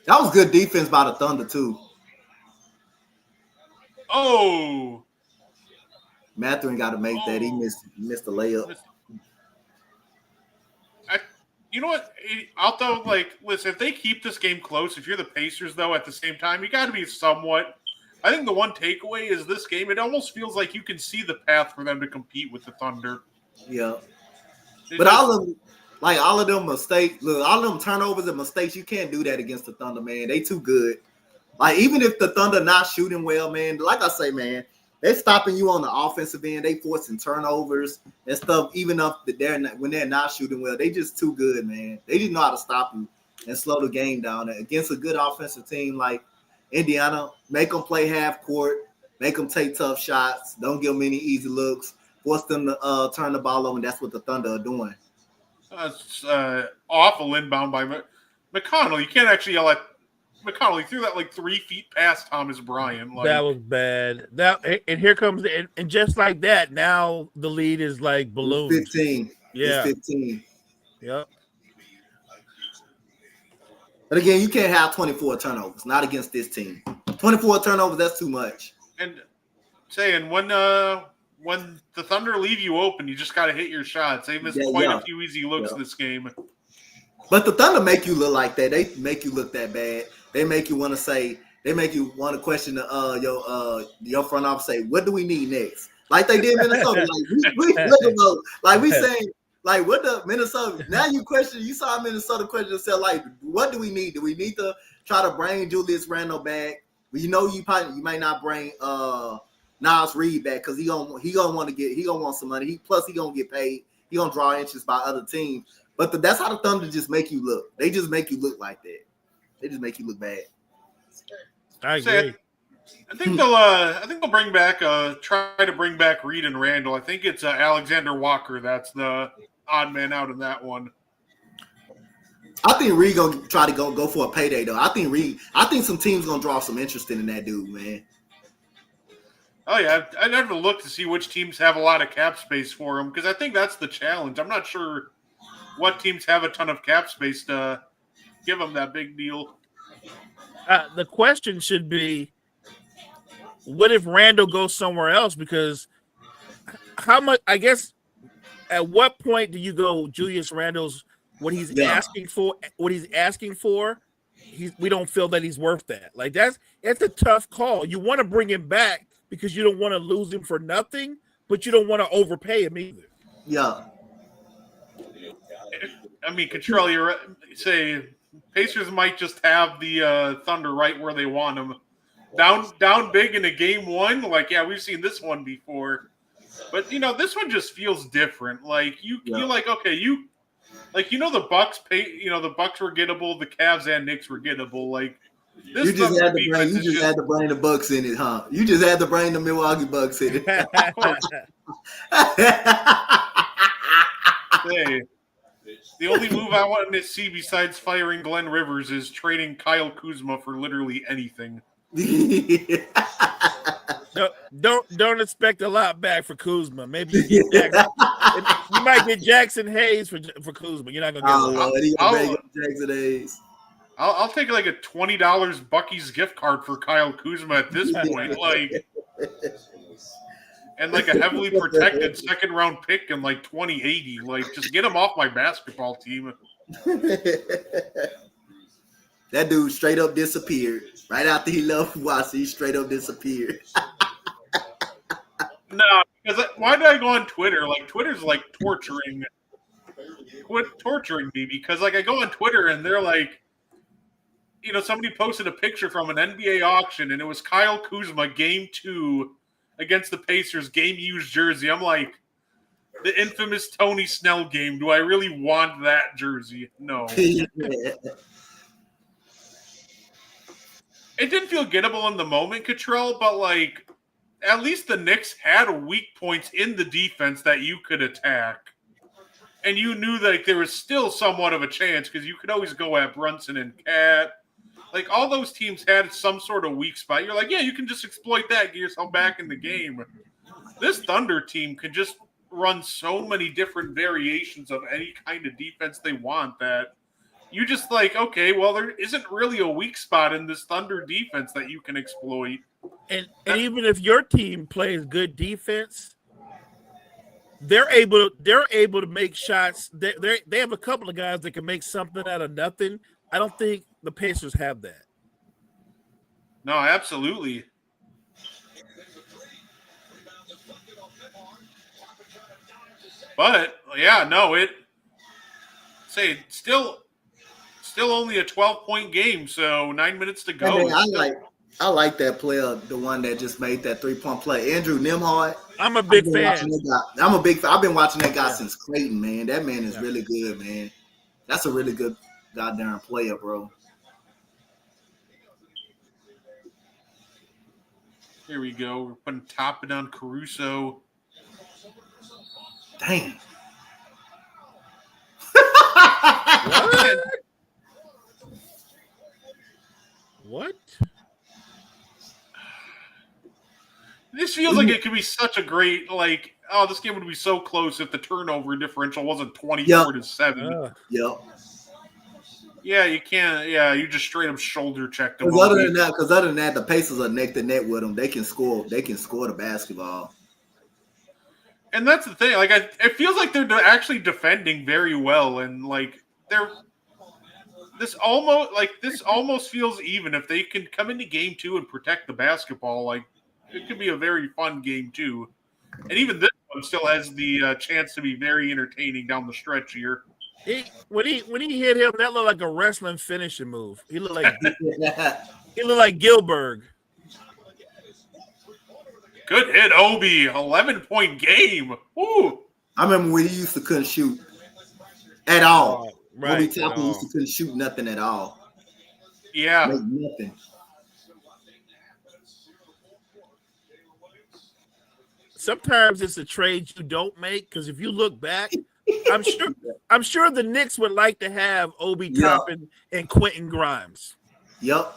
Speaker 8: That was good defense by the Thunder too.
Speaker 6: Oh,
Speaker 8: Mathurin got to make that. He missed the layup.
Speaker 6: you know what? Although, like, listen, if they keep this game close, if you're the Pacers, though, at the same time, you got to be somewhat. I think the one takeaway is this game. It almost feels like you can see the path for them to compete with the Thunder.
Speaker 8: Yeah, but all of them mistakes, look, all of them turnovers and mistakes, you can't do that against the Thunder, man. They too good. Like, even if the Thunder not shooting well, man, like I say, man, they're stopping you on the offensive end. They forcing turnovers and stuff, even if when they're not shooting well. They just too good, man. They just know how to stop you and slow the game down. And against a good offensive team like Indiana, make them play half court, make them take tough shots, don't give them any easy looks, force them to turn the ball over, and that's what the Thunder are doing.
Speaker 6: It's awful inbound by McConnell. You can't actually yell at McConnell. He threw that like 3 feet past Thomas Bryant. Like,
Speaker 9: that was bad. And here comes and just like that, now the lead is like ballooned.
Speaker 8: 15.
Speaker 9: Yeah.
Speaker 8: It's 15.
Speaker 9: Yep.
Speaker 8: But again, you can't have 24 turnovers, not against this team. 24 turnovers, that's too much.
Speaker 6: And saying when the Thunder leave you open, you just got to hit your shots. They missed quite a few easy looks this game.
Speaker 8: But the Thunder make you look like that. They make you look that bad. They make you want to say. They make you want to question your front office. Say, what do we need next? Like they did Minnesota. we saying like what the Minnesota. Now you question. You saw Minnesota question yourself. Like, what do we need? Do we need to try to bring Julius Randle back? Well, you know you might not bring Naz Reid back because he gonna want some money. He gonna get paid. He gonna draw interest by other teams. But that's how the Thunder just make you look. They just make you look like that. They just make you look bad.
Speaker 9: I agree.
Speaker 6: I think they'll bring back try to bring back Reed and Randall. I think it's Alexander Walker that's the odd man out in that one.
Speaker 8: I think Reed gonna try to go for a payday though. I think some teams gonna draw some interest in that dude, man.
Speaker 6: Oh yeah, I'd have to look to see which teams have a lot of cap space for him because I think that's the challenge. I'm not sure what teams have a ton of cap space to give him that big deal.
Speaker 9: The question should be, what if Randall goes somewhere else? Because how much? I guess at what point do you go Julius Randle's what he's asking for? What he's asking for, we don't feel that he's worth that. Like that's a tough call. You want to bring him back because you don't want to lose him for nothing, but you don't want to overpay him either.
Speaker 8: Yeah.
Speaker 6: I mean, Contrell, say Pacers might just have the Thunder right where they want them. Down big in a game one, like, yeah, we've seen this one before. But, this one just feels different. Like, you're like, okay, the Bucks the Bucks were gettable, the Cavs and Knicks were gettable. Like, this
Speaker 8: you just had to bring the Bucks in it, huh? You just had to bring the Milwaukee Bucks in it.
Speaker 6: Hey, the only move I want to see besides firing Glenn Rivers is trading Kyle Kuzma for literally anything.
Speaker 9: Don't expect a lot back for Kuzma. Maybe you might get Jackson Hayes for Kuzma. You're not gonna get
Speaker 8: Jackson Hayes.
Speaker 6: I'll take like a $20 Bucky's gift card for Kyle Kuzma at this point, and like a heavily protected second round pick in like 2080. Like, just get him off my basketball team.
Speaker 8: That dude straight up disappeared right after he left Washington. He straight up disappeared.
Speaker 6: No, because why did I go on Twitter? Like, Twitter's like torturing me because like I go on Twitter and they're like, somebody posted a picture from an NBA auction and it was Kyle Kuzma game 2 against the Pacers game used jersey. I'm like, the infamous Tony Snell game. Do I really want that jersey? No. It didn't feel gettable in the moment, Cottrell, but like at least the Knicks had weak points in the defense that you could attack. And you knew that there was still somewhat of a chance because you could always go at Brunson and Cat. Like, all those teams had some sort of weak spot. You're like, yeah, you can just exploit that, get yourself back in the game. This Thunder team can just run so many different variations of any kind of defense they want that you just like, okay, well, there isn't really a weak spot in this Thunder defense that you can exploit.
Speaker 9: And even if your team plays good defense, they're able to make shots. They have a couple of guys that can make something out of nothing. I don't think the Pacers have that.
Speaker 6: No, absolutely. But yeah, no, still only a 12-point game, so 9 minutes to go.
Speaker 8: I like that player, the one that just made that 3-point play, Andrew Nembhard.
Speaker 9: I'm a big fan.
Speaker 8: I've been watching that guy since Creighton, man. That man is really good, man. That's a really good goddamn player, bro.
Speaker 6: Here we go. We're putting Toppin on Caruso.
Speaker 8: Dang.
Speaker 9: What?
Speaker 6: This feels like it could be such a great, like, oh, this game would be so close if the turnover differential wasn't 24-7.
Speaker 8: Yep.
Speaker 6: Yeah, you can't. Yeah, you just straight up shoulder checked them.
Speaker 8: Because other than that, the Pacers are neck to neck with them. They can score. They can score the basketball.
Speaker 6: And that's the thing. Like, it feels like they're actually defending very well, and like this almost feels even. If they can come into game 2 and protect the basketball, like it could be a very fun game too. And even this one still has the chance to be very entertaining down the stretch here.
Speaker 9: When he hit him, that looked like a wrestling finishing move. He looked like Gilbert.
Speaker 6: Good hit, Obi. 11-point game. Woo.
Speaker 8: I remember when he used to couldn't shoot at all.
Speaker 9: Right.
Speaker 8: Obi Toppin used to couldn't shoot nothing at all.
Speaker 6: Yeah.
Speaker 8: Like nothing.
Speaker 9: Sometimes it's a trade you don't make because if you look back, I'm sure the Knicks would like to have Obi Toppin and Quentin Grimes.
Speaker 8: Yep.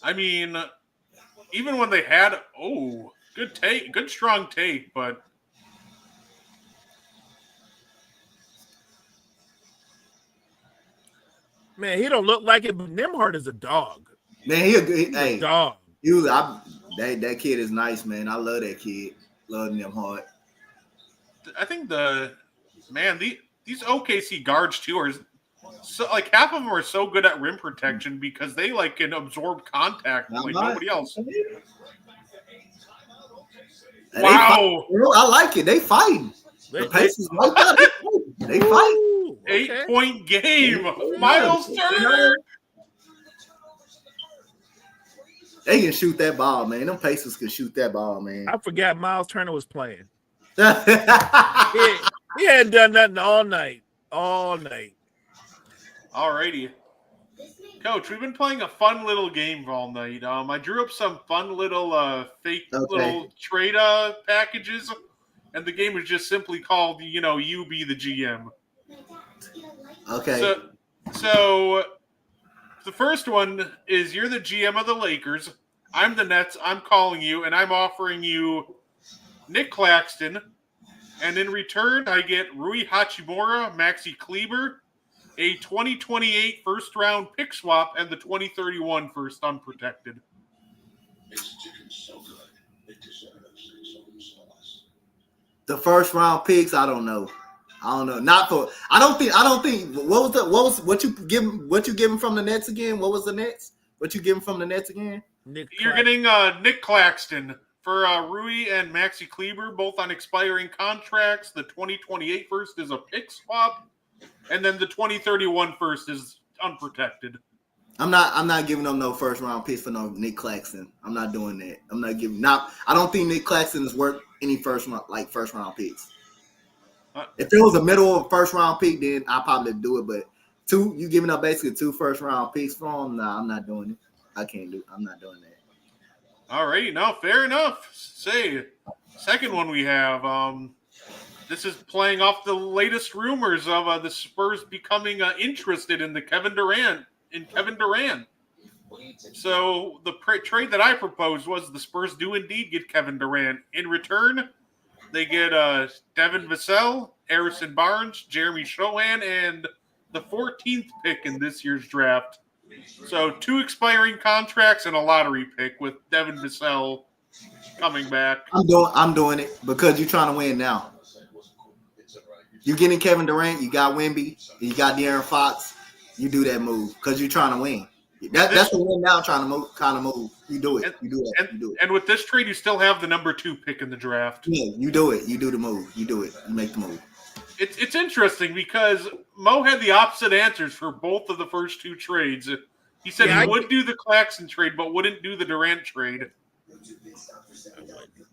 Speaker 6: I mean, even when they had good strong take, but
Speaker 9: man, he don't look like it, but Nembhard is a dog.
Speaker 8: Man, he's a
Speaker 9: dog.
Speaker 8: That kid is nice, man. I love that kid. Love Nembhard.
Speaker 6: I think these OKC guards too are so like half of them are so good at rim protection because they like can absorb contact like nobody else. Wow,
Speaker 8: I like it. They fighting. The Pacers like that. They fight.
Speaker 6: 8-point game. Miles Turner.
Speaker 8: They can shoot that ball, man. Them Pacers can shoot that ball, man.
Speaker 9: I forgot Miles Turner was playing. He hadn't done nothing all night. Alrighty. Coach, we've been playing a fun little game all night. I drew up some fun little little trade packages, and the game was just simply called, you be the GM.
Speaker 8: Okay.
Speaker 6: So the first one is you're the GM of the Lakers. I'm the Nets. I'm calling you, and I'm offering you Nick Claxton, and in return, I get Rui Hachimura, Maxi Kleber, a 2028 first-round pick swap, and the 2031 first unprotected.
Speaker 8: The first-round picks, I don't know. Not for. I don't think. What you giving from the Nets again? What was the Nets? What you giving from the Nets again?
Speaker 6: You're getting Nick Claxton for Rui and Maxi Kleber, both on expiring contracts. The 2028 first is a pick swap, and then the 2031 first is unprotected.
Speaker 8: I'm not giving them no first round picks for no Nick Claxton. I'm not doing that. I don't think Nick Claxton is worth any first round picks. If it was a middle of first round pick, then I'll probably do it. But you giving up basically 2 first round picks for him? Nah, I'm not doing it. I'm not doing that.
Speaker 6: All right, now fair enough. Second one we have. This is playing off the latest rumors of the Spurs becoming interested in Kevin Durant. So the trade that I proposed was the Spurs do indeed get Kevin Durant. In return, they get Devin Vassell, Harrison Barnes, Jeremy Shohan, and the 14th pick in this year's draft. So 2 expiring contracts and a lottery pick with Devin Vassell coming back.
Speaker 8: I'm doing it because you're trying to win now. You're getting Kevin Durant, you got Wemby, you got De'Aaron Fox. You do that move because you're trying to win. That's the win now. Trying to move. You do it. You do it. You do it.
Speaker 6: And with this trade, you still have the number 2 pick in the draft.
Speaker 8: Yeah, you do it. You do the move. You do it. You make the move.
Speaker 6: It's interesting because Mo had the opposite answers for both of the first 2 trades. He said he would do the Claxton trade, but wouldn't do the Durant trade.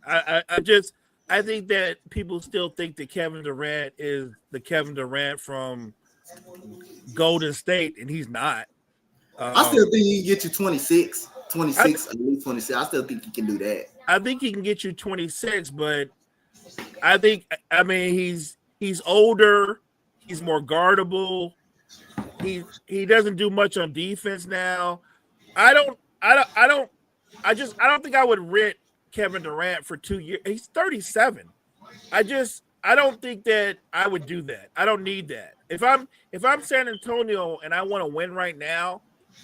Speaker 9: I think that people still think that Kevin Durant is the Kevin Durant from Golden State, and he's not.
Speaker 8: I still think he can get you 26, at least 26. I still think he can do that.
Speaker 9: I think he can get you 26, but he's older, he's more guardable. He doesn't do much on defense now. I don't think I would rent Kevin Durant for 2 years. He's 37. I don't think that I would do that. I don't need that. If I'm San Antonio and I want to win right now,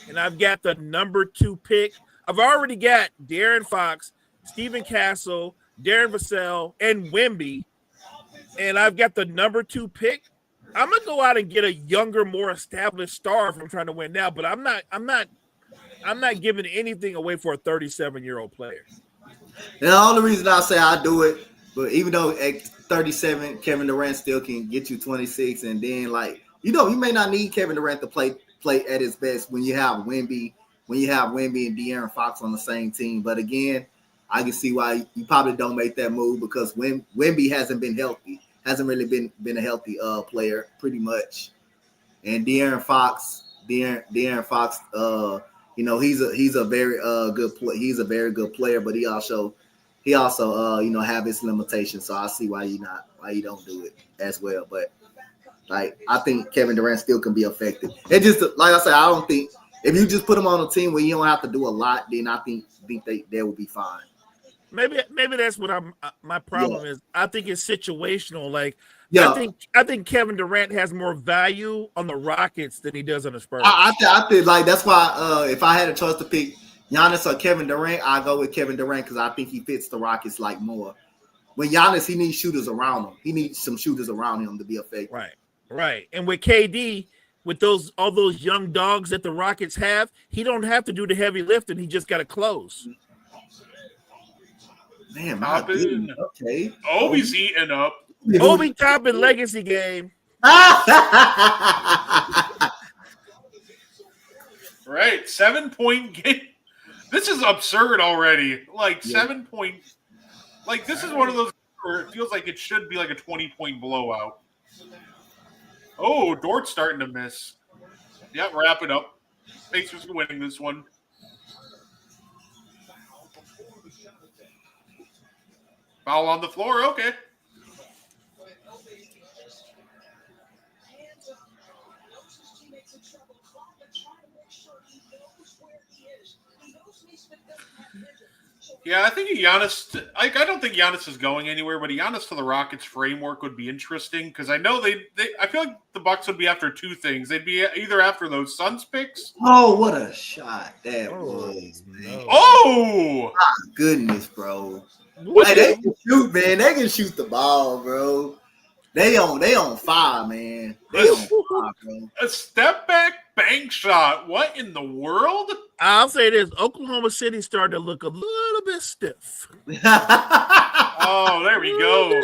Speaker 9: and I've got the number 2 pick, I've already got De'Aaron Fox, Stephen Castle, Darren Vassell, and Wemby, and I've got the number 2 pick. I'm gonna go out and get a younger, more established star if I'm trying to win now. But I'm not giving anything away for a 37-year-old player.
Speaker 8: And the only reason I say I do it, but even though at 37, Kevin Durant still can get you 26, and then you may not need Kevin Durant to play at his best when you have Wemby and De'Aaron Fox on the same team. But again, I can see why you probably don't make that move because Wemby hasn't been healthy, hasn't really been a healthy player pretty much. And De'Aaron Fox, he's a very good player. He's a very good player, but he also have his limitations. So I see why you don't do it as well. But I think Kevin Durant still can be effective. It just like I said, I don't think if you just put him on a team where you don't have to do a lot, then I think they will be fine.
Speaker 9: Maybe that's what my problem is. I think it's situational. I think Kevin Durant has more value on the Rockets than he does on the Spurs.
Speaker 8: I think that's why if I had a choice to pick Giannis or Kevin Durant, I go with Kevin Durant because I think he fits the Rockets more. When Giannis, he needs shooters around him. He needs some shooters around him to be effective.
Speaker 9: Right. And with KD, with all those young dogs that the Rockets have, he don't have to do the heavy lifting. He just got to close.
Speaker 8: Man,
Speaker 6: okay. Obi's eating up.
Speaker 9: Obi Toppin legacy game.
Speaker 6: Right, 7-point game. This is absurd already. 7 point. This is one of those where it feels like it should be like a 20-point blowout. Oh, Dort's starting to miss. Yep, wrap it up. Pacers winning this one. Foul on the floor. Okay. Yeah, I think Giannis. I don't think Giannis is going anywhere, but Giannis to the Rockets framework would be interesting because I know they. I feel like the Bucks would be after 2 things. They'd be either after those Suns picks.
Speaker 8: Oh, what a shot that was, man!
Speaker 6: Oh,
Speaker 8: my goodness, bro! They can shoot, man. They can shoot the ball, bro. They on fire, man. They on fire, bro.
Speaker 6: A step back bank shot. What in the world?
Speaker 9: I'll say this: Oklahoma City started to look a little bit stiff.
Speaker 6: Oh, there we go.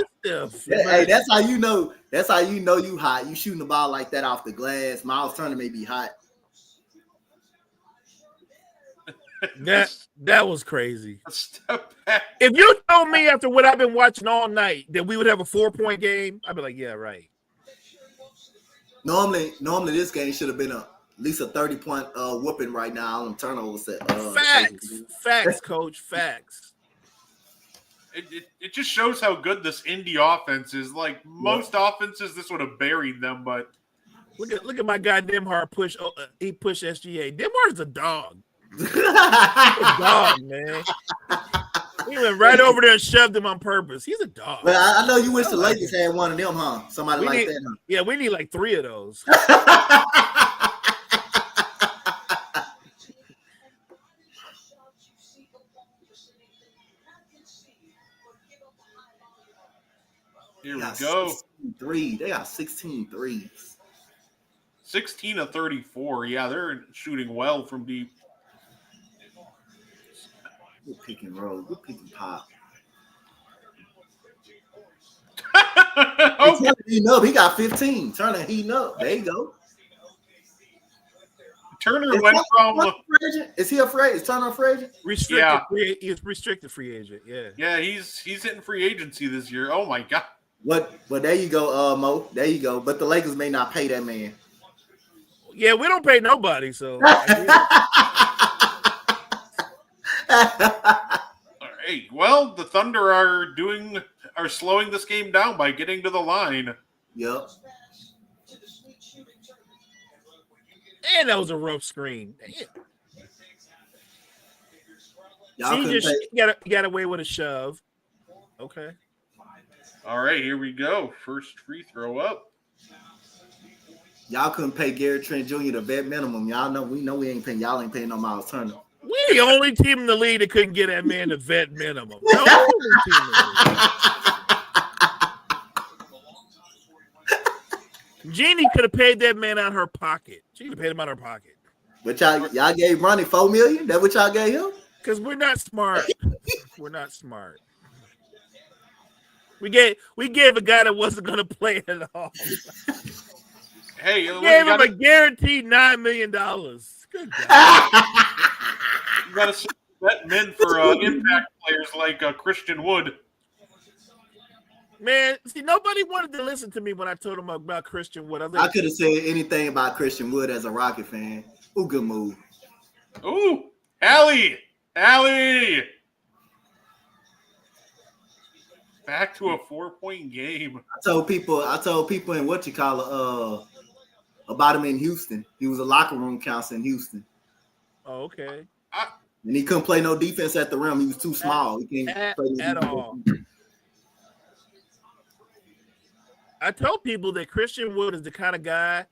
Speaker 8: Hey, that's how you know. That's how you know you hot. You shooting the ball like that off the glass. Miles Turner may be hot.
Speaker 9: That was crazy.
Speaker 6: A step back.
Speaker 9: If you told me after what I've been watching all night that we would have a 4-point game, I'd be like, yeah, right.
Speaker 8: Normally this game should have been at least a 30-point whooping right now on turnovers.
Speaker 9: Facts, coach. Facts.
Speaker 6: It just shows how good this Indy offense is. Most offenses, this would have buried them, but
Speaker 9: look at my guy Nembhard push. He pushed SGA. Nembhard's a dog. Dog, man. He went right over there and shoved him on purpose. He's a dog.
Speaker 8: But I know you wish the
Speaker 9: I like
Speaker 8: Lakers had one of them, huh? Somebody
Speaker 9: We
Speaker 8: like
Speaker 9: need-
Speaker 8: that,
Speaker 9: Yeah, we need like 3 of those.
Speaker 8: huh?
Speaker 6: Here we
Speaker 8: Got
Speaker 6: go.
Speaker 8: 16 threes. They got 16 threes.
Speaker 6: 16 of 34. Yeah, they're shooting well from deep.
Speaker 8: Good pick and roll. Good pick and pop.
Speaker 6: Okay.
Speaker 8: Heating up. He got 15. Turner heating up. There you go.
Speaker 6: Turner went from
Speaker 8: Is he a free agent? Is Turner a free agent?
Speaker 9: Restricted.
Speaker 6: Yeah.
Speaker 9: He's restricted free agent. Yeah.
Speaker 6: yeah, he's hitting free agency this year. Oh my god.
Speaker 8: What? Well, there you go, Mo. There you go. But the Lakers may not pay that man.
Speaker 9: Yeah, we don't pay nobody, so.
Speaker 6: All right. Well, the Thunder are slowing this game down by getting to the line.
Speaker 8: Yep.
Speaker 9: And that was a rough screen. Damn.
Speaker 8: Y'all
Speaker 9: See,
Speaker 8: couldn't
Speaker 9: just
Speaker 8: pay.
Speaker 9: got away with a shove. Okay.
Speaker 6: All right, here we go. First free throw up.
Speaker 8: Y'all couldn't pay Gary Trent Jr. the vet minimum. Y'all know we ain't paying. Y'all ain't paying no Miles Turner.
Speaker 9: We the only team in the league that couldn't get that man the vet minimum. The only team in the league. Jeannie could have paid that man out of her pocket. She could have paid him out of her pocket.
Speaker 8: But y'all gave Ronnie $4 million. That what y'all gave him?
Speaker 9: Because we're not smart. We're not smart. We gave a guy that wasn't going to play at all.
Speaker 6: Hey,
Speaker 9: We
Speaker 6: you
Speaker 9: gave him
Speaker 6: gotta,
Speaker 9: a guaranteed $9 million. Good God.
Speaker 6: you gotta see vet men for impact players like Christian Wood.
Speaker 9: Man, see, nobody wanted to listen to me when I told them about Christian Wood.
Speaker 8: I could have said anything about Christian Wood as a Rocket fan. Ooh, good move.
Speaker 6: Ooh, Allie. Back to a 4-point game.
Speaker 8: I told people in what you call it, about him in Houston. He was a locker room counselor in Houston.
Speaker 9: Oh, okay.
Speaker 8: And he couldn't play no defense at the rim. He was too small. He can't play
Speaker 9: At all. I told people that Christian Wood is the kind of guy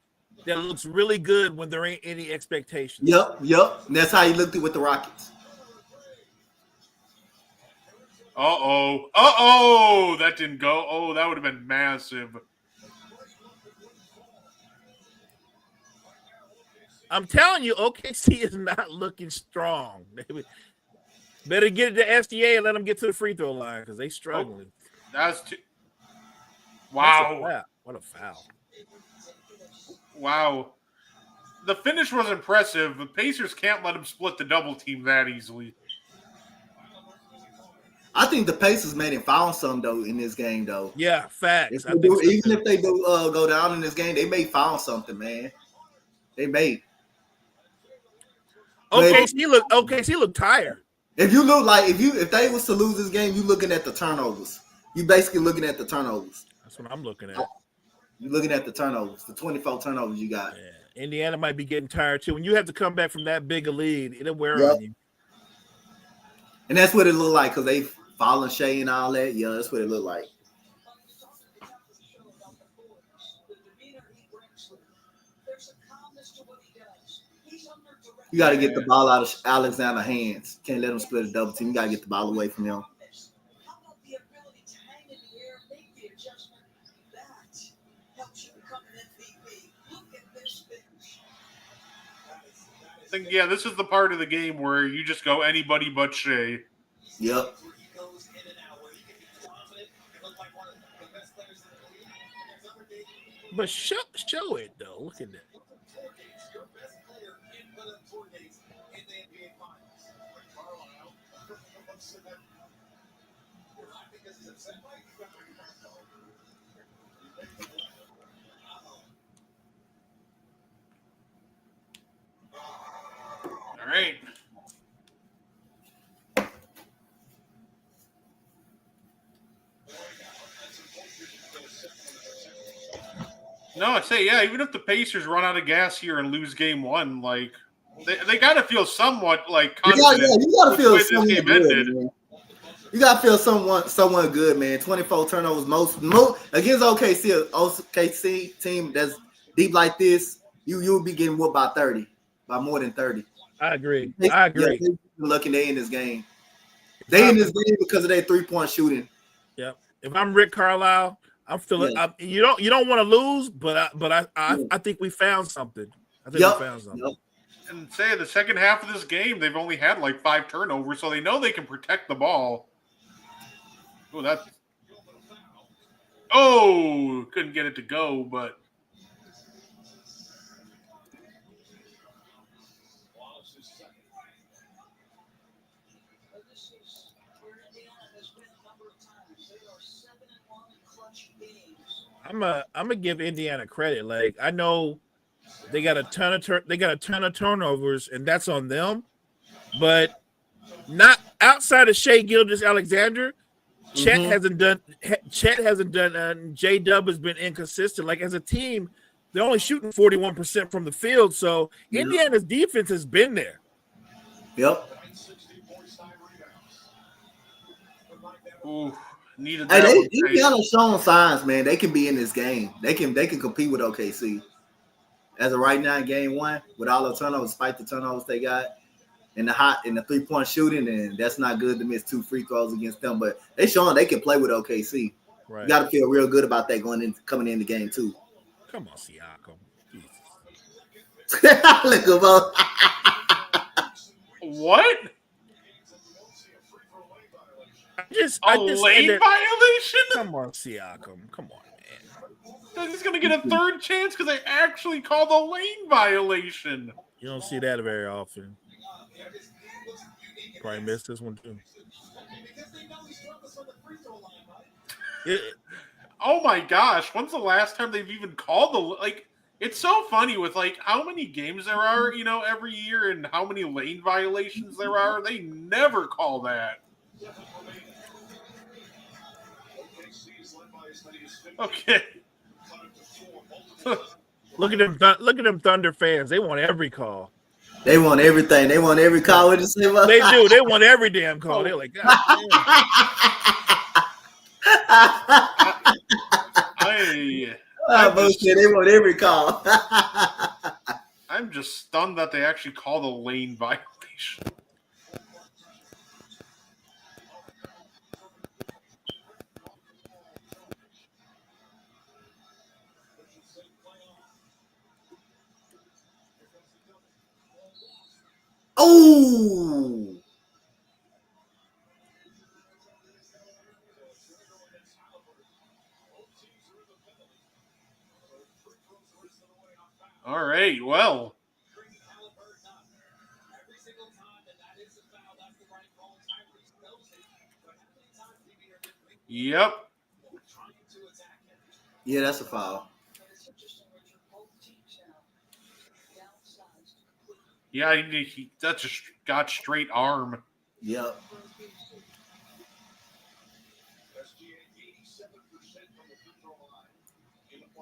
Speaker 9: that looks really good when there ain't any expectations.
Speaker 8: Yep. And that's how he looked with the Rockets.
Speaker 6: Uh-oh. That didn't go. Oh, that would have been massive.
Speaker 9: I'm telling you, OKC is not looking strong. Better get it to SDA and let them get to the free throw line because they struggling.
Speaker 6: That's too.
Speaker 9: That's a
Speaker 6: Wow.
Speaker 9: foul. What a foul.
Speaker 6: Wow. The finish was impressive. The Pacers can't let him split the double team that easily.
Speaker 8: I think the Pacers made him found some though in this game though.
Speaker 9: Yeah, facts.
Speaker 8: If they do, even if they do go down in this game, they may found something, man. They may.
Speaker 9: OKC look tired.
Speaker 8: If you look like if they was to lose this game, you looking at the turnovers. You basically looking at the turnovers.
Speaker 9: That's what I'm looking at.
Speaker 8: You're looking at the turnovers, the 24 turnovers you got.
Speaker 9: Yeah. Indiana might be getting tired too. When you have to come back from that big a lead, it'll wear
Speaker 8: Yep.
Speaker 9: on you.
Speaker 8: And that's what it looked like because they following Shea and all that. Yeah, that's what it looked like. You got to get the ball out of Alexander's hands. Can't let him split a double team. You got to get the ball away from him.
Speaker 6: I think, yeah, this is the part of the game where you just go anybody but Shea.
Speaker 8: Yep.
Speaker 9: But show it though. Look at that.
Speaker 6: All right. No, I say, yeah, even if the Pacers run out of gas here and lose game one, like, They got to feel somewhat like
Speaker 8: You
Speaker 6: confident.
Speaker 8: got to feel
Speaker 6: with the way this
Speaker 8: somewhat
Speaker 6: game
Speaker 8: good,
Speaker 6: ended.
Speaker 8: man. You got to feel someone good, man. 24 turnovers, most against OKC team that's deep like this. You'll be getting whooped by 30, by more than 30.
Speaker 9: I agree.
Speaker 8: Yeah, they're lucky they in this game. They in this game because of their 3-point shooting.
Speaker 9: Yep. If I'm Rick Carlisle, I'm feeling.
Speaker 8: Yeah.
Speaker 9: You don't want to lose, but I think we found something. I think we found something.
Speaker 8: Yep.
Speaker 6: And say the second half of this game, they've only had like 5 turnovers, so they know they can protect the ball. Couldn't get it to go, but
Speaker 9: I'm gonna give Indiana credit. Like, I know they got a ton of turnovers, and that's on them. But not outside of Shea Gilgeous-Alexander, Chet hasn't done. J-Dub has been inconsistent. Like, as a team, they're only shooting 41% from the field. So Indiana's defense has been there.
Speaker 8: Yep.
Speaker 6: ooh, needed
Speaker 8: Hey,
Speaker 6: that.
Speaker 8: Indiana showing signs, man. They can be in this game. They can compete with OKC. As of right now, in game 1, with all the turnovers, despite the turnovers they got, and the 3-point shooting, and that's not good to miss 2 free throws against them. But they showing they can play with OKC.
Speaker 9: Right.
Speaker 8: You got to feel real good about that coming into game 2.
Speaker 9: Come on, Siakam.
Speaker 8: Look at both.
Speaker 6: What? A lane violation?
Speaker 9: Come on, Siakam. Come on, man.
Speaker 6: He's going to get a third chance because they actually called a lane violation.
Speaker 9: You don't see that very often. Probably missed this one too.
Speaker 6: Oh my gosh! When's the last time they've even called the like? It's so funny with like how many games there are, every year, and how many lane violations there are. They never call that. Okay.
Speaker 9: Look at them! Look at them Thunder fans. They want every call.
Speaker 8: They want everything. They want every call with the same.
Speaker 9: They do. They want every damn call. They're like, God damn.
Speaker 8: Bullshit. They want every call.
Speaker 6: I'm just stunned that they actually called a lane violation.
Speaker 8: Oh.
Speaker 6: All right, well. Yep.
Speaker 8: Yeah, that's a foul.
Speaker 6: Yeah, that just got straight arm.
Speaker 8: Yep.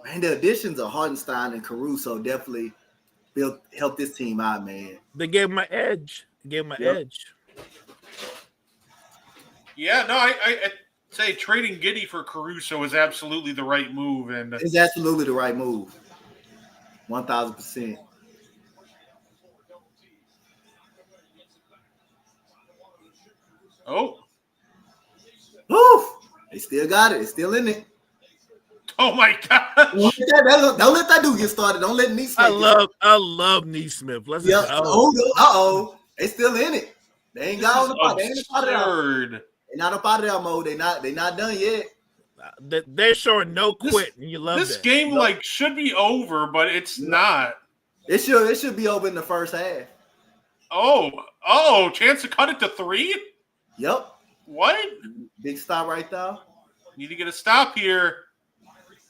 Speaker 8: Man, the additions of Hartenstein and Caruso definitely helped this team out, man.
Speaker 9: They gave him an edge. Edge.
Speaker 6: Yeah, no, I say trading Giddey for Caruso is absolutely the right move, and
Speaker 8: it's absolutely the right move. 1,000%.
Speaker 6: Oh.
Speaker 8: Woo! They still got it. It's still in it.
Speaker 6: Oh my gosh.
Speaker 8: Don't let that dude get started. Don't let Neesmith.
Speaker 9: I love Neesmith. Let's
Speaker 8: go.
Speaker 9: Uh-oh.
Speaker 8: They still in it. They ain't got on the pot. They ain't up out of there. They not up out of there mode. They not done yet.
Speaker 9: They're showing no quit, and you love
Speaker 6: this
Speaker 9: that.
Speaker 6: game should be over, but it's not.
Speaker 8: It should be over in the first half.
Speaker 6: Oh, chance to cut it to 3?
Speaker 8: Yep.
Speaker 6: What?
Speaker 8: Big stop right there.
Speaker 6: Need to get a stop here.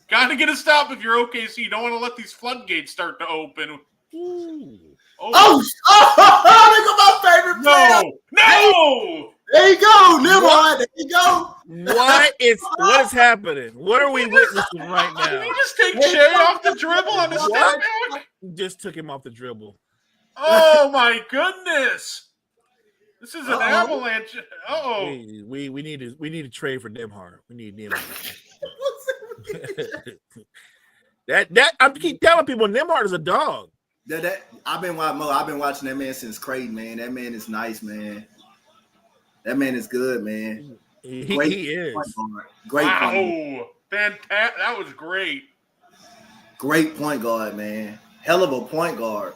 Speaker 6: Got to get a stop if you're OKC. You don't want to let these floodgates start to open.
Speaker 9: Ooh.
Speaker 8: Oh, look at my favorite player.
Speaker 6: No.
Speaker 8: There you go, Nimrod. There you go.
Speaker 9: What is happening? What are we witnessing right now?
Speaker 6: Did he just take Shea off the dribble on the step back?
Speaker 9: Just took him off the dribble.
Speaker 6: Oh my goodness! This is an
Speaker 8: Uh-oh.
Speaker 6: avalanche. Oh,
Speaker 9: We need to trade for Nimhard. We need Nimhard. that I keep telling people Nimhard is a dog.
Speaker 8: I've been watching that man since Creighton, man. That man is nice, man. That man is good, man.
Speaker 9: He is.
Speaker 8: Point guard. Great point guard.
Speaker 6: wow! Fantastic! That was great.
Speaker 8: Great point guard, man. Hell of a point guard.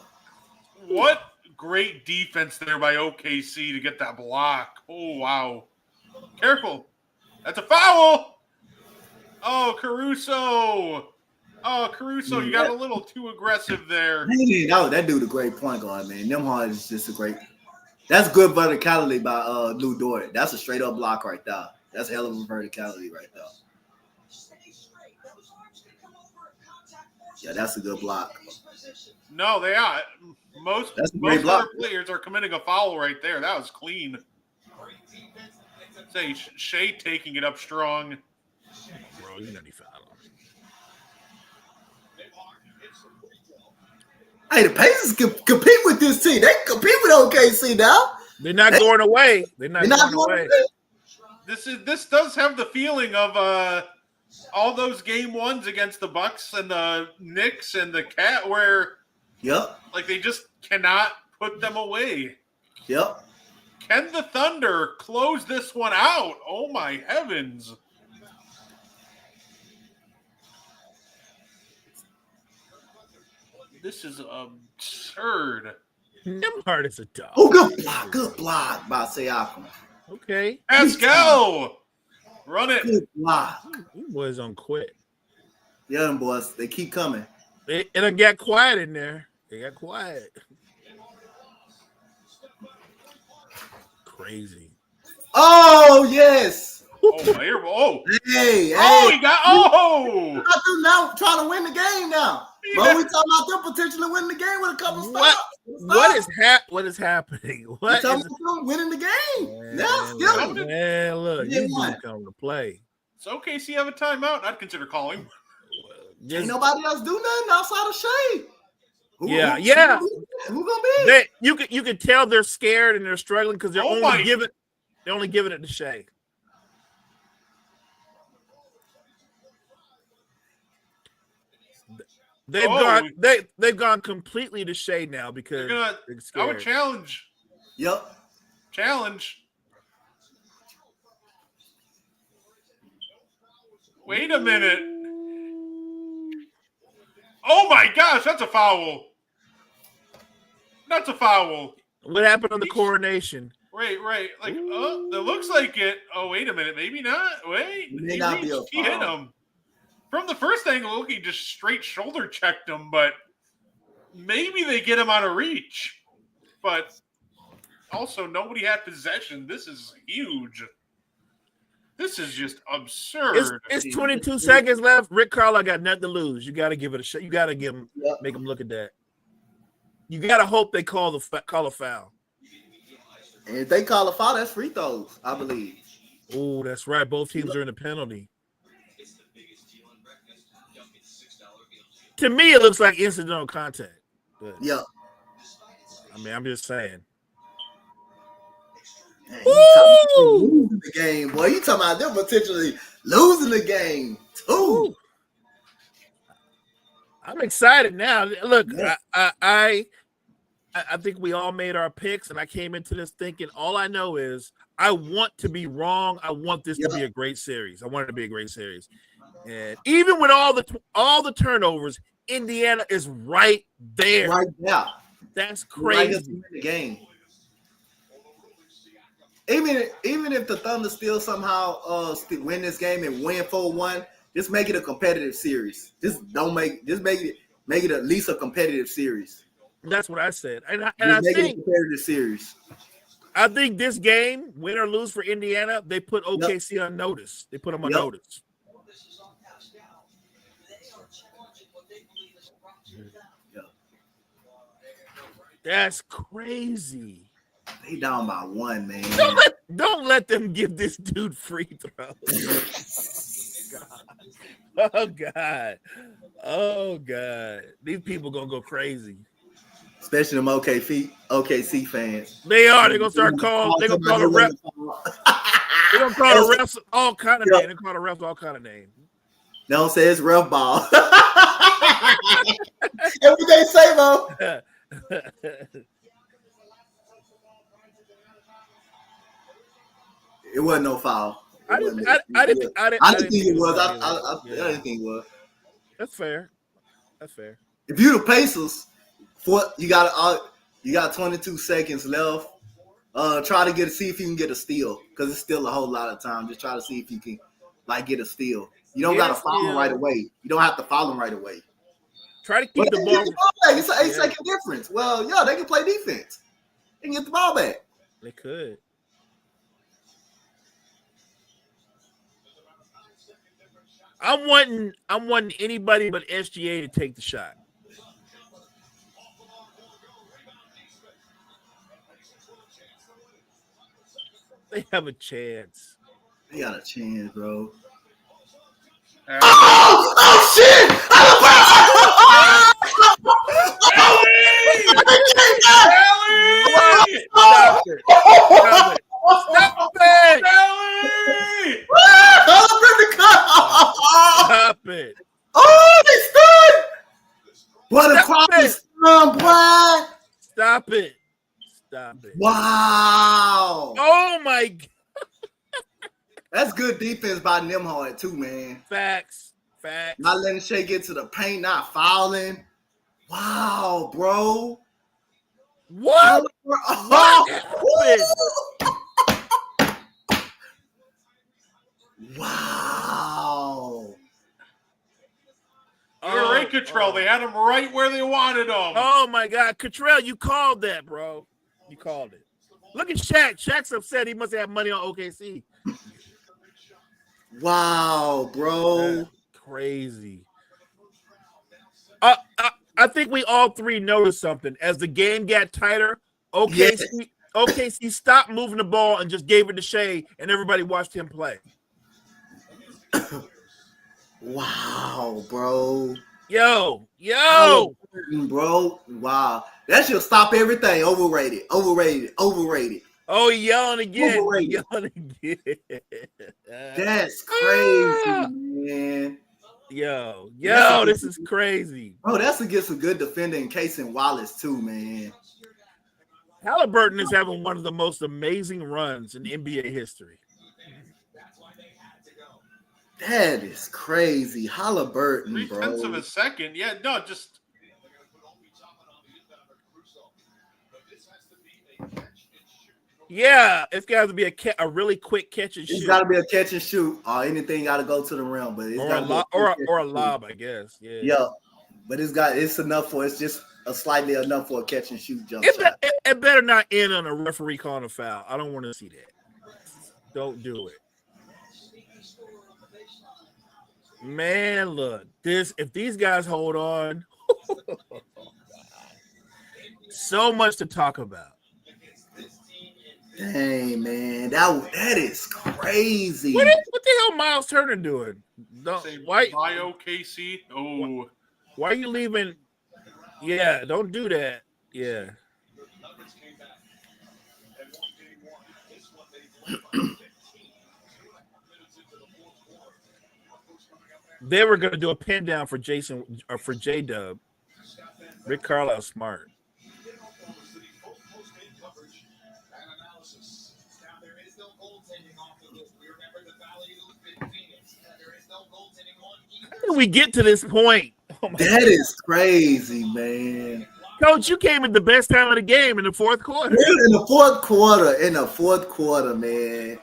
Speaker 6: What great defense there by OKC to get that block. Oh, wow. Careful. That's a foul. Oh, Caruso. Oh, Caruso, you got a little too aggressive there.
Speaker 8: That dude a great point guard, man. Nimhard is just a great. That's good verticality by Lou Dort. That's a straight up block right there. That's hell of a verticality right there. Yeah, that's a good block.
Speaker 6: No, they are. Most other players are committing a foul right there. That was clean. Say Shea taking it up strong.
Speaker 9: Bro, you know he fouled him.
Speaker 8: Hey, the Pacers compete with this team. They compete with OKC now.
Speaker 9: They're not going away. They're not going away.
Speaker 6: This does have the feeling of all those game ones against the Bucks and the Knicks and the Cat where like they just cannot put them away.
Speaker 8: Yep.
Speaker 6: Can the Thunder close this one out? Oh my heavens. This is absurd.
Speaker 9: Nimhard is a dog.
Speaker 8: Oh, good block by Siakam.
Speaker 9: Okay.
Speaker 6: Let's go. Run it.
Speaker 8: Good block.
Speaker 9: You boys don't quit.
Speaker 8: Yeah, them boys, they keep coming.
Speaker 9: It done got quiet in there. They got quiet. Crazy.
Speaker 8: Oh, yes.
Speaker 6: Oh, here. Oh.
Speaker 8: Hey.
Speaker 6: Oh, he got. Oh.
Speaker 8: Them now trying to win the game now. But we talking about them potentially winning the game with a couple stops.
Speaker 9: What is happening? What
Speaker 8: talking
Speaker 9: is
Speaker 8: about them winning the game?
Speaker 9: Man,
Speaker 8: Yeah, still.
Speaker 9: man, look, you need to come to play.
Speaker 6: So OKC have a timeout. I'd consider calling.
Speaker 8: Ain't nobody else do nothing outside of Shea.
Speaker 9: Yeah.
Speaker 8: Who gonna be?
Speaker 9: You can tell they're scared and they're struggling because they're only giving it to Shea. They've gone completely to Shea now because they're scared.
Speaker 6: I would challenge.
Speaker 8: Yep.
Speaker 6: Challenge. Wait a minute. Oh my gosh, that's a foul. That's a foul.
Speaker 9: What happened on the coronation?
Speaker 6: Right. Like, that looks like it. Oh, wait a minute. Maybe not. Wait.
Speaker 8: It may not be a
Speaker 6: He hit
Speaker 8: foul.
Speaker 6: him. From the first angle, he just straight shoulder checked him, but maybe they get him out of reach. But also, nobody had possession. This is huge. This is just absurd.
Speaker 9: It's 22 seconds left. Rick Carlisle got nothing to lose. You got to give it a shot. You got to make him look at that. You got to hope they call a foul.
Speaker 8: And if they call a foul, that's free throws, I believe.
Speaker 9: Oh, that's right. Both teams are in the penalty. To me, it looks like incidental contact. But,
Speaker 8: yeah.
Speaker 9: I mean, I'm just saying.
Speaker 8: Man, losing the game, boy. You talking about them potentially losing the game too.
Speaker 9: I'm excited now. Look, I think we all made our picks, and I came into this thinking all I know is I want to be wrong. I want this to be a great series. I want it to be a great series. And even with all the turnovers, Indiana is right there.
Speaker 8: Right now.
Speaker 9: That's crazy.
Speaker 8: Right in the game. Even if the Thunder still somehow win this game and win 4-1, just make it a competitive series. Just make it at least a competitive series.
Speaker 9: That's what I said. And I
Speaker 8: make
Speaker 9: think
Speaker 8: it a competitive series.
Speaker 9: I think this game, win or lose for Indiana, they put OKC on notice. They put them on notice. That's crazy.
Speaker 8: They down by 1, man.
Speaker 9: Don't let them give this dude free throws. Oh God. These people gonna go crazy.
Speaker 8: Especially them OKC fans.
Speaker 9: They are. They're gonna start calling. They're gonna call the ref. They're gonna call the refs all kind of names. They're gonna call the refs all kind of names.
Speaker 8: Don't say it's ref ball. Every day say though. It wasn't no foul.
Speaker 9: I didn't think
Speaker 8: it was. I didn't think it was.
Speaker 9: That's fair. That's fair.
Speaker 8: If you the Pacers, you got 22 seconds left. Try to see if you can get a steal because it's still a whole lot of time. Just try to see if you can get a steal. You don't got to foul them right away. You don't have to foul them right away.
Speaker 9: Try to keep the ball.
Speaker 8: It's an 8-second difference. Well, yeah, they can play defense. They can get the ball back.
Speaker 9: They could. I'm wanting anybody but SGA to take the shot. They have a chance.
Speaker 8: They got a chance, bro.
Speaker 6: Oh
Speaker 8: shit!
Speaker 9: Stop it! Stop it!
Speaker 8: Oh, they stood! What a quality scrum, boy!
Speaker 9: Stop it! Stop it!
Speaker 8: Wow!
Speaker 9: Oh my God!
Speaker 8: That's good defense by Nembhard too, man.
Speaker 9: Facts.
Speaker 8: Not letting Shea get to the paint, not fouling. Wow, bro.
Speaker 9: What?
Speaker 8: Wow.
Speaker 6: You're right, Cottrell. They had him right where they wanted him.
Speaker 9: Oh my God, Cottrell, you called that, bro. You called it. Look at Shaq. Shaq's upset. He must have money on OKC.
Speaker 8: Wow, bro.
Speaker 9: That's crazy. I think we all three noticed something. As the game got tighter, OKC stopped moving the ball and just gave it to Shea, and everybody watched him play.
Speaker 8: Wow, bro.
Speaker 9: Yo.
Speaker 8: Bro, wow. That should stop everything. Overrated.
Speaker 9: Oh, yelling again.
Speaker 8: Overrated. That's crazy, man.
Speaker 9: Yo, this is crazy.
Speaker 8: Bro, that's against a good defender in Casey Wallace, too, man.
Speaker 9: Halliburton is having one of the most amazing runs in NBA history.
Speaker 8: That is crazy. Halliburton,
Speaker 6: 3/10
Speaker 8: bro.
Speaker 6: of a second. Yeah, no, just.
Speaker 9: Yeah, it's got to be a really quick catch and shoot.
Speaker 8: It's got to be a catch and shoot, or anything got to go to the rim. But it's
Speaker 9: or a lob, I guess.
Speaker 8: Yeah, but it's enough for it's just slightly enough for a catch and shoot jump shot.
Speaker 9: It better not end on a referee calling a foul. I don't want to see that. Don't do it. Man, look, if these guys hold on, so much to talk about.
Speaker 8: Dang, man, that is crazy.
Speaker 9: What the hell Miles Turner doing?
Speaker 6: Why OKC? Oh,
Speaker 9: why are you leaving? Yeah, don't do that. Yeah. They were going to do a pin down for Jason or for J-Dub. Rick Carlisle smart. How did we get to this point? Oh
Speaker 8: that is crazy, man.
Speaker 9: Coach, you came at the best time of the game in the fourth quarter.
Speaker 8: In the fourth quarter, man.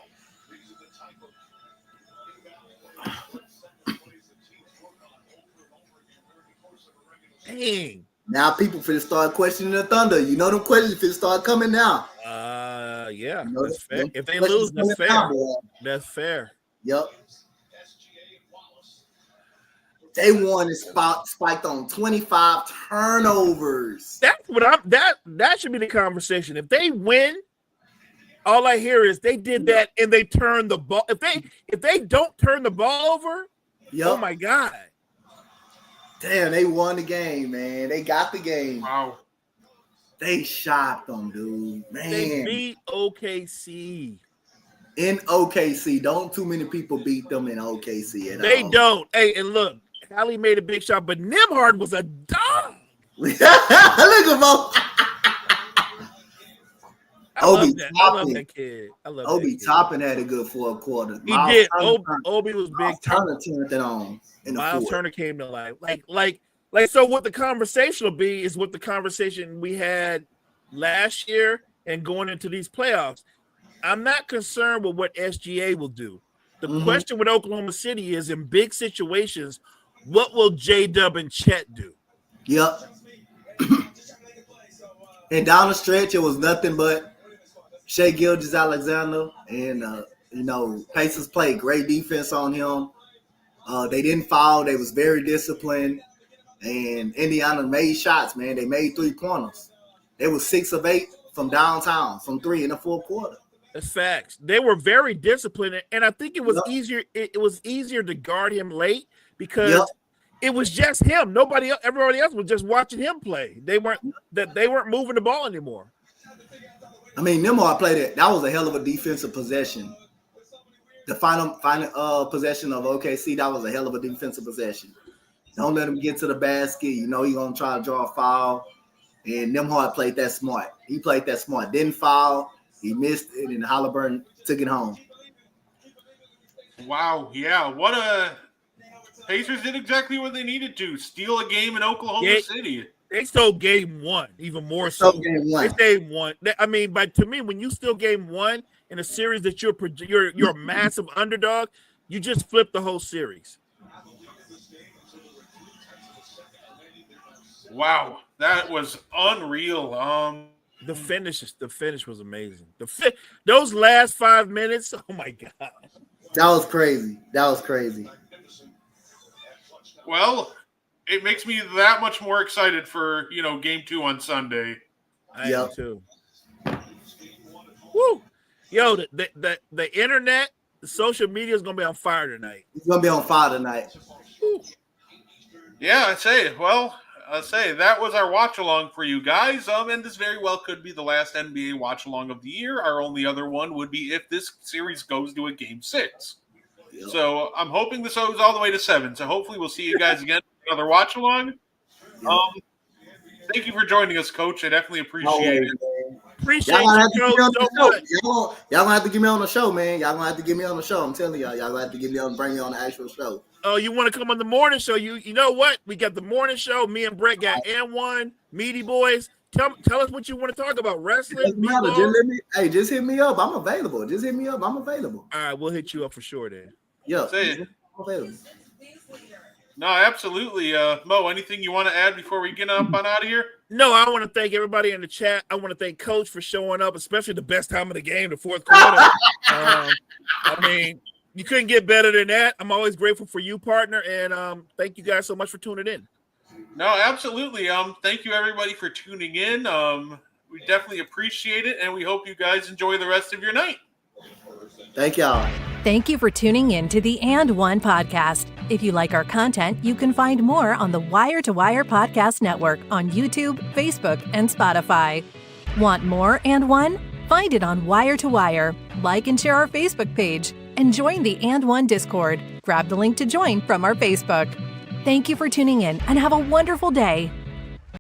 Speaker 9: Dang.
Speaker 8: Now people finna start questioning the Thunder. You know them questions finna start coming now.
Speaker 9: Yeah,
Speaker 8: you know,
Speaker 9: that's fair. If they lose, that's fair. That's fair.
Speaker 8: Yep. They won and spiked on 25 turnovers.
Speaker 9: That's what that should be the conversation. If they win, all I hear is they did that and they turned the ball. If they don't turn the ball over, oh my God.
Speaker 8: Damn, they won the game, man. They got the game.
Speaker 6: Wow.
Speaker 8: They shocked them, dude. Man,
Speaker 9: They beat OKC.
Speaker 8: in OKC, don't too many people beat them in OKC at
Speaker 9: They
Speaker 8: all.
Speaker 9: don't. Hey, and look, Hallie made a big shot, but Nembhard was a dog.
Speaker 8: Look at Mo.
Speaker 9: I love
Speaker 8: Obi
Speaker 9: that. I love
Speaker 8: Toppin.
Speaker 9: that kid. I love
Speaker 8: Obi
Speaker 9: that kid.
Speaker 8: Toppin had a good fourth quarter.
Speaker 9: He
Speaker 8: Miles
Speaker 9: did.
Speaker 8: Turner-
Speaker 9: Obi was big.
Speaker 8: Miles Turner turned it on in the
Speaker 9: Miles
Speaker 8: fourth.
Speaker 9: Turner came to life. Like. So what the conversation will be is what the conversation we had last year and going into these playoffs. I'm not concerned with what SGA will do. The question with Oklahoma City is in big situations, what will J-Dub and Chet do?
Speaker 8: Yep. And down the stretch, it was nothing but Shea Gilgeous-Alexander and Pacers played great defense on him. They didn't foul. They was very disciplined. And Indiana made shots, man. They made 3-pointers. They were 6 of 8 from downtown, from 3 in the fourth quarter.
Speaker 9: That's facts. They were very disciplined, and I think it was
Speaker 8: Yep.
Speaker 9: easier. It was easier to guard him late because
Speaker 8: Yep.
Speaker 9: it was just him. Nobody else, everybody else was just watching him play. They weren't moving the ball anymore.
Speaker 8: I mean, Nembhard played it. That was a hell of a defensive possession. The final possession of OKC, that was a hell of a defensive possession. Don't let him get to the basket. You know he's going to try to draw a foul. And Nembhard played that smart. He played that smart. Didn't foul. He missed it, and Halliburton took it home.
Speaker 6: Wow, yeah. What a Pacers did exactly what they needed to. Steal a game in Oklahoma
Speaker 9: Yeah.
Speaker 6: City.
Speaker 9: They stole game one, even more so.
Speaker 8: So game one.
Speaker 9: They stayed one. I mean, but to me, when you steal game one in a series that you're a massive underdog, you just flip the whole series.
Speaker 6: Wow, that was unreal.
Speaker 9: The finish was amazing. Those last 5 minutes, oh my god.
Speaker 8: That was crazy. That was crazy.
Speaker 6: Well, it makes me that much more excited for, game 2 on Sunday.
Speaker 9: I
Speaker 8: Yep.
Speaker 9: am too. Woo! Yo, the internet, the social media is gonna be on fire tonight.
Speaker 8: He's going to be on fire tonight.
Speaker 6: Yeah, I say that was our watch along for you guys. And this very well could be the last NBA watch along of the year. Our only other one would be if this series goes to a game 6.
Speaker 8: Yep.
Speaker 6: So I'm hoping this goes all the way to 7. So hopefully we'll see you guys again for another watch along. Thank you for joining us, Coach. I definitely appreciate it.
Speaker 9: Appreciate
Speaker 8: Y'all gonna have
Speaker 9: you
Speaker 8: to get me on
Speaker 9: so
Speaker 8: the show.
Speaker 9: much.
Speaker 8: Y'all gonna have to get me on the show, man. Y'all gonna have to get me on the show. I'm telling y'all gonna have to get me on, bring me on the actual show.
Speaker 9: Oh, you want to come on the morning show? You know what? We got the morning show. Me and Brett got N1, Meaty Boys. Tell us what you want to talk about. Wrestling?
Speaker 8: Doesn't matter.
Speaker 9: B-ball?
Speaker 8: Just hit me up. I'm available. Just hit me up. I'm available.
Speaker 9: All right, we'll hit you up for sure then.
Speaker 8: Yeah,
Speaker 6: Say it.
Speaker 8: I'm available.
Speaker 6: No, absolutely. Mo, anything you want to add before we get up on out of here?
Speaker 9: No, I want to thank everybody in the chat. I want to thank Coach for showing up, especially the best time of the game, the fourth quarter. I mean, you couldn't get better than that. I'm always grateful for you, partner, and thank you guys so much for tuning in.
Speaker 6: No, absolutely. Thank you everybody for tuning in. We definitely appreciate it, and we hope you guys enjoy the rest of your night.
Speaker 8: Thank y'all.
Speaker 10: Thank you for tuning in to the And One podcast. If you like our content, you can find more on the Wire to Wire Podcast Network on YouTube, Facebook, and Spotify. Want more And One? Find it on Wire to Wire. Like and share our Facebook page and join the And One Discord. Grab the link to join from our Facebook. Thank you for tuning in and have a wonderful day.